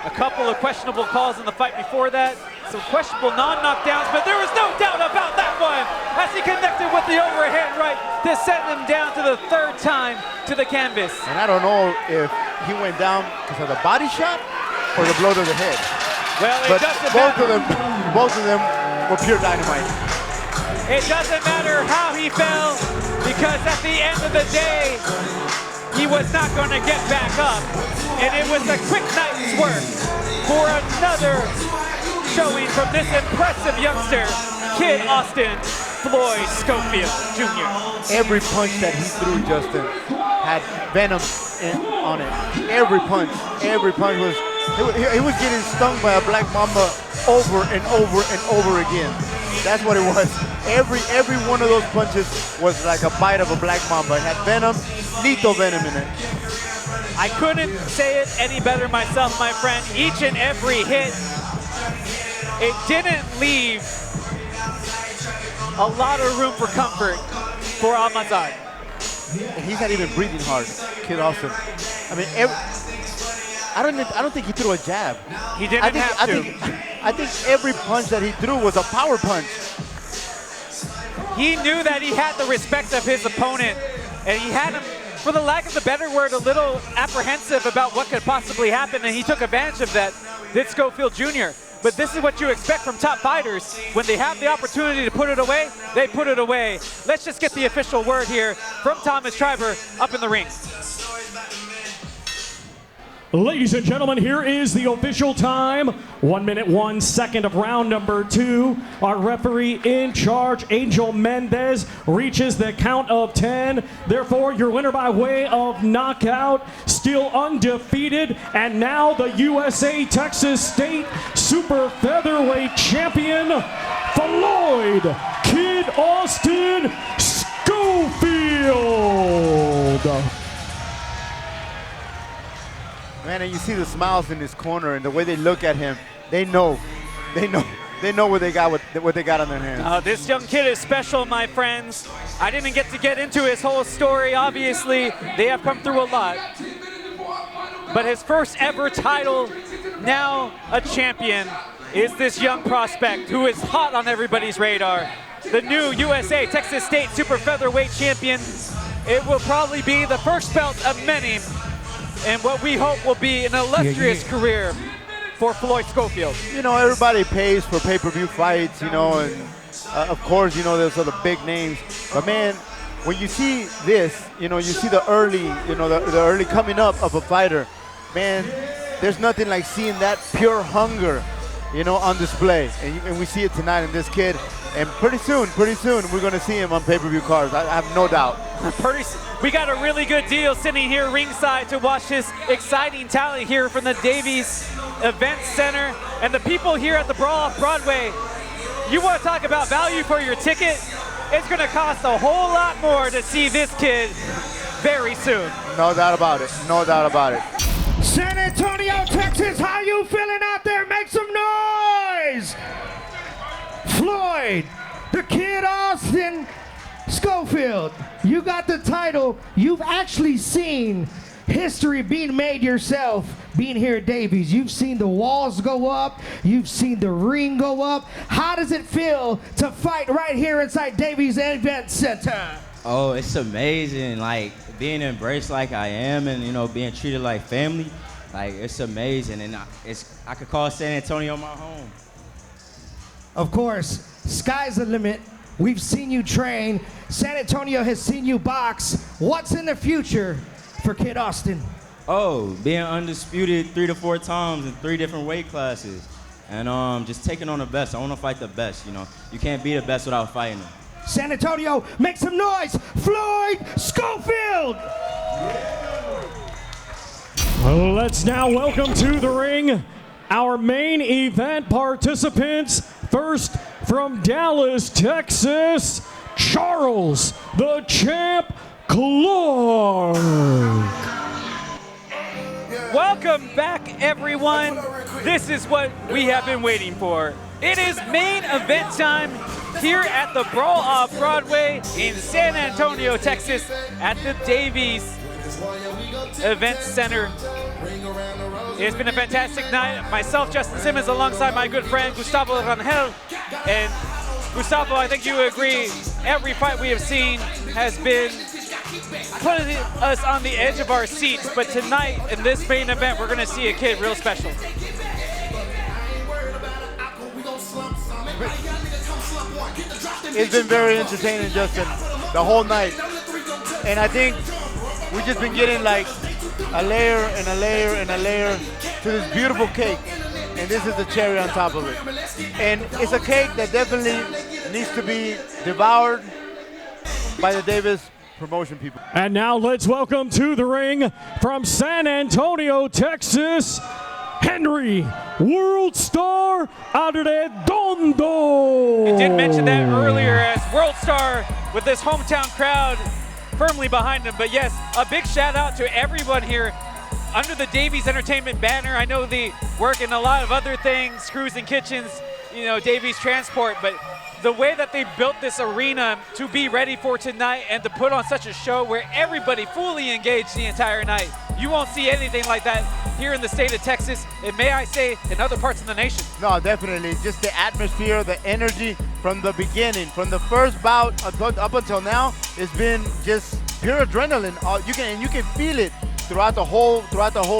a couple of questionable calls in the fight before that. Some questionable non-knockdowns, but there was no doubt about that one as he connected with the overhand right to send him down to the third time to the canvas. And I don't know if he went down because of the body shot or the blow to the head. Well, it but doesn't both of them were pure dynamite. It doesn't matter how he fell, because at the end of the day, he was not going to get back up. And it was a quick night's work for another showing from this impressive youngster, Kid Austin Floyd Schofield Jr. Every punch that he threw, Justin, had venom on it. Every punch was, he was getting stung by a black mamba over and over and over again. That's what it was. Every one of those punches was like a bite of a black mamba. It had venom, lethal venom in it. I couldn't say it any better myself, my friend. Each and every hit, it didn't leave a lot of room for comfort for Almazad. He's not even breathing hard, Kid Austin. I mean, I don't think he threw a jab. He didn't have to. I think every punch that he threw was a power punch. He knew that he had the respect of his opponent, and he had him, for the lack of a better word, a little apprehensive about what could possibly happen, and he took advantage of that, did Schofield Jr. But this is what you expect from top fighters. When they have the opportunity to put it away, they put it away. Let's just get the official word here from Thomas Trieber up in the ring. Ladies and gentlemen, here is the official time. 1 minute, 1 second of round number 2. Our referee in charge, Angel Mendez, reaches the count of 10. Therefore, your winner by way of knockout, still undefeated, and now the USA Texas State Super Featherweight Champion, Floyd Kid Austin Schofield. Man, and you see the smiles in his corner and the way they look at him. They know what they got on their hands. This young kid is special, my friends. I didn't get into his whole story. Obviously, they have come through a lot. But his first ever title, now a champion, is this young prospect who is hot on everybody's radar. The new USA Texas State Super Featherweight Champion. It will probably be the first belt of many, and what we hope will be an illustrious career for Floyd Schofield. You know, everybody pays for pay-per-view fights, you know, and of course, you know, there's other big names. But man, when you see this, you know, you see the early, you know, the early coming up of a fighter, man, there's nothing like seeing that pure hunger, you know, on display. And we see it tonight in this kid. And pretty soon, we're going to see him on pay-per-view cards. I have no doubt. We got a really good deal sitting here ringside to watch this exciting talent here from the Davies Event Center. And the people here at the Brawl Off Broadway, you want to talk about value for your ticket? It's going to cost a whole lot more to see this kid very soon. No doubt about it. No doubt about it. San Antonio, Texas, how you feeling out there? Make some noise! Floyd, the Kid Austin Schofield, you got the title. You've actually seen history being made yourself being here at Davies. You've seen the walls go up. You've seen the ring go up. How does it feel to fight right here inside Davies Event Center? Oh, it's amazing. Like, being embraced like I am and, you know, being treated like family, like, it's amazing. And I could call San Antonio my home. Of course, sky's the limit. We've seen you train. San Antonio has seen you box. What's in the future for Kid Austin? Oh, being undisputed 3 to 4 times in 3 different weight classes. And just taking on the best. I want to fight the best, you know. You can't be the best without fighting them. San Antonio, make some noise. Floyd Schofield! Let's now welcome to the ring our main event participants. First, from Dallas, Texas, Charles, the Champ Clark. Welcome back, everyone. this is what we have been waiting for. It is main event time here at the Brawl Off Broadway in San Antonio, Texas, at the Davies Event Center. It's been a fantastic night. Myself, Justin Simmons, alongside my good friend Gustavo Rangel. And Gustavo, I think you agree, every fight we have seen has been putting us on the edge of our seats. But tonight, in this main event, we're going to see a kid real special. It's been very entertaining, Justin, the whole night. And I think we've just been getting like a layer and a layer and a layer to this beautiful cake. And this is the cherry on top of it. And it's a cake that definitely needs to be devoured by the Davis promotion people. And now let's welcome to the ring from San Antonio, Texas, Henry World Star Arredondo. I did mention that earlier as World Star with this hometown crowd firmly behind him. But yes, a big shout out to everyone here under the Davies Entertainment banner. I know they work in a lot of other things, Cruz and Kitchens, you know, Davies Transport, but the way that they built this arena to be ready for tonight and to put on such a show where everybody fully engaged the entire night. You won't see anything like that here in the state of Texas, and may I say, in other parts of the nation. No, definitely. Just the atmosphere, the energy from the beginning, from the first bout up until now, it's been just pure adrenaline. You can feel it throughout the whole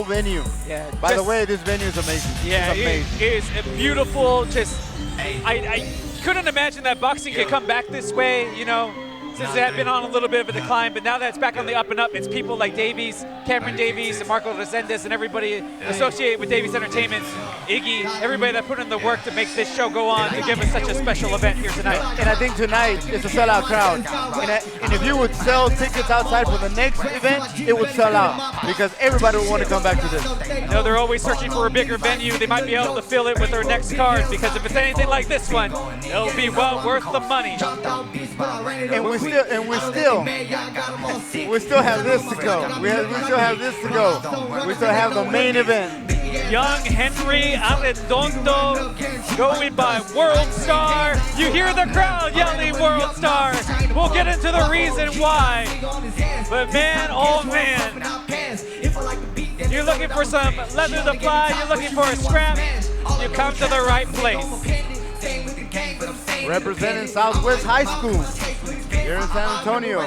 venue. Yeah. By the way, this venue is amazing. Yeah, it's amazing. It is beautiful. Just I couldn't imagine that boxing could come back this way, you know, since it had been on a little bit of a decline, but now that it's back on the up and up, it's people like Davies, Cameron Davies, and Marco RESENDEZ, and everybody associated with Davies Entertainment, Iggy, everybody that put in the work to make this show go on, to give us such a special event here tonight. And I think tonight it's a sellout crowd. And if you would sell tickets outside for the next event, it would sell out because everybody would want to come back to this. You know, they're always searching for a bigger venue. They might be able to fill it with their next card because if it's anything like this one, it'll be well worth the money. And we still have this to go. We still have this to go. We still have the main event. Young Henry Arredondo going by World Star. You hear the crowd yelling World Star. We'll get into the reason why. But man, oh man. You're looking for some leather to fly. You're looking for a scrap. You come to the right place. Representing Southwest High School here in San Antonio.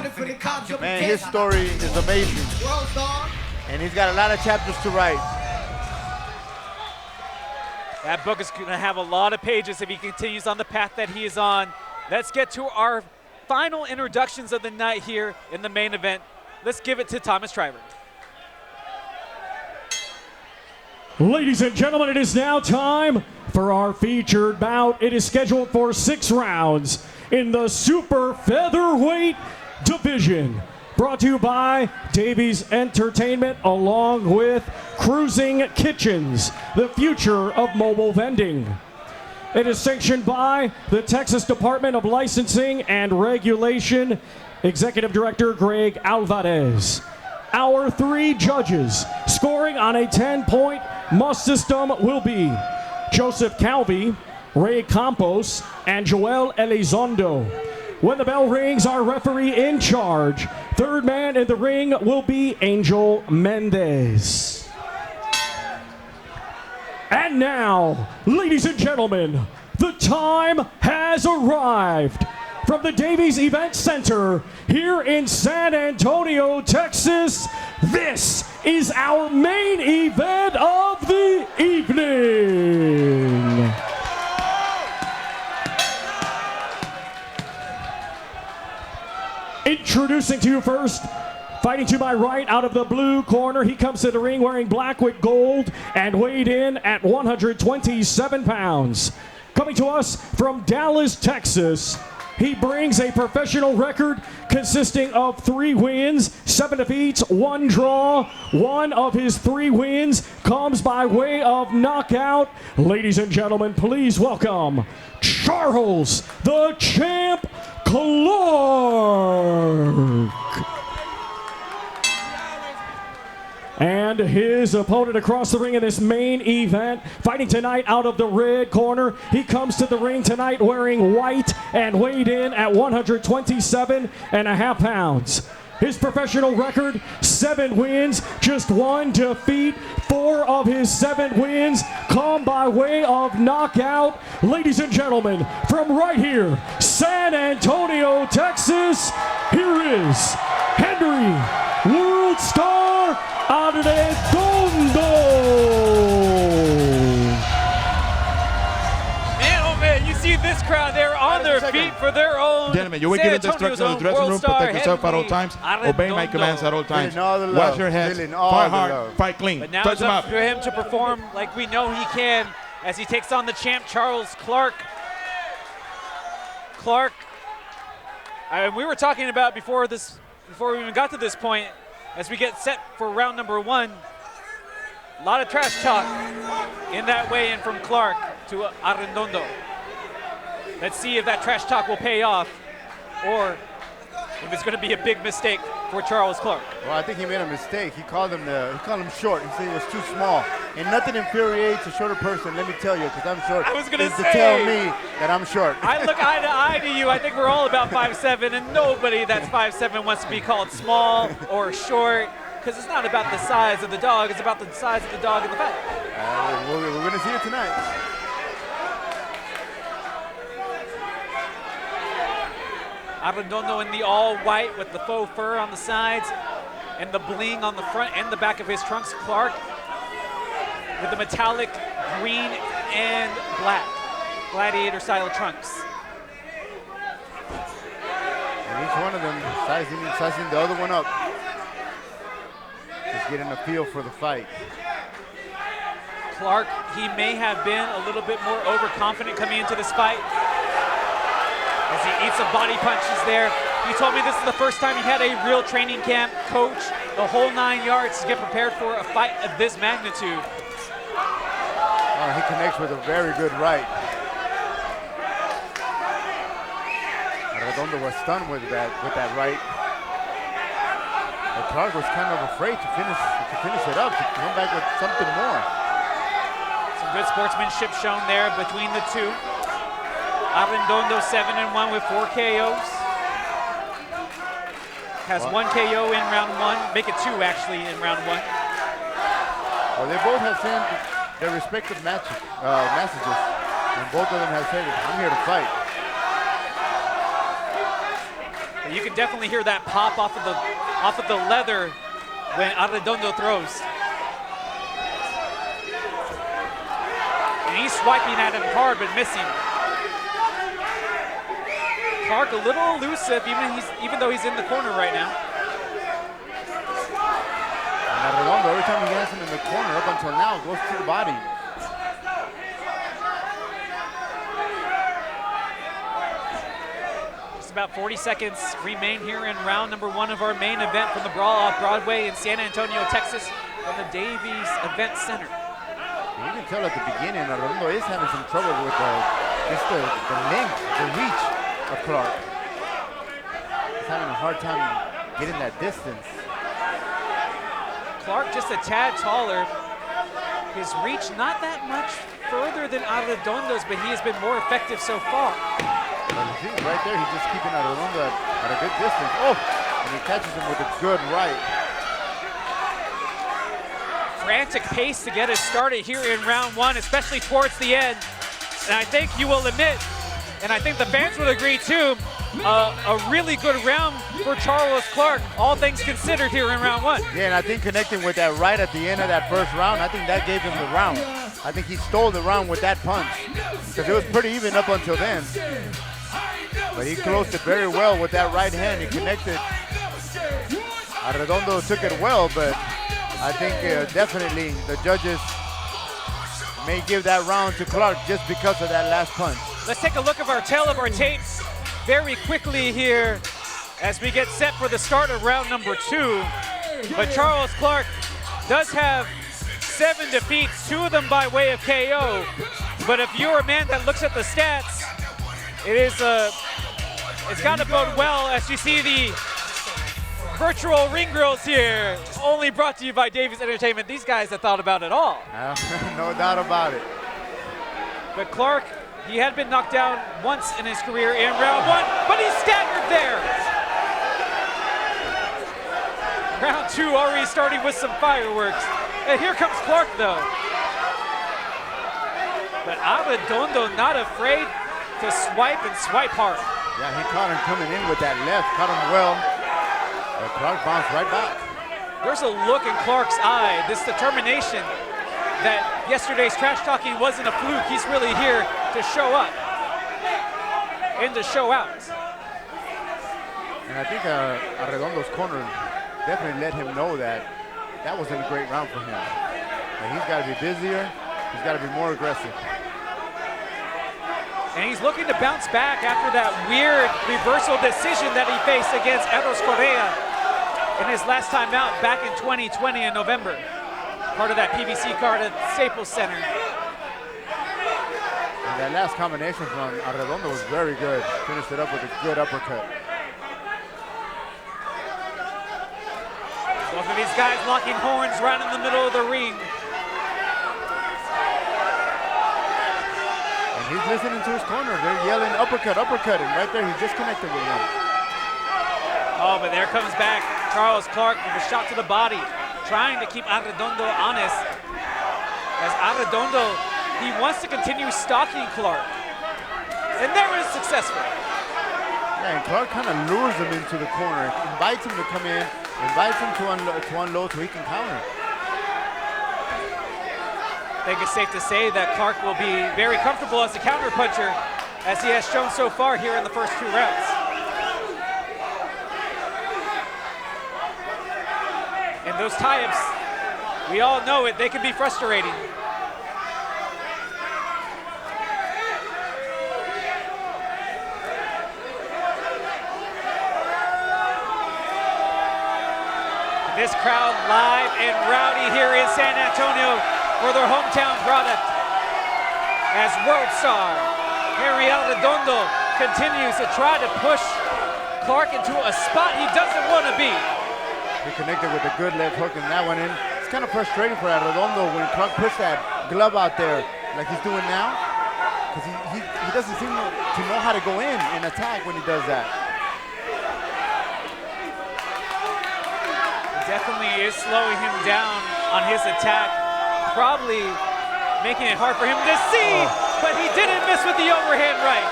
Man, his story is amazing. And he's got a lot of chapters to write. That book is going to have a lot of pages if he continues on the path that he is on. Let's get to our final introductions of the night here in the main event. Let's give it to Thomas Trieber. Ladies and gentlemen, it is now time for our featured bout. It is scheduled for 6 rounds in the super featherweight division. Brought to you by Davies Entertainment along with Cruising Kitchens, the future of mobile vending. It is sanctioned by the Texas Department of Licensing and Regulation, Executive Director Greg Alvarez. Our 3 judges scoring on a 10-point must system will be Joseph Calvi, Ray Campos, and Joel Elizondo. When the bell rings, our referee in charge, 3rd man in the ring, will be Angel Mendez. And now, ladies and gentlemen, the time has arrived. From the Davies Event Center here in San Antonio, Texas, this is our main event of the evening. Introducing to you first, fighting to my right out of the blue corner, he comes to the ring wearing black with gold and weighed in at 127 pounds. Coming to us from Dallas, Texas, he brings a professional record consisting of 3 wins, 7 defeats, 1 draw. 1 of his 3 wins comes by way of knockout. Ladies and gentlemen, please welcome Charles the Champ Clark. And his opponent across the ring in this main event, fighting tonight out of the red corner. He comes to the ring tonight wearing white and weighed in at 127.5 pounds. His professional record, 7 wins, just 1 defeat. 4 of his 7 wins come by way of knockout. Ladies and gentlemen, from right here, San Antonio, Texas, here is Henry World Star Arredondo. Man, oh man, you see this crowd, they're on their feet for their own. Gentlemen, you will get the instructions in the dressing room. Protect yourself at all times. Obey my commands at all times. Wash your hands. Fight hard. Fight clean. But now Touch it's him up up. to him to perform like we know he can as he takes on the champ, Charles Clark. Clark, we were talking about before we even got to this point, as we get set for round number 1, a lot of trash talk in that weigh-in from Clark to Arredondo. Let's see if that trash talk will pay off, or if it's going to be a big mistake for Charles Clark. Well, I think he made a mistake. He called him short. He said he was too small. And nothing infuriates a shorter person, let me tell you, because I'm short. I was going to say, to tell me that I'm short. I look eye to eye to you. I think we're all about 5'7", and nobody that's 5'7" wants to be called small or short, because it's not about the size of the dog. It's about the size of the dog in the fight. We're going to see it tonight. Arredondo in the all white with the faux fur on the sides and the bling on the front and the back of his trunks. Clark with the metallic green and black gladiator style trunks. And each one of them sizing the other one up. Just getting a feel for the fight. Clark, he may have been a little bit more overconfident coming into this fight, as he eats some body punches there. He told me this is the first time he had a real training camp coach, the whole 9 yards, to get prepared for a fight of this magnitude. He connects with a very good right. Arredondo was stunned with that right. But Clark was kind of afraid to finish it up, to come back with something more. Some good sportsmanship shown there between the two. Arredondo 7-1 with 4 KOs. Has 1 KO in round 1. Make it 2 actually in round 1. Well, they both have sent their respective messages, and both of them have said, "I'm here to fight." But you can definitely hear that pop off of the leather when Arredondo throws. And he's swiping at him hard but missing. Clark a little elusive, even though he's in the corner right now. And Arredondo, every time he gets him in the corner, up until now, goes to the body. Just about 40 seconds remain here in round number 1 of our main event from the Brawl Off Broadway in San Antonio, Texas, from the Davies Event Center. You can tell at the beginning, Arredondo is having some trouble with the length, the reach of Clark. He's having a hard time getting that distance. Clark just a tad taller. His reach not that much further than Arredondo's, but he has been more effective so far. Well, you see, right there, he's just keeping Arredondo at a good distance. Oh, and he catches him with a good right. Frantic pace to get us started here in round 1, especially towards the end. And I think you will admit, and I think the fans would agree too, a really good round for Charles Clark, all things considered here in round 1. Yeah, and I think connecting with that right at the end of that first round, I think that gave him the round. I think he stole the round with that punch, because it was pretty even up until then. But he closed it very well with that right hand. He connected. Arredondo took it well, but I think definitely the judges may give that round to Clark just because of that last punch. Let's take a look at our tail of our tape very quickly here as we get set for the start of round number 2. But Charles Clark does have 7 defeats, 2 of them by way of KO. But if you're a man that looks at the stats, it's got to bode well as you see the virtual ring grills here, only brought to you by Davies Entertainment. These guys have thought about it all. No doubt about it. But Clark, he had been knocked down once in his career in round 1, but he's staggered there. Round 2 already starting with some fireworks. And here comes Clark though. But Arredondo not afraid to swipe and swipe hard. Yeah, he caught him coming in with that left, caught him well. But Clark bounced right back. There's a look in Clark's eye, this determination that yesterday's trash talking wasn't a fluke. He's really here to show up and to show out. And I think Arredondo's corner definitely let him know that that wasn't a great round for him. That he's got to be busier, he's got to be more aggressive. And he's looking to bounce back after that weird reversal decision that he faced against Eros Correa in his last time out back in 2020 in November. Part of that PVC card at Staples Center. And that last combination from Arredondo was very good. Finished it up with a good uppercut. Both of these guys locking horns right in the middle of the ring. He's listening to his corner. They're yelling uppercut, uppercut, and right there he's disconnected with him. Oh, but there comes back Charles Clark with a shot to the body, trying to keep Arredondo honest. As Arredondo, he wants to continue stalking Clark. And there is successful. Yeah, and Clark kind of lures him into the corner, invites him to come in, invites him to unload so he can counter. I think it's safe to say that Clark will be very comfortable as a counter puncher, as he has shown so far here in the first 2 rounds. And those tie-ups, we all know it, they can be frustrating. This crowd live and rowdy here in San Antonio for their hometown product, as world star Henry Arredondo continues to try to push Clark into a spot he doesn't want to be. He connected with a good left hook and that one in. It's kind of frustrating for Arredondo when Clark puts that glove out there like he's doing now, because he doesn't seem to know how to go in and attack when he does that. Definitely is slowing him down on his attack. Probably making it hard for him to see, but he didn't miss with the overhand right.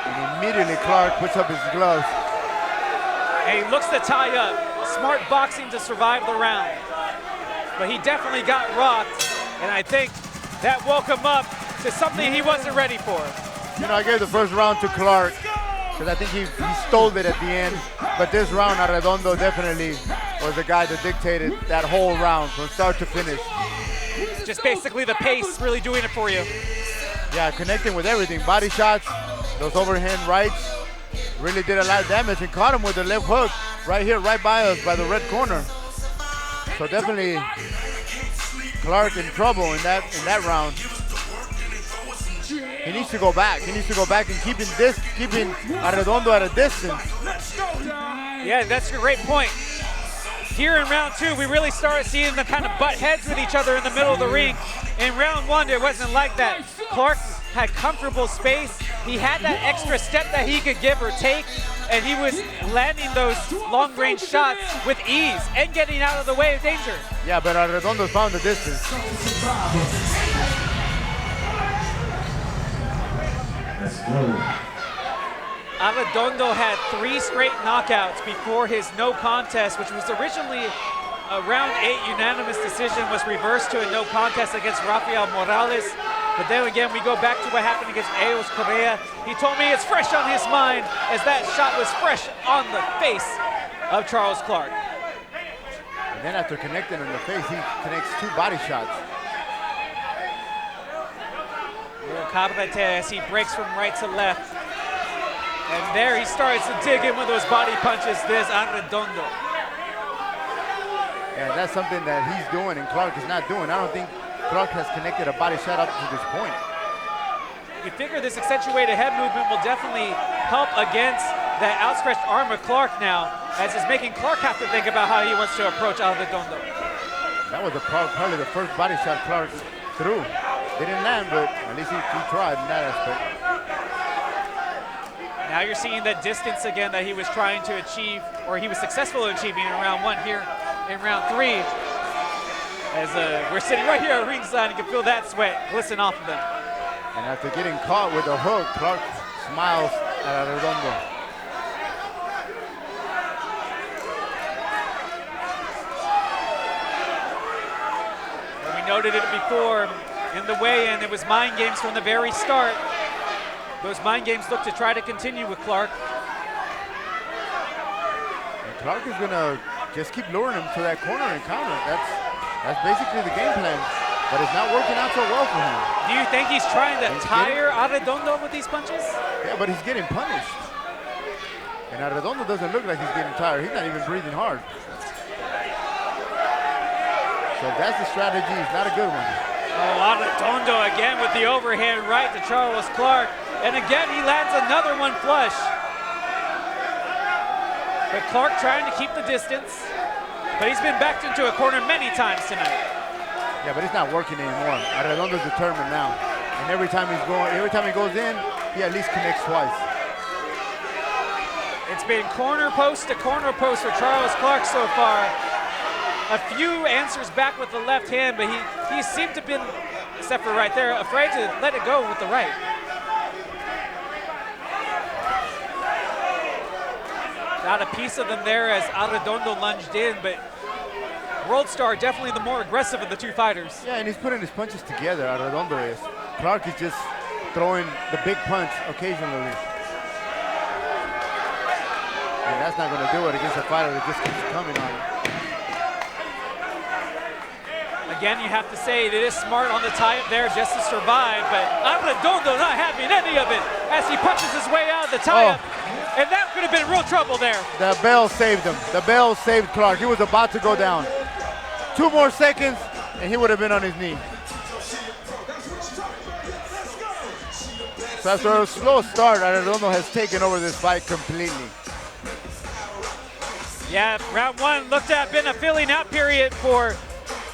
And immediately Clark puts up his gloves. And he looks to tie up. Smart boxing to survive the round. But he definitely got rocked, and I think that woke him up to something he wasn't ready for. You know, I gave the first round to Clark because I think he stole it at the end. But this round, Arredondo definitely was the guy that dictated that whole round from start to finish. Just basically the pace really doing it for you. Yeah, connecting with everything. Body shots, those overhand rights, really did a lot of damage and caught him with the left hook right here, right by us, by the red corner. So definitely Clark in trouble in that round. He needs to go back. He needs to go back and keeping Arredondo at a distance. Yeah, that's a great point. Here in round 2, we really started seeing them kind of butt heads with each other in the middle of the ring. In round 1, it wasn't like that. Clark had comfortable space. He had that extra step that he could give or take, and he was landing those long-range shots with ease and getting out of the way of danger. Yeah, but Arredondo found the distance. Let's go. Arredondo had 3 straight knockouts before his no contest, which was originally a round 8 unanimous decision, was reversed to a no contest against Rafael Morales. But then again, we go back to what happened against Eros Correa. He told me it's fresh on his mind, as that shot was fresh on the face of Charles Clark. And then after connecting on the face, he connects 2 body shots. Commentators, he breaks from right to left. And there he starts to dig in with those body punches. There's Arredondo. Yeah, that's something that he's doing and Clark is not doing. I don't think Clark has connected a body shot up to this point. You figure this accentuated head movement will definitely help against that outstretched arm of Clark now. as it's making Clark have to think about how he wants to approach Arredondo. That was probably the first body shot Clark threw. Didn't land, but at least he tried in that aspect. Now you're seeing that distance again that he was trying to achieve, or he was successful in achieving in round 1 here in round 3. As we're sitting right here at ringside, you can feel that sweat glisten off of them. And after getting caught with a hook, Clark smiles at Arredondo. We noted it before in the weigh-in. It was mind games from the very start. Those mind games look to try to continue with Clark. And Clark is gonna just keep luring him to that corner and counter. That's basically the game plan, but it's not working out so well for him. Do you think he's trying to tire Arredondo with these punches? Yeah, but he's getting punished. And Arredondo doesn't look like he's getting tired. He's not even breathing hard. So if that's the strategy, it's not a good one. Oh, Arredondo again with the overhand right to Charles Clark. And again, he lands another one flush. But Clark trying to keep the distance. But he's been backed into a corner many times tonight. Yeah, but it's not working anymore. Arredondo's determined now. And every time he goes in, he at least connects twice. It's been corner post to corner post for Charles Clark so far. A few answers back with the left hand, but he seemed to have been, except for right there, afraid to let it go with the right. Got a piece of them there as Arredondo lunged in, but World Star definitely the more aggressive of the two fighters. Yeah, and he's putting his punches together, Arredondo is. Clark is just throwing the big punch occasionally. And that's not going to do it against a fighter that just keeps coming on him. Again, you have to say it is smart on the tie-up there just to survive, but Arredondo not having any of it as he punches his way out of the tie-up. And that could have been real trouble there. The bell saved him. The bell saved Clark. He was about to go down. 2 more seconds, and he would have been on his knee. So after a slow start, Arredondo has taken over this fight completely. Yeah, round 1 looked to have been a filling out period for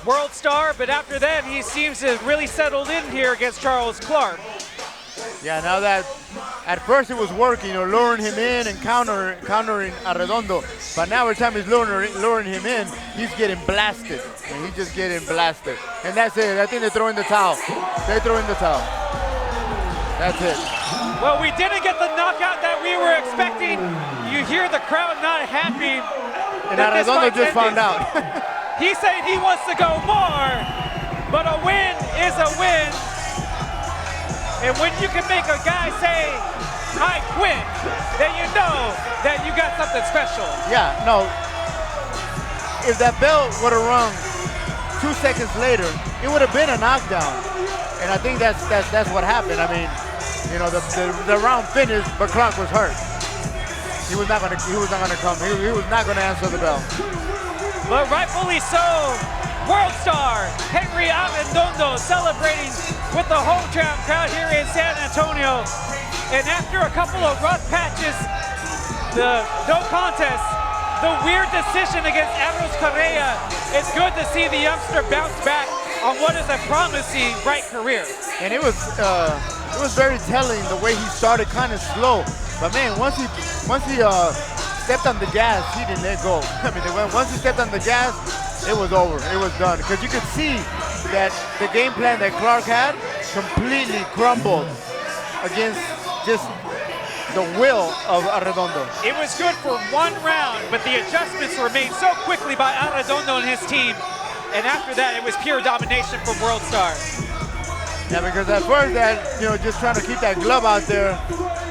World Star, but after that, he seems to have really settled in here against Charles Clark. Yeah, now that at first it was working, luring him in and countering Arredondo, but now every time he's luring him in, he's getting blasted, and he's just getting blasted. And that's it. I think they're throwing the towel. They're throwing the towel. That's it. Well, we didn't get the knockout that we were expecting. You hear the crowd not happy. And Arredondo just found out. He said he wants to go more, but a win is a win. And when you can make a guy say, I quit, then you know that you got something special. Yeah, no. If that bell would have rung 2 seconds later, it would have been a knockdown. And I think that's what happened. I mean, the round finished, but Clark was hurt. He was not gonna come. He was not gonna answer the bell. But rightfully so, World Star Henry Arredondo celebrating with the hometown crowd here in San Antonio. And after a couple of rough patches, the no contest, the weird decision against Ambrose Correa, it's good to see the youngster bounce back on what is a promising right career. And it was very telling the way he started kind of slow. But man, once he stepped on the gas, he didn't let go. I mean, once he stepped on the gas, it was over. It was done. Because you could see that the game plan that Clark had completely crumbled against just the will of Arredondo. It was good for 1 round, but the adjustments were made so quickly by Arredondo and his team. And after that, it was pure domination from World Star. Yeah, because at first that, just trying to keep that glove out there,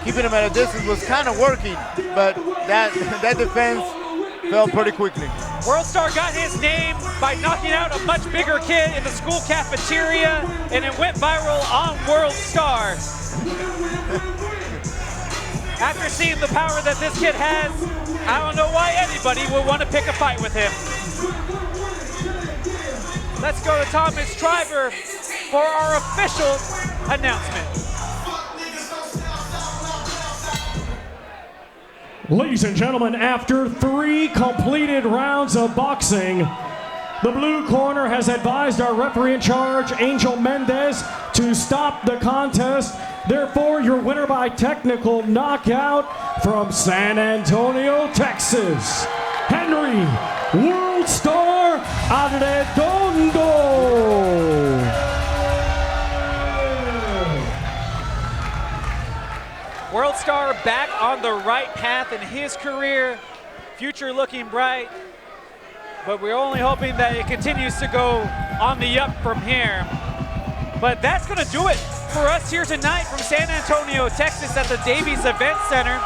keeping him at a distance was kind of working, but that defense fell pretty quickly. World Star got his name by knocking out a much bigger kid in the school cafeteria, and it went viral on World Star. After seeing the power that this kid has, I don't know why anybody would want to pick a fight with him. Let's go to Thomas Trieber for our official announcement. Ladies and gentlemen, after 3 completed rounds of boxing, the blue corner has advised our referee in charge, Angel Mendez, to stop the contest. Therefore, your winner by technical knockout from San Antonio, Texas, Henry World Star Arredondo. World Star back on the right path in his career. Future looking bright. But we're only hoping that it continues to go on the up from here. But that's going to do it for us here tonight from San Antonio, Texas at the Davies Event Center.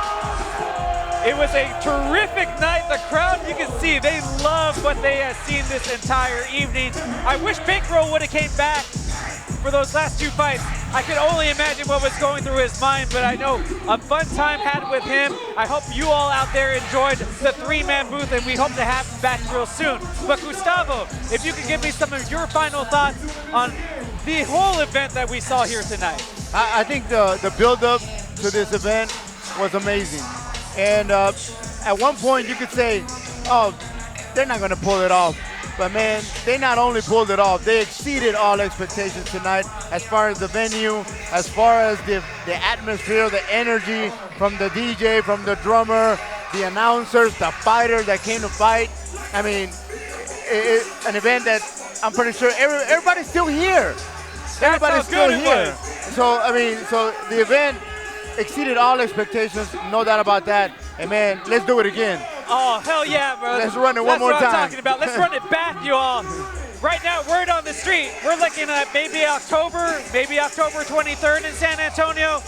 It was a terrific night. The crowd, you can see, they love what they have seen this entire evening. I wish Bankreaux would have came back for those last 2 fights. I can only imagine what was going through his mind, but I know a fun time had with him. I hope you all out there enjoyed the 3-man booth, and we hope to have him back real soon. But Gustavo, if you could give me some of your final thoughts on the whole event that we saw here tonight. I think the build-up to this event was amazing. And at one point you could say, oh, they're not going to pull it off. But man, they not only pulled it off, they exceeded all expectations tonight as far as the venue, as far as the atmosphere, the energy from the DJ, from the drummer, the announcers, the fighters that came to fight. I mean, it's an event that I'm pretty sure everybody's still here. Everybody's still here. So, I mean, so the event exceeded all expectations, no doubt about that. And man, let's do it again. Oh, hell yeah, bro. Let's run it one more time. That's what I'm talking about. Let's run it back, you all. Right now, word on the street, we're looking at maybe October 23rd in San Antonio.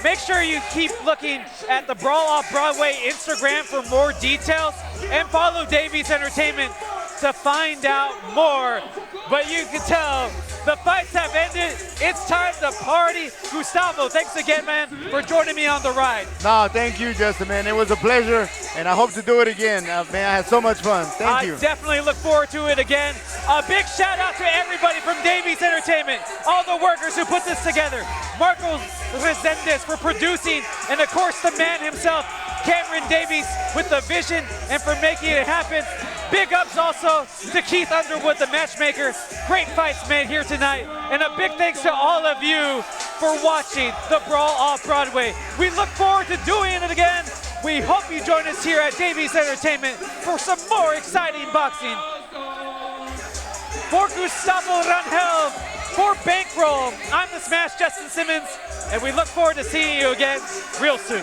Make sure you keep looking at the Brawl Off Broadway Instagram for more details, and follow Davies Entertainment to find out more. But you can tell the fights have ended. It's time to party. Gustavo, thanks again, man, for joining me on the ride. No, thank you, Justin, man. It was a pleasure, and I hope to do it again. Man, I had so much fun. Thank you. I definitely look forward to it again. A big shout out to everybody from Davies Entertainment, all the workers who put this together. Marcos RESENDEZ for producing, and of course the man himself, Cameron Davies, with the vision and for making it happen. Big ups also to Keith Underwood, the matchmaker. Great fights made here tonight. And a big thanks to all of you for watching the Brawl Off Broadway. We look forward to doing it again. We hope you join us here at Davies Entertainment for some more exciting boxing. For Gustavo Rangel, for Bankreaux, I'm the Smash Justin Simmons, and we look forward to seeing you again real soon.